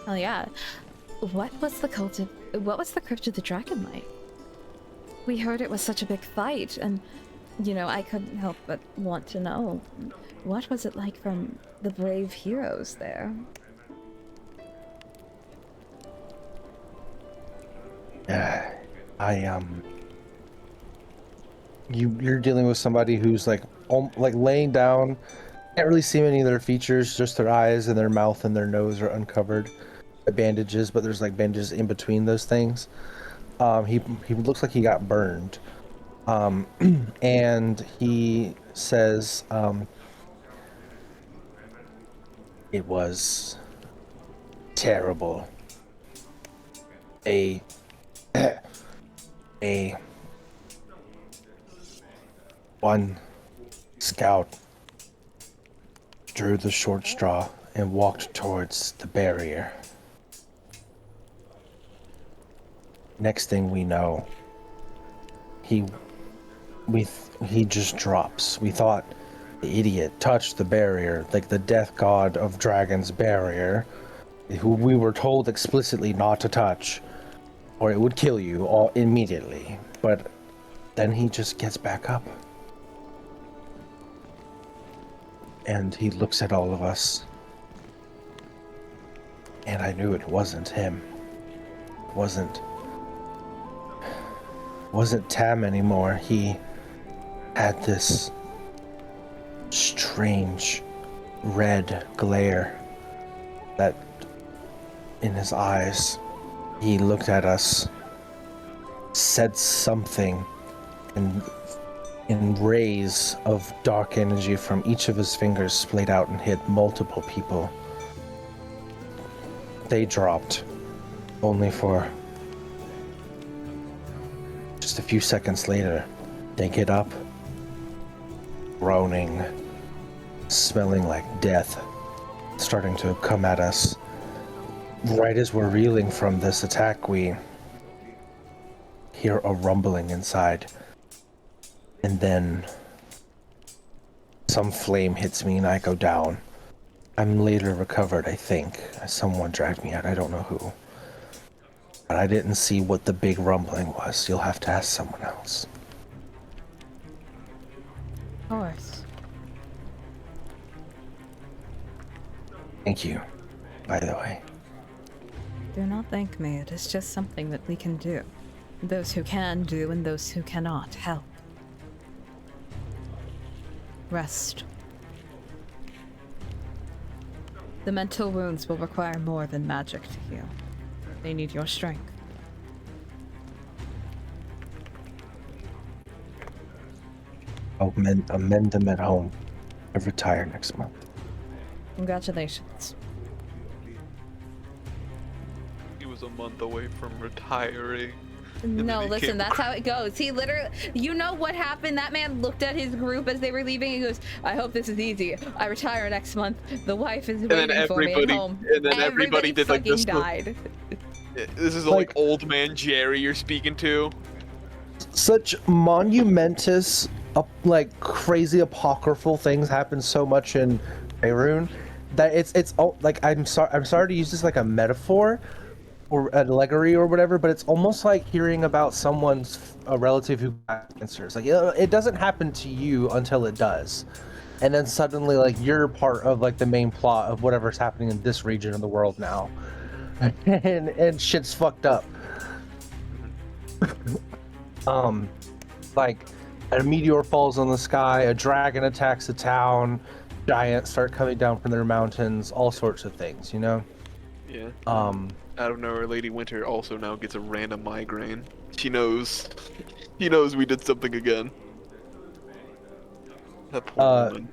Oh yeah. What was the crypt of the dragon like? We heard it was such a big fight, and I couldn't help but want to know. What was it like from the brave heroes there? You're dealing with somebody who's like laying down, can't really see any of their features, just their eyes and their mouth and their nose are uncovered by bandages, but there's like bandages in between those things. He looks like he got burned. And he says, it was terrible. A one scout drew the short straw and walked towards the barrier. Next thing we know, he just drops. We thought the idiot touched the barrier, like the death god of dragons barrier, who we were told explicitly not to touch, or it would kill you all immediately. But then he just gets back up. And he looks at all of us. And I knew it wasn't him. Wasn't Tam anymore. He had this strange red glare that in his eyes. He looked at us, said something, and in rays of dark energy from each of his fingers splayed out and hit multiple people. They dropped, only for just a few seconds later, they get up, groaning, smelling like death, starting to come at us. Right as we're reeling from this attack, we hear a rumbling inside. And then some flame hits me and I go down. I'm later recovered, I think. Someone dragged me out, I don't know who. But I didn't see what the big rumbling was. You'll have to ask someone else. Of course. Thank you, by the way. Do not thank me. It is just something that we can do. Those who can do and those who cannot help. Rest. The mental wounds will require more than magic to heal. They need your strength. I'll amend them at home. I retire next month. Congratulations. He was a month away from retiring. No, he listen, came- that's how it goes. He literally, you know what happened? That man looked at his group as they were leaving. He goes, I hope this is easy. I retire next month. The wife is waiting for me at home. And then everybody did like fucking this. died. This is like old man Jerry you're speaking to. Such monumentous, like crazy apocryphal things happen so much in Faerun that it's all like I'm sorry to use this like a metaphor or an allegory or whatever, but it's almost like hearing about a relative who got cancer. It's like it doesn't happen to you until it does, and then suddenly like you're part of like the main plot of whatever's happening in this region of the world now, and shit's fucked up. Like a meteor falls on the sky, a dragon attacks a town, giants start coming down from their mountains, all sorts of things, you know? Yeah. Out of nowhere, Lady Winter also now gets a random migraine. She knows we did something again. That poor woman.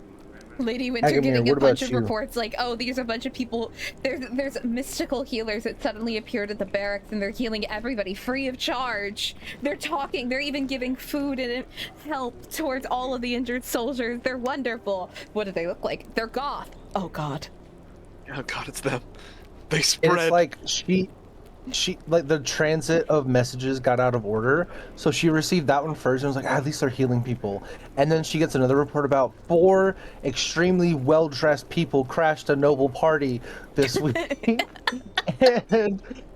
Lady Winter Agamir, getting a what bunch about of you? reports like, oh, these are a bunch of people. There's mystical healers that suddenly appeared at the barracks and they're healing everybody free of charge. They're talking, they're even giving food and help towards all of the injured soldiers. They're wonderful. What do they look like? They're goth. Oh god. Oh god, it's them. They spread. It's like she like the transit of messages got out of order, so she received that one first and was like, at least they're healing people. And then she gets another report about 4 extremely well-dressed people crashed a noble party this week.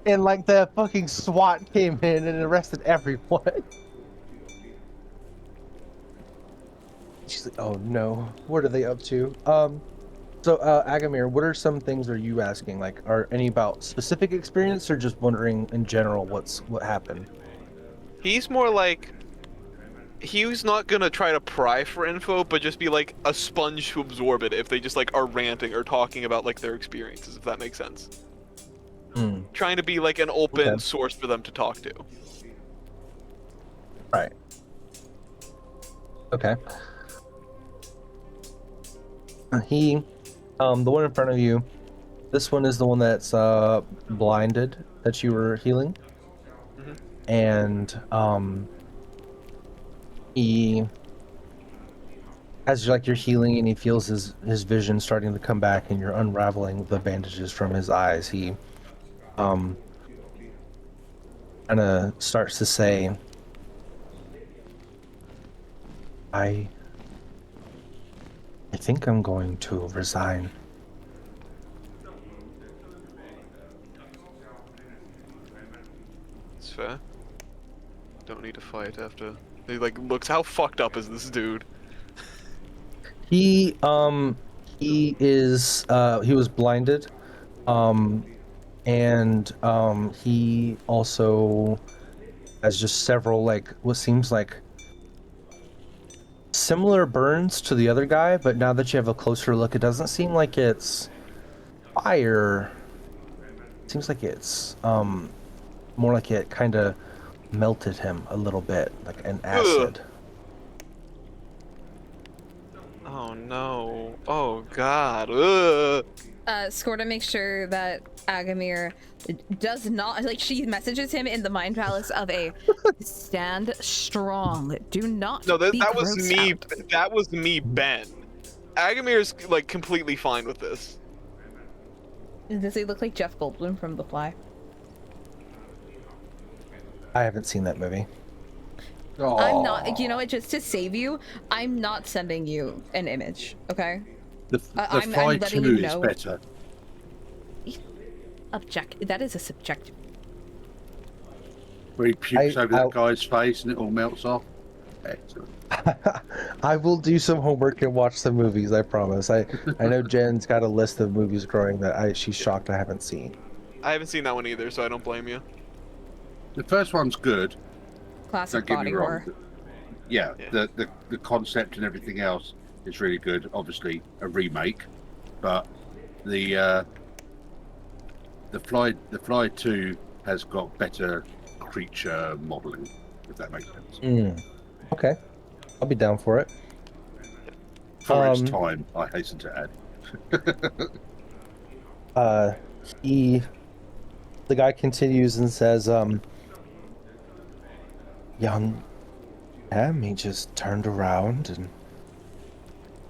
and like the fucking SWAT came in and arrested everyone. She's like, oh no, what are they up to? So, Agamir, what are some things are you asking? Like, are any about specific experience, or just wondering in general what happened? He's more like he's not gonna try to pry for info, but just be like a sponge to absorb it if they just like are ranting or talking about like their experiences, if that makes sense. Trying to be like an open source for them to talk to. Right. Okay. The one in front of you, this one is the one that's blinded that you were healing. And he, as like you're healing and he feels his vision starting to come back and you're unraveling the bandages from his eyes, he kind of starts to say, I think I'm going to resign. It's fair. Don't need to fight after. He like looks. How fucked up is this dude? He was blinded, and he also has just several like what seems like similar burns to the other guy, but now that you have a closer look, it doesn't seem like it's fire. It seems like it's more like it kind of melted him a little bit, like an acid. Oh no! Oh god! Ugh. Skorda makes sure that Agamir does not, like, she messages him in the mind palace of a stand strong, do not No, that be was grossed me. out. That was me, Ben. Agamir's like completely fine with this. Does he look like Jeff Goldblum from The Fly? I haven't seen that movie. I'm not, you know what, just to save you, I'm not sending you an image, okay? The I'm Fly letting 2 you is know. better. That is a subjective. Where he pukes over that guy's face and it all melts off. Excellent. I will do some homework and watch some movies, I promise. I know Jen's got a list of movies growing that she's shocked I haven't seen. I haven't seen that one either, so I don't blame you. The first one's good. Classic Don't get me body wrong. horror. Yeah, the concept and everything else is really good. Obviously, a remake, but the fly 2 has got better creature modeling, if that makes sense. Okay, I'll be down for it. For its time, I hasten to add. The guy continues and says, young Em, he just turned around and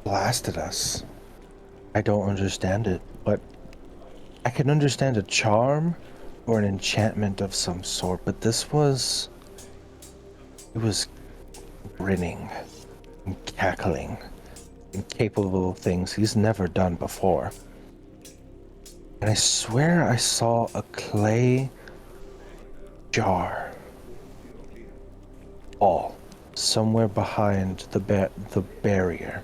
blasted us. I don't understand it, but I can understand a charm or an enchantment of some sort, but this was... It was grinning and cackling and capable of things he's never done before. And I swear I saw a clay jar all somewhere behind the barrier.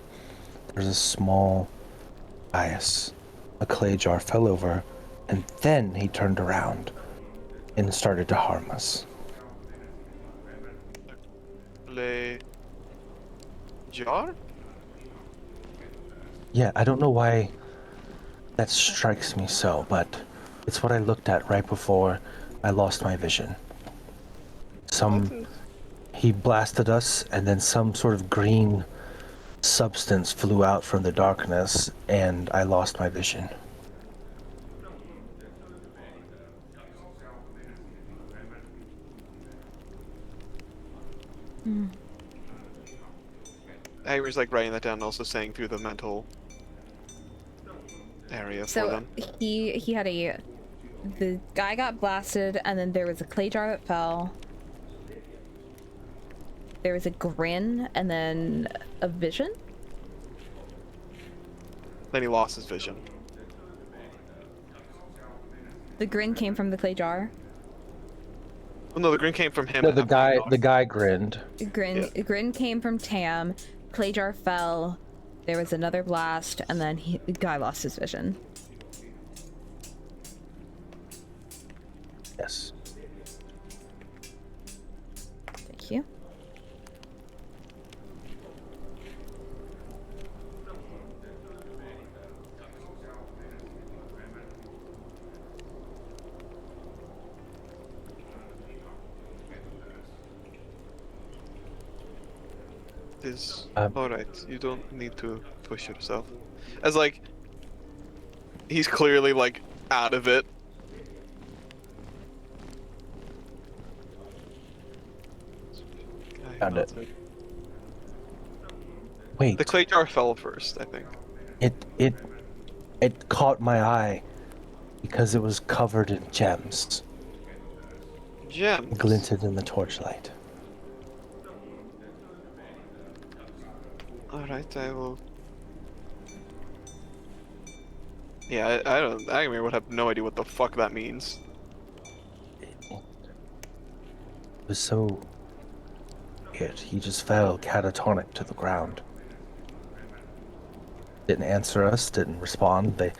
There's a small bias. A clay jar fell over, and then he turned around and started to harm us. Clay jar? Yeah, I don't know why that strikes me so, but it's what I looked at right before I lost my vision. He blasted us, and then some sort of green substance flew out from the darkness, and I lost my vision. Agri's like writing that down and also saying through the mental area for So them. he had the guy got blasted, and then there was a clay jar that fell. There was a grin, and then a vision. Then he lost his vision. The grin came from the clay jar. Oh, no, the grin came from him. No, the guy grinned. Grin came from Tam. Clay jar fell. There was another blast, and then the guy lost his vision. Yes. Thank you. Is alright. You don't need to push yourself. As like, he's clearly like out of it. Found it. Wait. The clay jar fell first, I think. It caught my eye because it was covered in gems. Gems. Glinted in the torchlight. Alright, I will. Yeah, I don't. Agamir would have no idea what the fuck that means. It was so weird. He just fell catatonic to the ground. Didn't answer us, didn't respond. The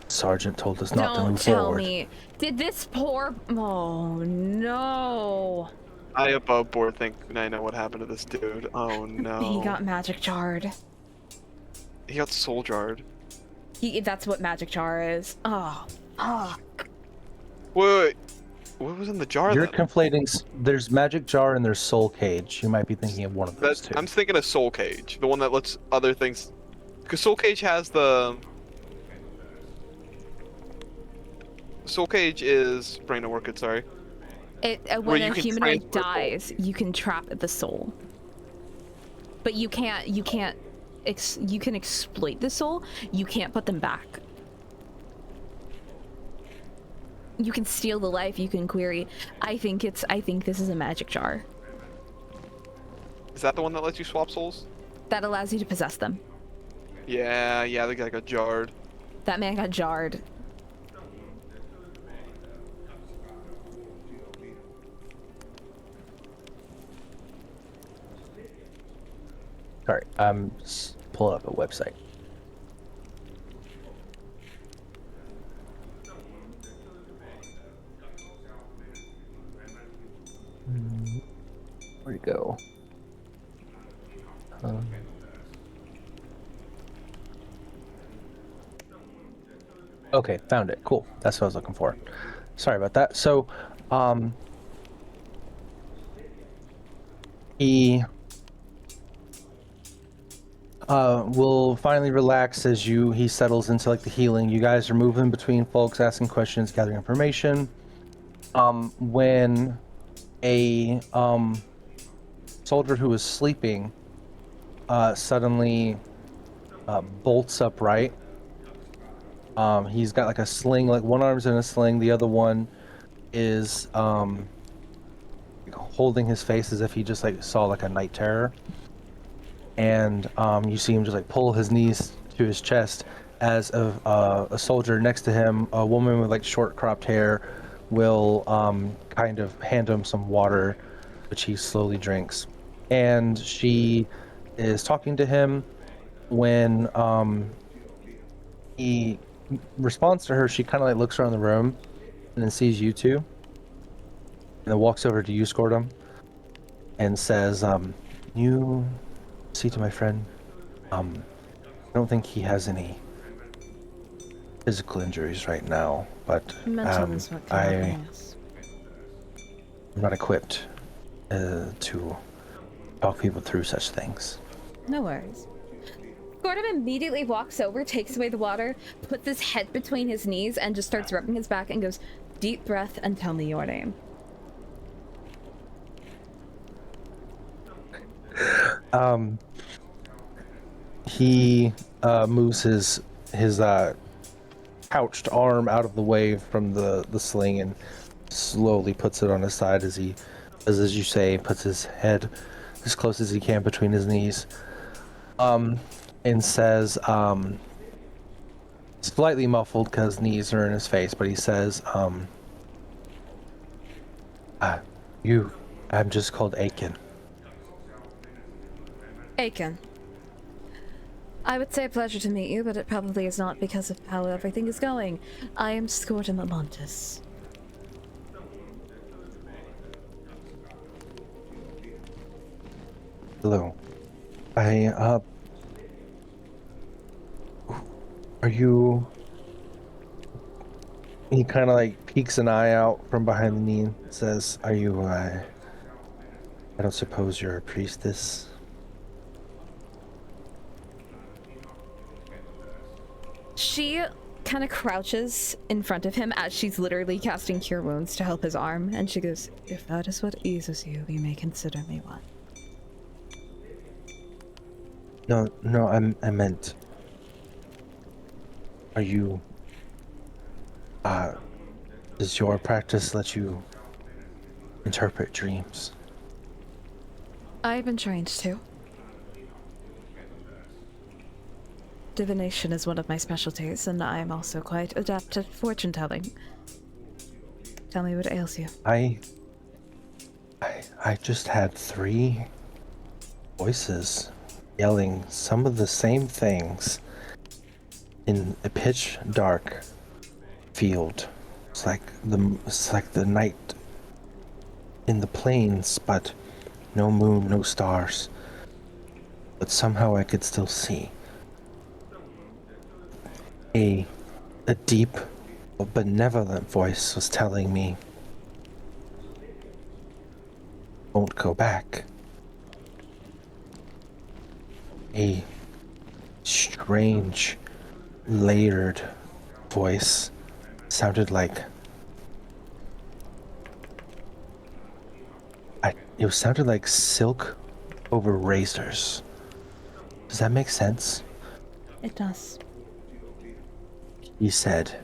sergeant told us not to move forward. Don't tell me. Did this poor... Oh, no. I above board think I know what happened to this dude. Oh no. He got magic jarred. He got soul jarred. That's what magic jar is. Oh, fuck. Wait. What was in the jar You're then? conflating. There's magic jar and there's soul cage. You might be thinking of one of those two. I'm thinking of soul cage, the one that lets other things. Because soul cage has the. Soul cage is brain to work it. Sorry. When you a can humanoid transfer dies, you can trap the soul. But you can exploit the soul. You can't put them back. You can steal the life. You can query. I think this is a magic jar Is that the one that lets you swap souls? that allows you to possess them. Yeah, the guy got jarred. That man got jarred. Sorry, I'm pull up a website. Where'd it go? Okay, found it. Cool. That's what I was looking for. Sorry about that. So, he will finally relax as he settles into like the healing. You guys are moving between folks, asking questions, gathering information. When a soldier who was sleeping suddenly bolts upright. He's got like a sling, like one arm's in a sling, the other one is holding his face as if he just like saw like a night terror. And you see him just like pull his knees to his chest as a soldier next to him, a woman with like short cropped hair, will kind of hand him some water, which he slowly drinks. And she is talking to him. When he responds to her, she kind of like looks around the room and then sees you two, and then walks over to you, Scordum, and says, you see to my friend, I don't think he has any physical injuries right now, but Mental is what can happen, yes. I'm not equipped to talk people through such things. No worries. Gordon immediately walks over, takes away the water, puts his head between his knees, and just starts rubbing his back and goes, deep breath and tell me your name. He moves his couched arm out of the way from the sling and slowly puts it on his side as he, as you say, puts his head as close as he can between his knees. And says, slightly muffled because knees are in his face, but he says, I'm just called Aiken. Aiken. I would say a pleasure to meet you, but it probably is not because of how everything is going. I am Scordum Amontis. Hello. Are you... He kind of like peeks an eye out from behind the knee and says, are you, I don't suppose you're a priestess? She kind of crouches in front of him as she's literally casting Cure Wounds to help his arm, and she goes, If that is what eases you, you may consider me one. No, I meant... Are you... does your practice let you interpret dreams? I've been trained to. Divination is one of my specialties, and I am also quite adept at fortune-telling. Tell me what ails you. I just had 3 voices yelling some of the same things in a pitch dark field. It's like the night in the plains, but no moon, no stars. But somehow I could still see. A deep, benevolent voice was telling me, "Don't go back." A strange, layered voice sounded like it sounded like silk over razors. Does that make sense? It does. He said,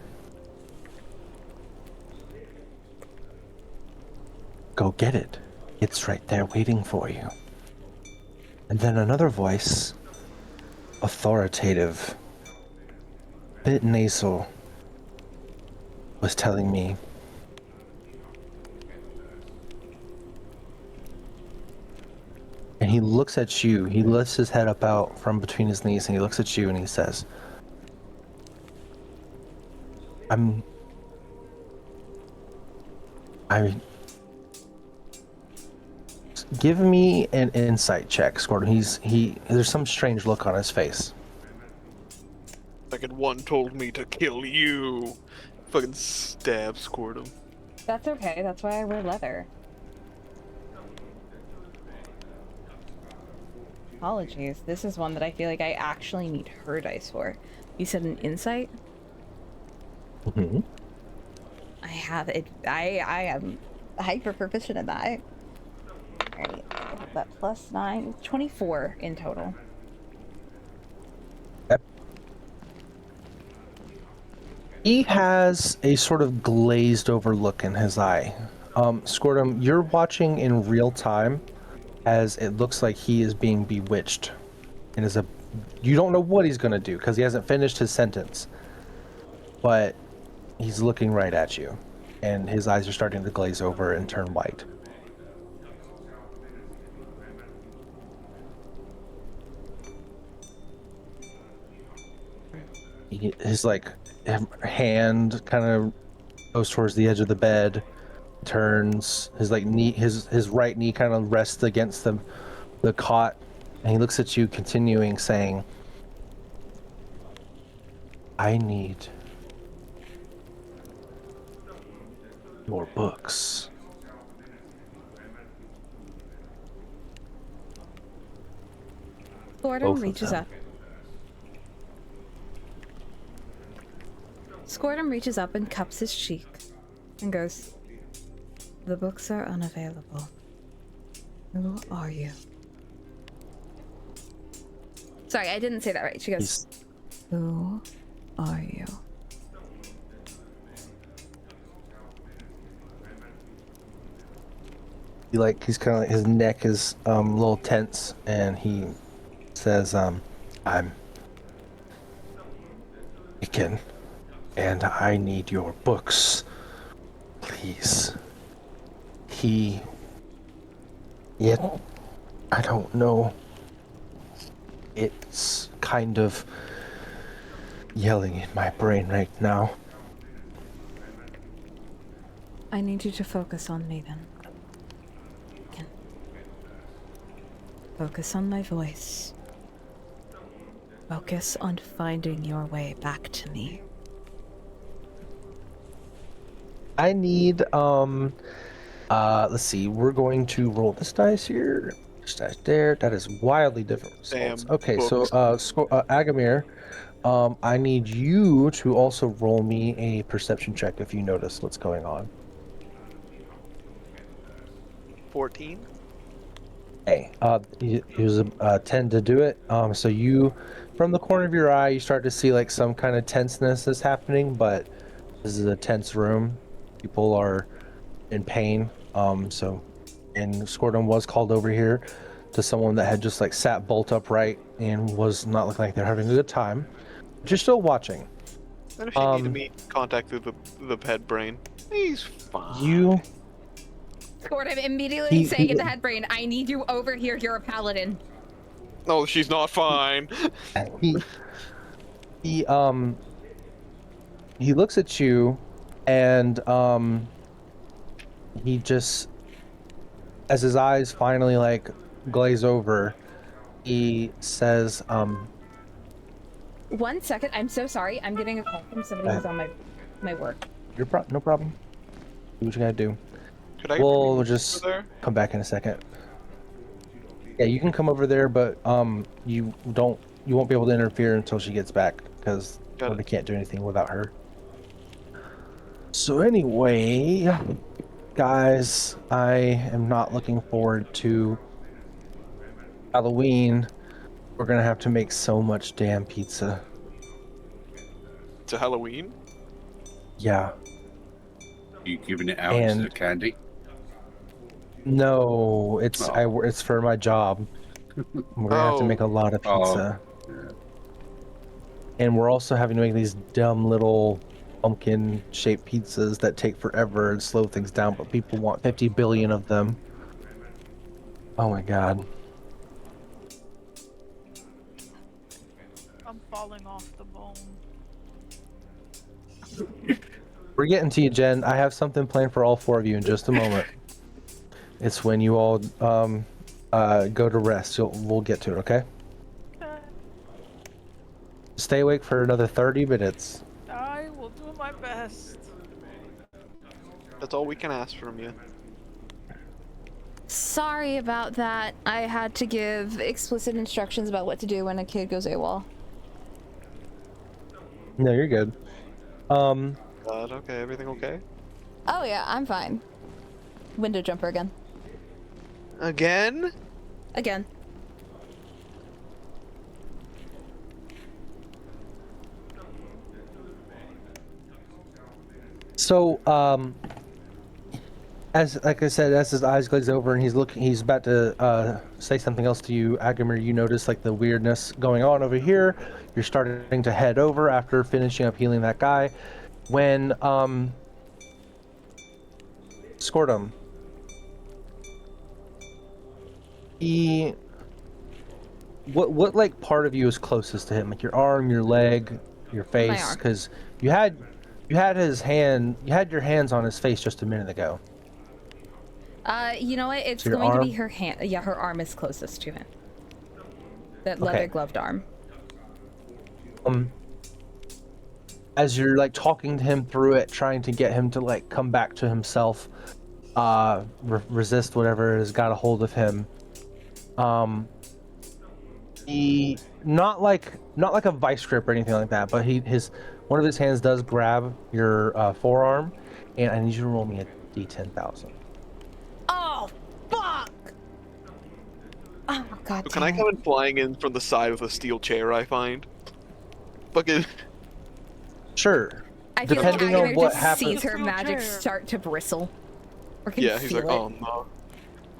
"Go get it. It's right there waiting for you." And then another voice, authoritative, bit nasal, was telling me, and he looks at you, he lifts his head up out from between his knees and he looks at you and he says, give me an insight check, Squirtle. There's some strange look on his face. second one told me to kill you. Fucking stab Squirtum. That's okay. That's why I wear leather. Apologies. This is one that I feel like I actually need her dice for. You said an insight? Mm-hmm. I have it. I am hyper proficient in that. Alright, that plus 9, 24 in total. Yep. He has a sort of glazed over look in his eye. Squirtum, you're watching in real time as it looks like he is being bewitched. And you don't know what he's gonna do because he hasn't finished his sentence. But he's looking right at you. And his eyes are starting to glaze over and turn white. His hand kind of goes towards the edge of the bed, turns his knee, his right knee kind of rests against the cot, and he looks at you, continuing saying, "I need your books." Gordon Both of reaches them. up. Squirtum reaches up and cups his cheek and goes, "The books are unavailable. Who are you?" Sorry, I didn't say that right. She goes, "Who are you?" He's kind of his neck is a little tense, and he says, "I'm Deacon, and I need your books, please." I don't know. It's kind of yelling in my brain right now. I need you to focus on me then. Focus on my voice. Focus on finding your way back to me. I need, let's see, we're going to roll this dice here. This dice there. That is wildly different results. Damn Okay, books. so, Agamir, I need you to also roll me a perception check if you notice what's going on. 14. Okay, use a 10 to do it. So you, from the corner of your eye, you start to see like some kind of tenseness is happening, but this is a tense room. People are in pain. And Squirtum was called over here to someone that had just like sat bolt upright and was not looking like they're having a good time. But you're still watching. And if she needed me, contacted the head brain. He's fine. You Squirtum immediately saying in the head brain, "I need you over here, you're a paladin." No, she's not fine. he looks at you and he just, as his eyes finally like glaze over, he says, 1 second, I'm so sorry. I'm getting a call from somebody who's on my work. no problem. Do what you gotta do. Could I We'll just there? come back in a second. Yeah, you can come over there, but you won't be able to interfere until she gets back because we can't do anything without her. So anyway, guys, I am not looking forward to Halloween. We're gonna have to make so much damn pizza. To Halloween? Yeah. You giving it out instead of candy? No, it's for my job. We're gonna have to make a lot of pizza. Yeah. And we're also having to make these dumb little pumpkin-shaped pizzas that take forever and slow things down, but people want 50 billion of them. Oh my god. I'm falling off the bone. We're getting to you, Jen. I have something planned for all four of you in just a moment. It's when you all go to rest. We'll get to it, okay? Stay awake for another 30 minutes. I will do my best. That's all we can ask from you. Sorry about that. I had to give explicit instructions about what to do when a kid goes AWOL. No, you're good. God, okay, everything okay? Oh yeah, I'm fine. Window jumper again. Again? Again. So, as like I said, as his eyes glaze over and he's about to say something else to you, Agamir, you notice like the weirdness going on over here. You're starting to head over after finishing up healing that guy. When Scortum, what like part of you is closest to him? Like your arm, your leg, your face? arm. Because you had your hands on his face just a minute ago. You know what? It's So your going to be arm? her hand. Yeah, her arm is closest to him. That leather Okay. gloved arm. As you're like talking to him through it, trying to get him to like come back to himself, resist whatever has got a hold of him. He not like a vice grip or anything like that, but one of his hands does grab your forearm, and I need you to roll me a d10,000. Oh, fuck! Oh, god So can I damn. come in flying in from the side with a steel chair I find? Fucking... Sure. I feel Depending like on Agamir what just happens. sees her Steel magic chair. start to bristle. Or can Yeah, he's feel like, it. oh no.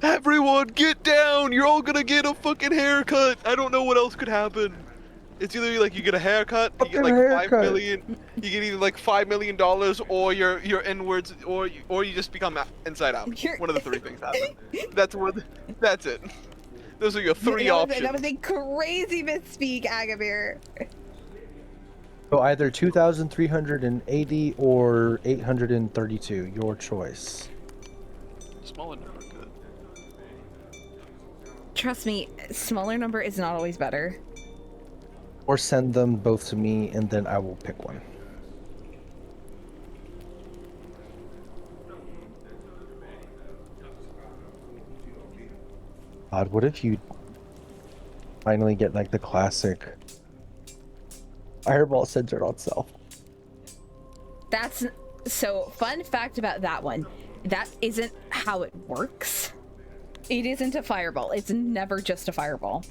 Everyone, get down! You're all gonna get a fucking haircut! I don't know what else could happen. It's either like you get a haircut, you get Fucking like haircut. 5 million, you get either like $5 million, or you're inwards, or you just become inside out. You're- One of the three things happen. That's it. Those are your three that options. was a crazy misspeak, Agamir. So either 2,380 or 832, your choice. Smaller number, good. Trust me, smaller number is not always better. Or send them both to me, and then I will pick one. God, what if you finally get like the classic fireball centered on self? That's so fun fact about that one. That isn't how it works. It isn't a fireball. It's never just a fireball.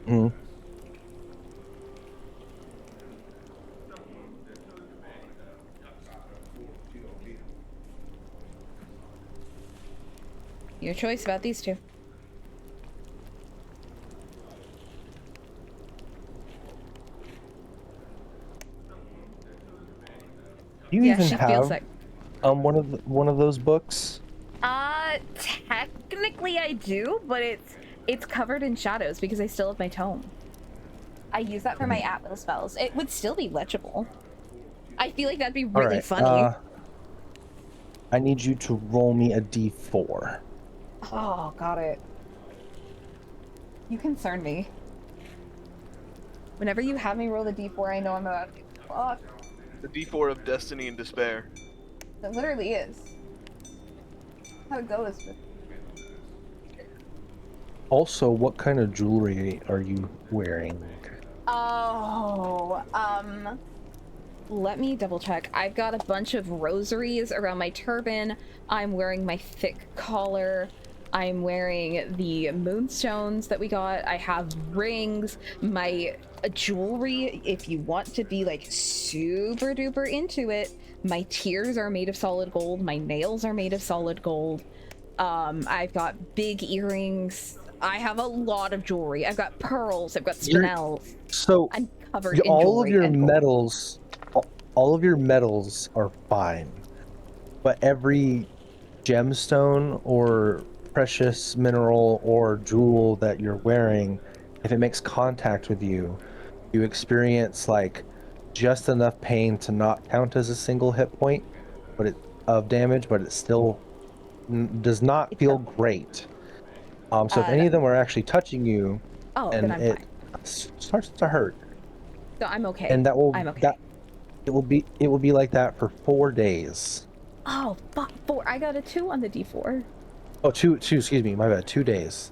Hmm. Your choice about these two. Do you Yeah, even she have feels like. one of those books? Technically I do, but it's covered in shadows because I still have my tome. I use that for my at-will spells. It would still be legible. I feel like that'd be really Alright, funny. I need you to roll me a d4. Oh, got it. You concern me. Whenever you have me roll the d4, I know I'm about to get fucked. The D4 of destiny and despair. It literally is. How it goes. Also, what kind of jewelry are you wearing? Oh, let me double check. I've got a bunch of rosaries around my turban. I'm wearing my thick collar. I'm wearing the moonstones that we got. I have rings. My jewelry, if you want to be like super duper into it, my tears are made of solid gold. My nails are made of solid gold. I've got big earrings. I have a lot of jewelry. I've got pearls. I've got spinels. So I'm covered in all of jewelry your and gold. medals, all of your medals are fine, but every gemstone or precious mineral or jewel that you're wearing, if it makes contact with you, you experience like just enough pain to not count as a single hit point, of damage, but it still does not feel great. So if any of them are actually touching you, Oh, and then I'm it fine. starts to hurt, So I'm okay. and that will I'm okay. it will be like that for 4 days. Oh, fuck, 4. I got a 2 on the D4. Oh, two. Excuse me, my bad. 2 days.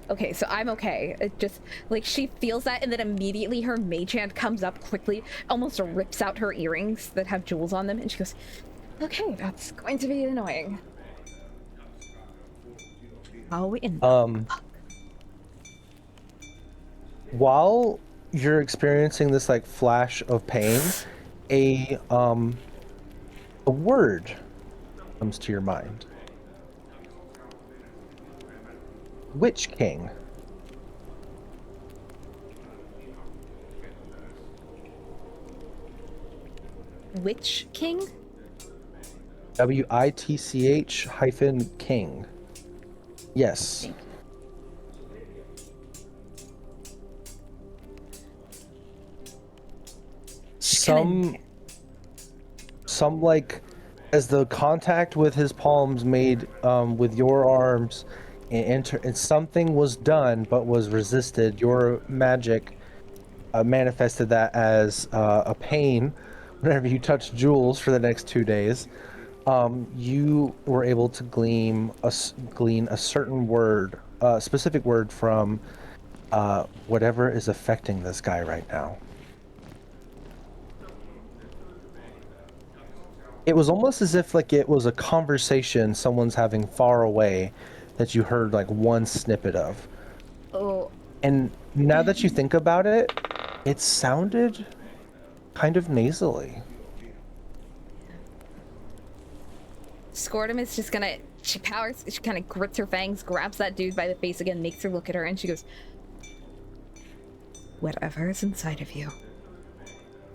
Okay, so I'm okay. It just, like, she feels that, and then immediately her mage hand comes up quickly, almost rips out her earrings that have jewels on them, and she goes, okay, that's going to be annoying. Oh, in the fuck? While you're experiencing this like flash of pain, a word comes to your mind. Witch King. Witch King? WITCH-King. Yes. Thank you. Some like as the contact with his palms made with your arms and something was done but was resisted, your magic manifested that as a pain whenever you touched jewels for the next 2 days. You were able to glean a certain word, specific word from whatever is affecting this guy right now. It was almost as if like it was a conversation someone's having far away that you heard like one snippet of. Oh. And now that you think about it, it sounded kind of nasally. Scordum is just gonna, she kind of grits her fangs, grabs that dude by the face again, makes her look at her, and she goes, whatever is inside of you,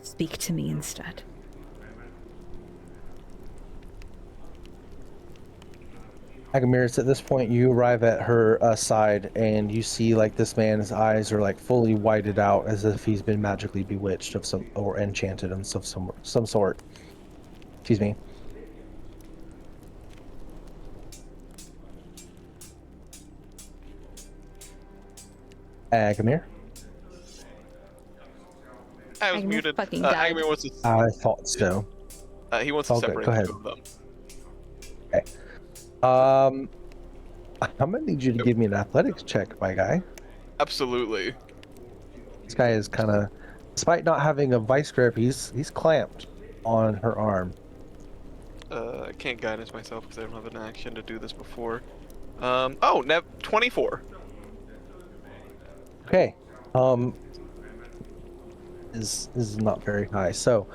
speak to me instead. Agamiris, at this point, you arrive at her side, and you see like this man's eyes are like fully whited out, as if he's been magically bewitched of some or enchanted of some sort. Excuse me. Agamir. I was Agamir muted. fucking died. Agamir wants to. I thought so. He wants to All good. separate Go the ahead. two of them. Okay. I'm gonna need you to give me an athletics check, my guy. Absolutely. This guy is kind of, despite not having a vice grip, he's clamped on her arm. I can't guidance myself because I don't have an action to do this before. 24. Okay. Is not very high. So,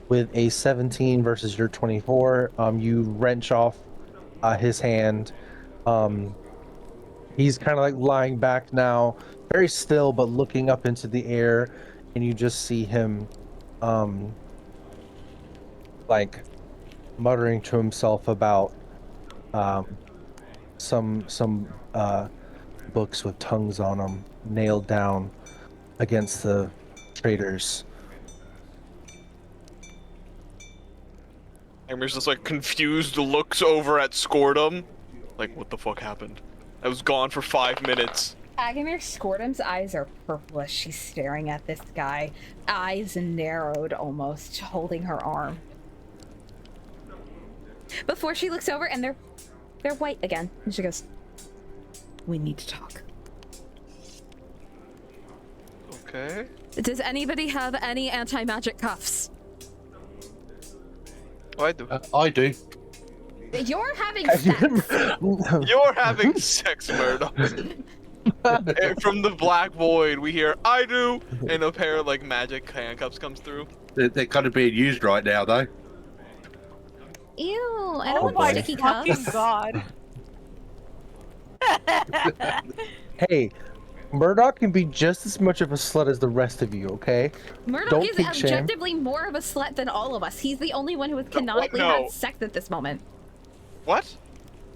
with a 17 versus your 24, you wrench off his hand. He's kind of like lying back now, very still, but looking up into the air, and you just see him, like muttering to himself about some books with tongues on them nailed down against the traitors. Agamir's just like confused, looks over at Scordum. Like, what the fuck happened? I was gone for 5 minutes. Agamir Scordum's eyes are purplish. She's staring at this guy, eyes narrowed almost, holding her arm. Before she looks over, and they're white again, and she goes, "We need to talk." Okay. Does anybody have any anti-magic cuffs? Oh, I do. I do. You're having sex. You're having sex, Murdoch. And from the black void, we hear, I do, and a pair of like magic handcuffs comes through. They're kind of being used right now, though. Ew, I don't Oh want my sticky fucking cuffs. god. Hey, Murdoch can be just as much of a slut as the rest of you, okay? Murdoch Don't is kink shame. objectively more of a slut than all of us. He's the only one who has canonically No. had sex at this moment. What?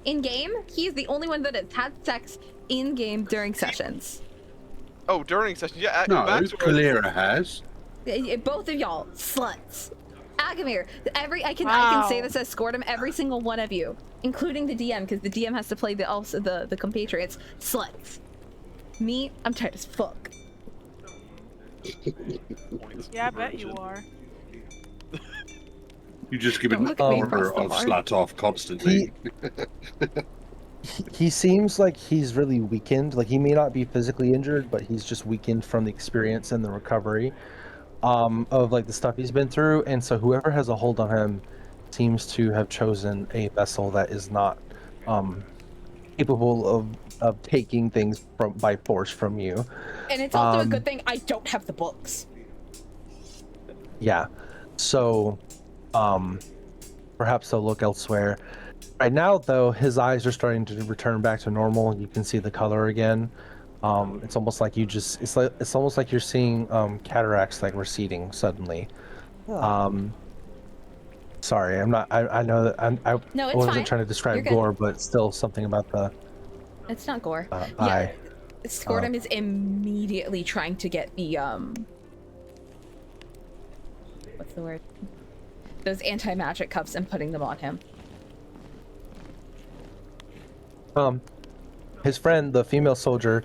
In game, he's the only one that has had sex in game during sessions. Oh, during session. Yeah, No, backstory- Kalira has. Both of y'all, sluts. Agamir, I can Wow. say this as Scordum, every single one of you, including the DM, because the DM has to play the compatriots, sluts. Me, I'm tired as fuck. Yeah, I bet you are. You just give Don't an look at me order across the of bar. slut off constantly. He seems like he's really weakened. Like he may not be physically injured, but he's just weakened from the experience and the recovery of like the stuff he's been through. And so whoever has a hold on him seems to have chosen a vessel that is not capable of taking things by force from you. And it's also a good thing I don't have the books. Yeah. So perhaps they'll look elsewhere. Right now, though, his eyes are starting to return back to normal. You can see the color again. It's almost like it's almost like you're seeing cataracts like receding suddenly. Sorry, I'm not. I know that I No, it's wasn't fine. trying to You're describe good. gore, but still something about the It's not gore. eye. Scordom is immediately trying to get the what's the word? Those anti-magic cuffs and putting them on him. His friend, the female soldier,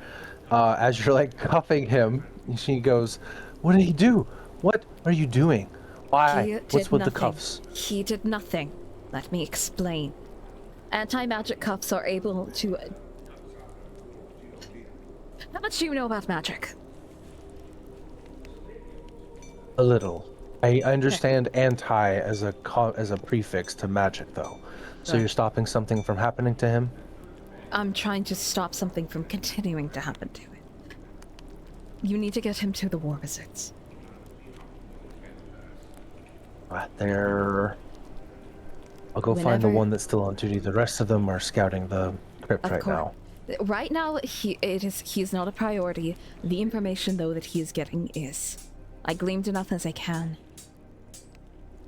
as you're like cuffing him, she goes, "What did he do? What are you doing? Why? What's with the cuffs?" He did nothing. Let me explain. Anti-magic cuffs are able to... How much do you know about magic? A little. I understand anti as a prefix to magic, though. So Right. you're stopping something from happening to him? I'm trying to stop something from continuing to happen to him. You need to get him to the War Wizards. Right there. I'll go find the Whenever- one that's still on duty. The rest of them are scouting the crypt Of right course. now. Right now, he's not a priority. The information, though, that he is getting is. I gleaned enough as I can.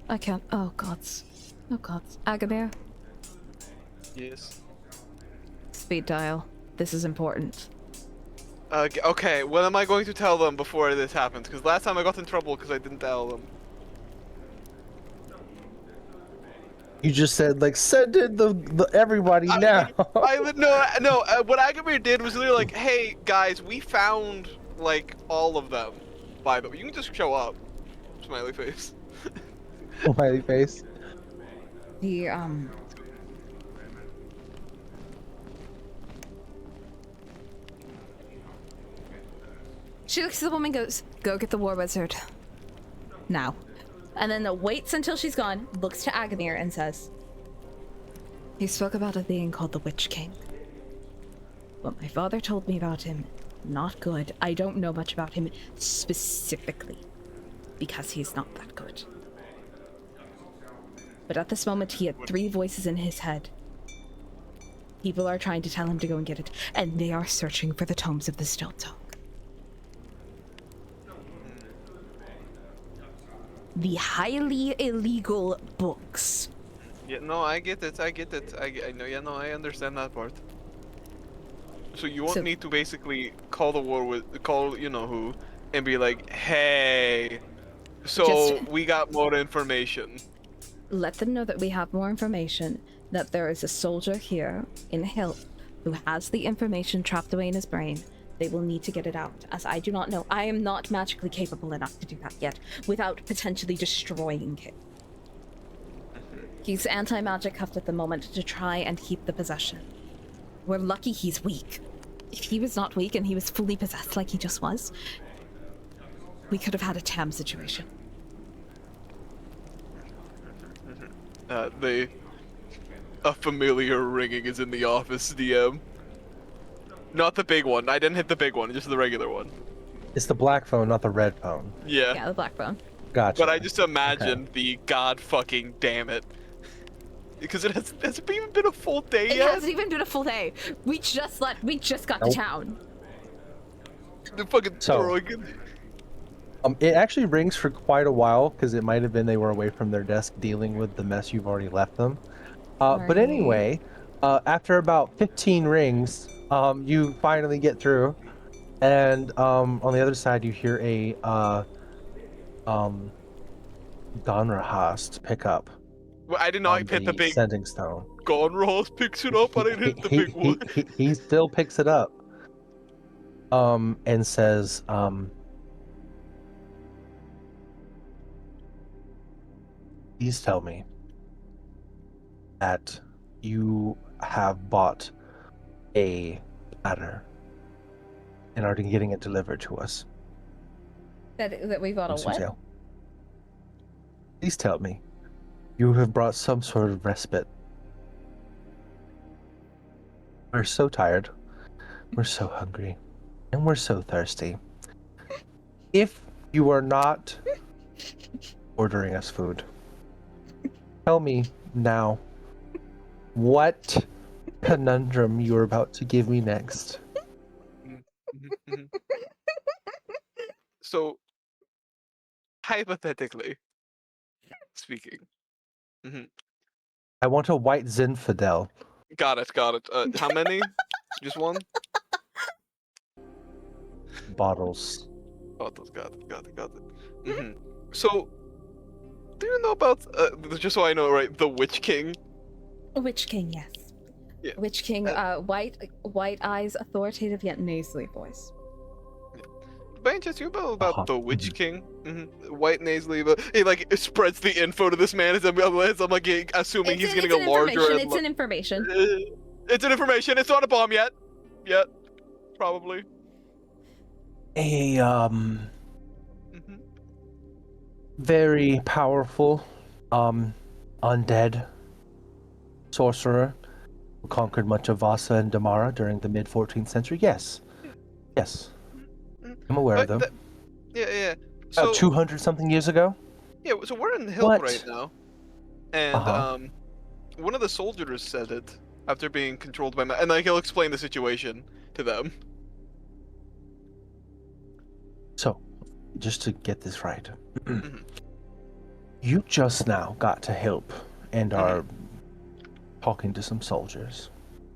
I can't. Oh gods. Oh gods. Agamir, Yes. speed dial. This is important. Okay, what am I going to tell them before this happens? Because last time I got in trouble because I didn't tell them. You just said, like, send in the everybody now. No. What Agamir did was literally like, hey guys, we found like all of them. By the way, you can just show up. Smiley face. Smiley face. The She looks at the woman and goes, "Go get the War Wizard. Now." And then waits until she's gone, looks to Agamir and says, "He spoke about a being called the Witch King. What my father told me about him, not good. I don't know much about him specifically, because he's not that good. But at this moment, he had 3 voices in his head. People are trying to tell him to go and get it, and they are searching for the tomes of the Still Tongue. The highly illegal books." Yeah, no, I get it. I know, yeah, no, I understand that part. So you want So- me to basically call the war with, call you know who, and be like, hey, so Just- we got more information. Let them know that we have more information, that there is a soldier here in Hill who has the information trapped away in his brain. They will need to get it out, as I do not know. I am not magically capable enough to do that yet, without potentially destroying him. He's anti-magic cuffed at the moment to try and keep the possession. We're lucky he's weak. If he was not weak and he was fully possessed like he just was, we could have had a Tam situation. A familiar ringing is in the office, DM. Not the big one. I didn't hit the big one, just the regular one. It's the black phone, not the red phone. Yeah. Yeah, the black bone. Gotcha. But I just imagine the god fucking damn it. Because it hasn't even been a full day It yet. hasn't even been a full day. We just got to Nope. town. The fucking So- throwing it. It actually rings for quite a while because it might have been they were away from their desk dealing with the mess you've already left them. But Right. anyway, after about 15 rings, you finally get through, and on the other side you hear a Donrahast pick up. Well, I did on not hit the big sending stone. Gone Ross picks it up. I didn't hit the big one. He still picks it up. and says, please tell me that you have bought a platter and are getting it delivered to us. That we bought a what? Tail. Please tell me you have brought some sort of respite. We're so tired. We're so hungry. And we're so thirsty. If you are not ordering us food, tell me now what conundrum you're about to give me next. So, hypothetically speaking. I want a white Zinfandel. Got it. How many? Just one? Bottles. Bottles. Got it. So, do you know about, just so I know, right, the Witch King? Witch King, yes. Yeah. Witch King, white eyes, authoritative yet nasally voice. By any chance, you know about the Witch King? White nasally, but he like spreads the info to this man as I'm like assuming he's getting a larger. It's an information. It's an information. It's not a bomb yet. Probably. A very powerful undead sorcerer who conquered much of Vasa and Damara during the mid 14th century. Yes. I'm aware of them. Yeah. About 200 something years ago. Yeah, so we're in Hill right now, and one of the soldiers said it after being controlled by and like he'll explain the situation to them. So, just to get this right, you just now got to Hilp and are talking to some soldiers.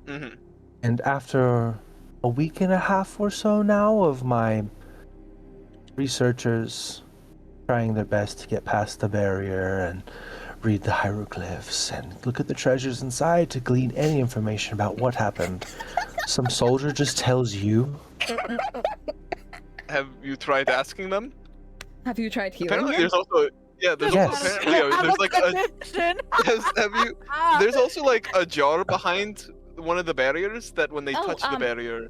And after a week and a half or so now of my researchers trying their best to get past the barrier and read the hieroglyphs and look at the treasures inside to glean any information about what happened, some soldier just tells you. Have you tried asking them? Have you tried healing Apparently, him? there's also there's like there's also like a jar behind one of the barriers that when they touch the barrier.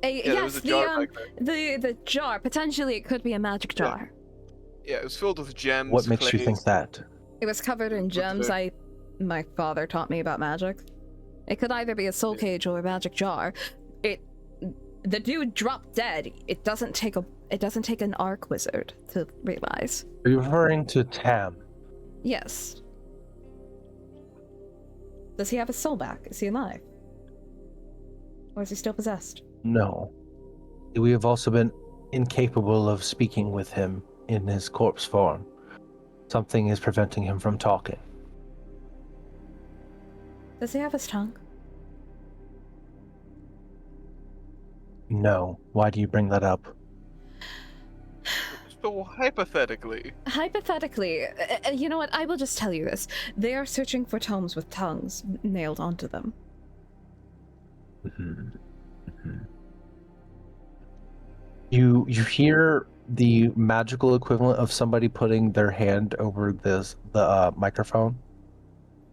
Yes, the jar. Potentially, it could be a magic jar. Yeah, it was filled with gems. What makes you think that? It was covered in gems. My father taught me about magic. It could either be a soul cage or a magic jar. The dude dropped dead. It doesn't take an arc wizard to realize. Are you referring to Tam? Yes. Does he have his soul back? Is he alive? Or is he still possessed? No. We have also been incapable of speaking with him in his corpse form. Something is preventing him from talking. Does he have his tongue? No. Why do you bring that up? So hypothetically, you know what? I will just tell you this. They are searching for tomes with tongues nailed onto them. You hear the magical equivalent of somebody putting their hand over the microphone,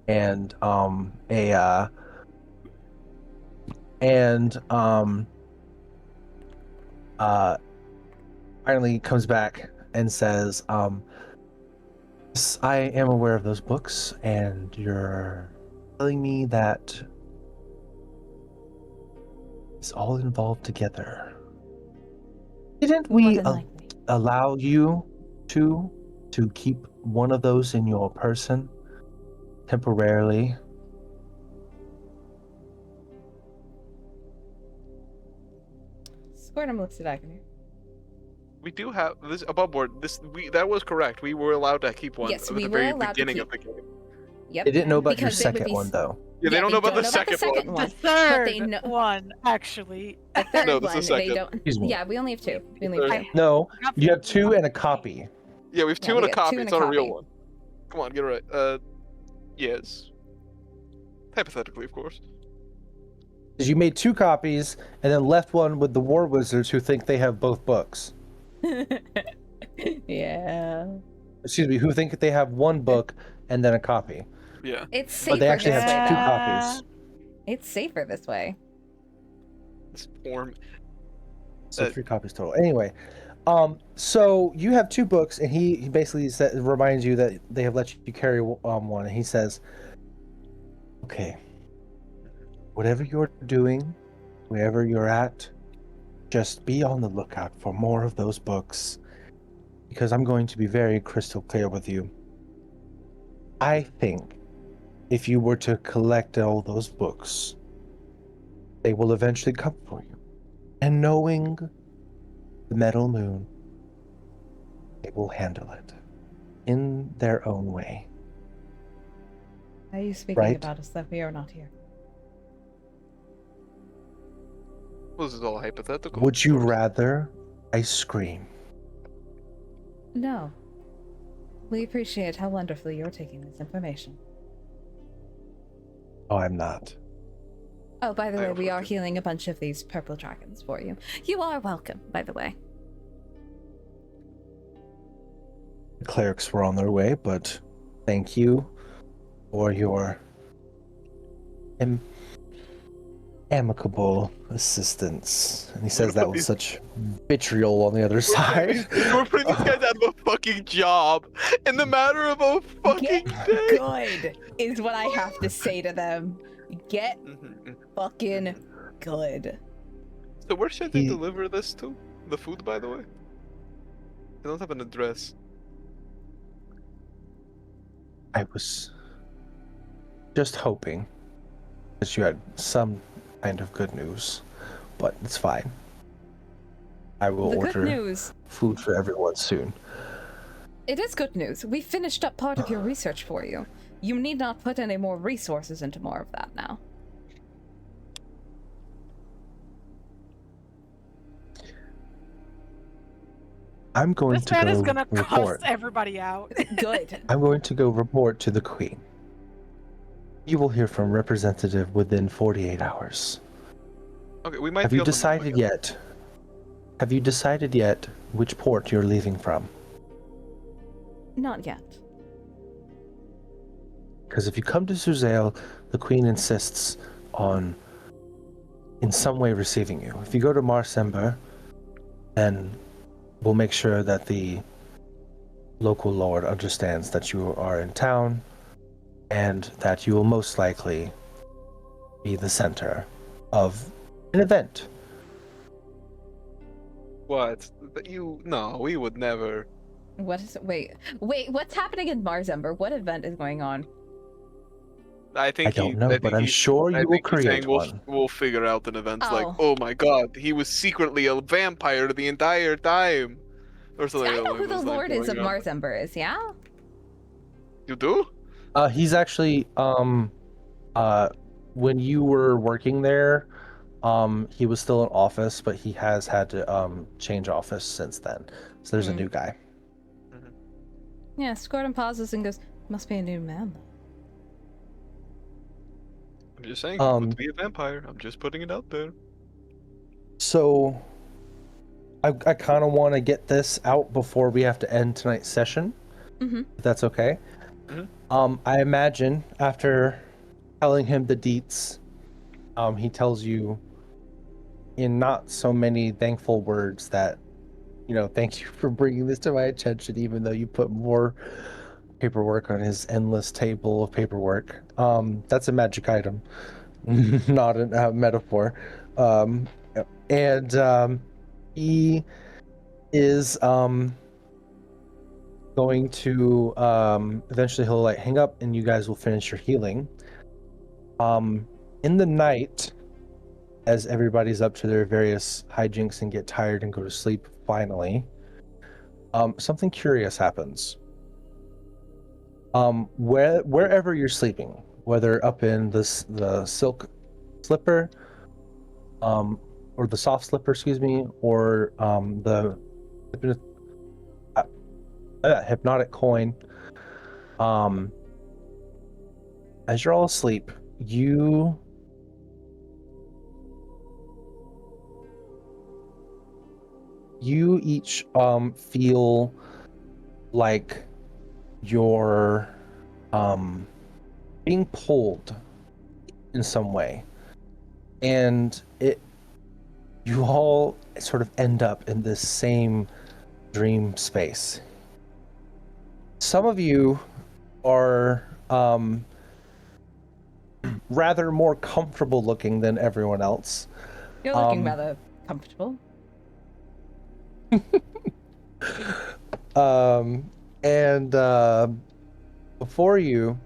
and finally comes back and says, yes, I am aware of those books, and you're telling me that it's all involved together. Didn't we allow you to keep one of those in your person temporarily? Squirtum looks at Agony. we do have this above board. That was correct. We were allowed to keep one. Yes, at we the were very allowed to beginning keep. of the game. Yep. They didn't know about your Because it would second be one, though. Yeah, they don't know about the second one. The third they know- one, actually. The third No, this one, is second. they don't. Excuse me. Yeah, we only have two. Third. No, you have two and a copy. Yeah, we have two Yeah, and we a got copy. two and It's a not a real copy. one. Come on, get it right. Yes. Hypothetically, of course. Because you made 2 copies and then left one with the war wizards who think they have both books. Yeah. Excuse me, who think they have 1 book and then a copy. Yeah. It's But safer they actually this way, had 2 though. copies. It's safer this way. It's form. So 3 copies total. Anyway, so you have 2 books, and he basically reminds you that they have let you carry one, and he says, "Okay, whatever you're doing, wherever you're at, just be on the lookout for more of those books, because I'm going to be very crystal clear with you. I think if you were to collect all those books, they will eventually come for you. And knowing the Metal Moon, they will handle it in their own way." Are you speaking Right. about us that we are not here? This is all hypothetical. Would you of course. rather ice cream? No. We appreciate how wonderfully you're taking this information. Oh, I'm not. Oh, by the I way, we are offered to- healing a bunch of these purple dragons for you. You are welcome, by the way. The clerics were on their way, but thank you for your amicable assistance. And he says that with such vitriol on the other side. We're putting these guys out of a fucking job in the matter of a fucking day. Good is what I have to say to them. Get fucking good. So where should they He- deliver this to? The food, by the way? They don't have an address. I was just hoping that you had some kind of good news, but it's fine. I will The good order news. food for everyone soon. It is good news. We finished up part of your research for you. You need not put any more resources into more of that now. I'm going This to man go is gonna report. cuss everybody out. Good. I'm going to go report to the Queen. You will hear from representative within 48 hours. Okay, we might Have be you on the move decided again. yet? Have you decided yet which port you're leaving from? Not yet. Because if you come to Suzail, the Queen insists on in some way receiving you. If you go to Marsember, then we'll make sure that the local lord understands that you are in town and that you will most likely be the center of an event. What? No, we would never. What is? Wait. What's happening in Marsember? What event is going on? I think I don't know, but I'm sure I you will think he's saying create we'll, one. we'll figure out an event like, Oh. oh my god, he was secretly a vampire the entire time. Or something I know along who the those lines Lord is of going on. Marsember is, yeah? You do? He's actually when you were working there, he was still in office, but he has had to change office since then. So there's a new guy. Yeah, Squirtum pauses and goes, must be a new man, though. I'm just saying, he would be a vampire. I'm just putting it out there. So I kind of want to get this out before we have to end tonight's session. Mm-hmm. If that's okay. Mm-hmm. I imagine after telling him the deets, he tells you in not so many thankful words that, thank you for bringing this to my attention, even though you put more paperwork on his endless table of paperwork. That's a magic item, not a metaphor. And he is going to eventually he'll hang up and you guys will finish your healing. In the night, as everybody's up to their various hijinks and get tired and go to sleep finally, something curious happens. Wherever you're sleeping, whether up in the silk slipper, or the soft slipper, excuse me, or the hypnotic coin, as you're all asleep, you you each feel like you're being pulled in some way, and you all sort of end up in this same dream space. Some of you are rather more comfortable looking than everyone else. You're looking rather comfortable. And before you,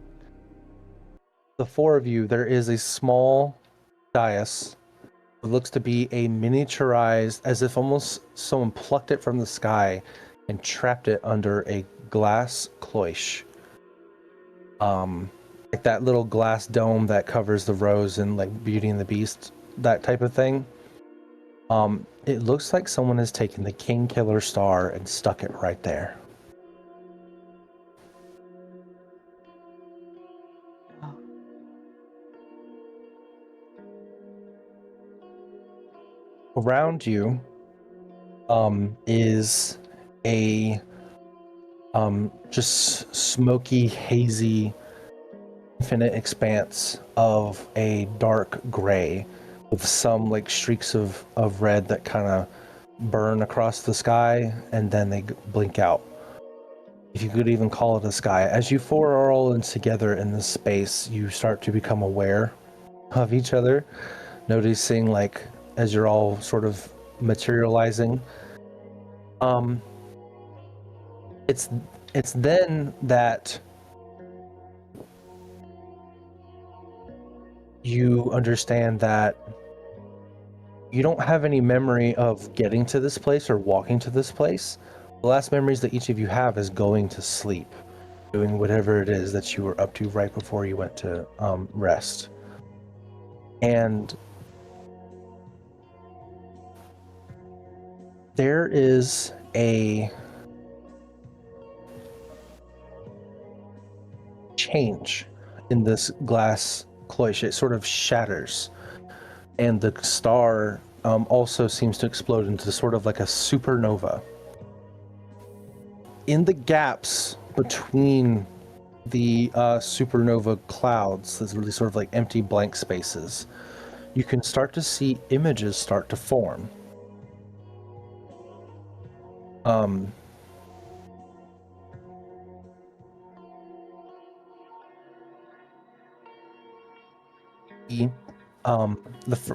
the four of you, there is a small dais. It looks to be a miniaturized, as if almost someone plucked it from the sky and trapped it under a glass cloche. Like that little glass dome that covers the rose in like Beauty and the Beast, that type of thing. It looks like someone has taken the King Killer Star and stuck it right there. Around you is a just smoky, hazy, infinite expanse of a dark gray with some like streaks of red that kind of burn across the sky and then they blink out. If you could even call it a sky. As you four are all in together in this space, you start to become aware of each other, noticing like as you're all sort of materializing. It's then that you understand that you don't have any memory of getting to this place or walking to this place. The last memories that each of you have is going to sleep, doing whatever it is that you were up to right before you went to rest. And there is a change in this glass cloche. It sort of shatters, and the star also seems to explode into sort of like a supernova. In the gaps between the supernova clouds, there's really sort of like empty blank spaces, you can start to see images start to form.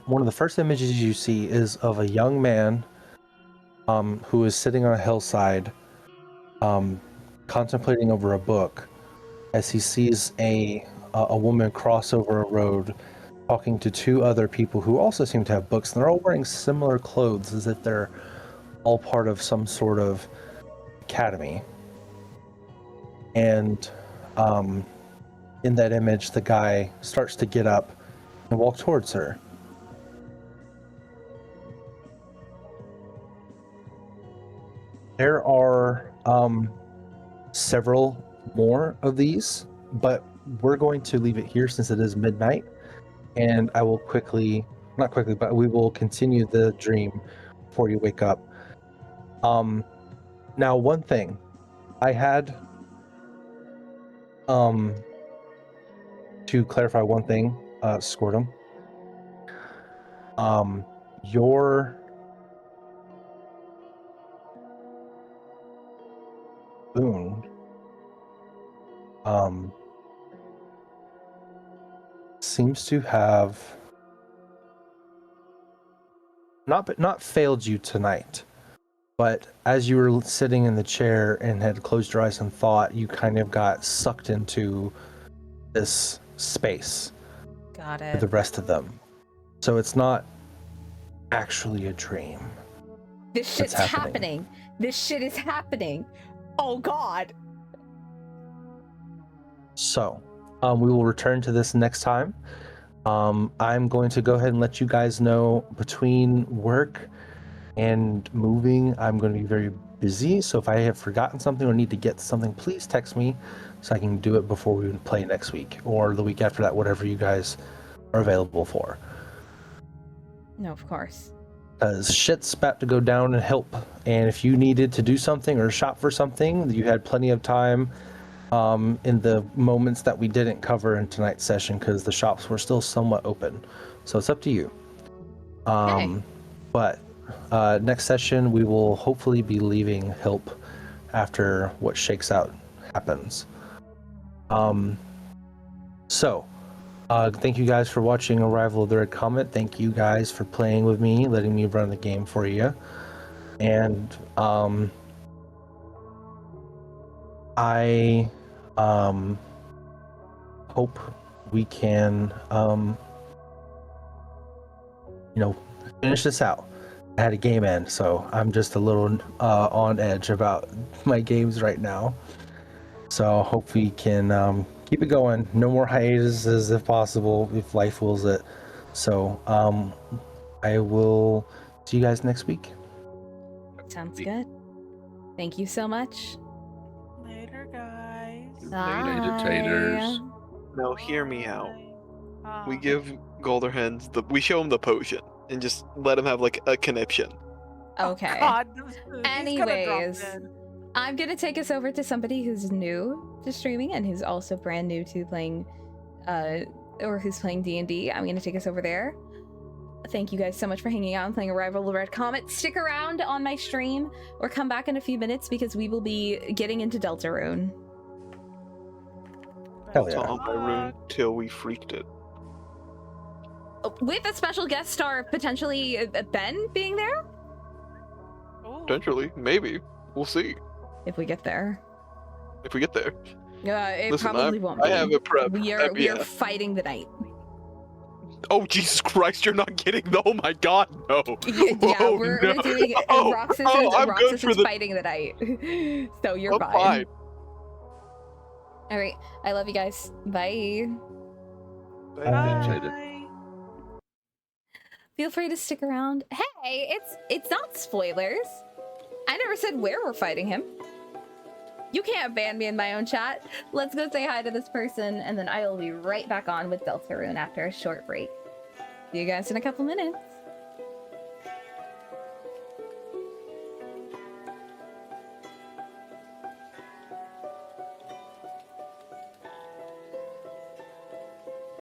One of the first images you see is of a young man who is sitting on a hillside contemplating over a book as he sees a woman cross over a road talking to two other people who also seem to have books, and they're all wearing similar clothes as if they're all part of some sort of academy. And in that image, the guy starts to get up and walk towards her. There are several more of these, but we're going to leave it here since it is midnight, and I will not quickly, but we will continue the dream before you wake up. Now, one thing, I had to clarify one thing, Squirtum. Your boon seems to have not failed you tonight, but as you were sitting in the chair and had closed your eyes and thought, you kind of got sucked into this space. Got it. With the rest of them. So it's not actually a dream. This shit's happening. This shit is happening. Oh God. So, we will return to this next time. I'm going to go ahead and let you guys know between work and moving, I'm going to be very busy. So if I have forgotten something or need to get something, please text me so I can do it before we play next week or the week after that, whatever you guys are available for. No, of course. because shit's about to go down and help. And if you needed to do something or shop for something, you had plenty of time in the moments that we didn't cover in tonight's session because the shops were still somewhat open. So it's up to you. Okay. But next session, we will hopefully be leaving help after what shakes out happens. Thank you guys for watching Arrival of the Red Comet. Thank you guys for playing with me, letting me run the game for you. And I hope we can finish this out. I had a game end, so I'm just a little on edge about my games right now. So I hope we can keep it going. No more hiatuses if possible, if life wills it. So I will see you guys next week. Sounds good. Thank you so much. Later, guys. Later, taters. Now hear me out. We Um, give Golderhands we show him the potion and just let him have like a conniption. Okay. God, he's gonna drop Anyways, dead. I'm gonna take us over to somebody who's new to streaming and who's also brand new to playing, or who's playing D&D. I'm gonna take us over there. Thank you guys so much for hanging out and playing Arrival of the Red Comet. Stick around on my stream or come back in a few minutes because we will be getting into Deltarune. Hell It's yeah. on my room till we freaked it. With a special guest star, potentially Ben being there? Ooh. Potentially, maybe. We'll see If we get there. if we get there. It Listen, probably won't be. I have it prepped. We are Yeah. fighting the night. Oh Jesus Christ! You're not kidding. Oh my God, no. Yeah, Oh, we're no. doing Oh, Roxas oh, is, I'm good Roxas for is the. fighting the night. So you're I'm fine. fine. All right, I love you guys. Bye. Bye. Feel free to stick around. Hey, it's not spoilers. I never said where we're fighting him. You can't ban me in my own chat. Let's go say hi to this person, and then I will be right back on with Deltarune after a short break. See you guys in a couple minutes.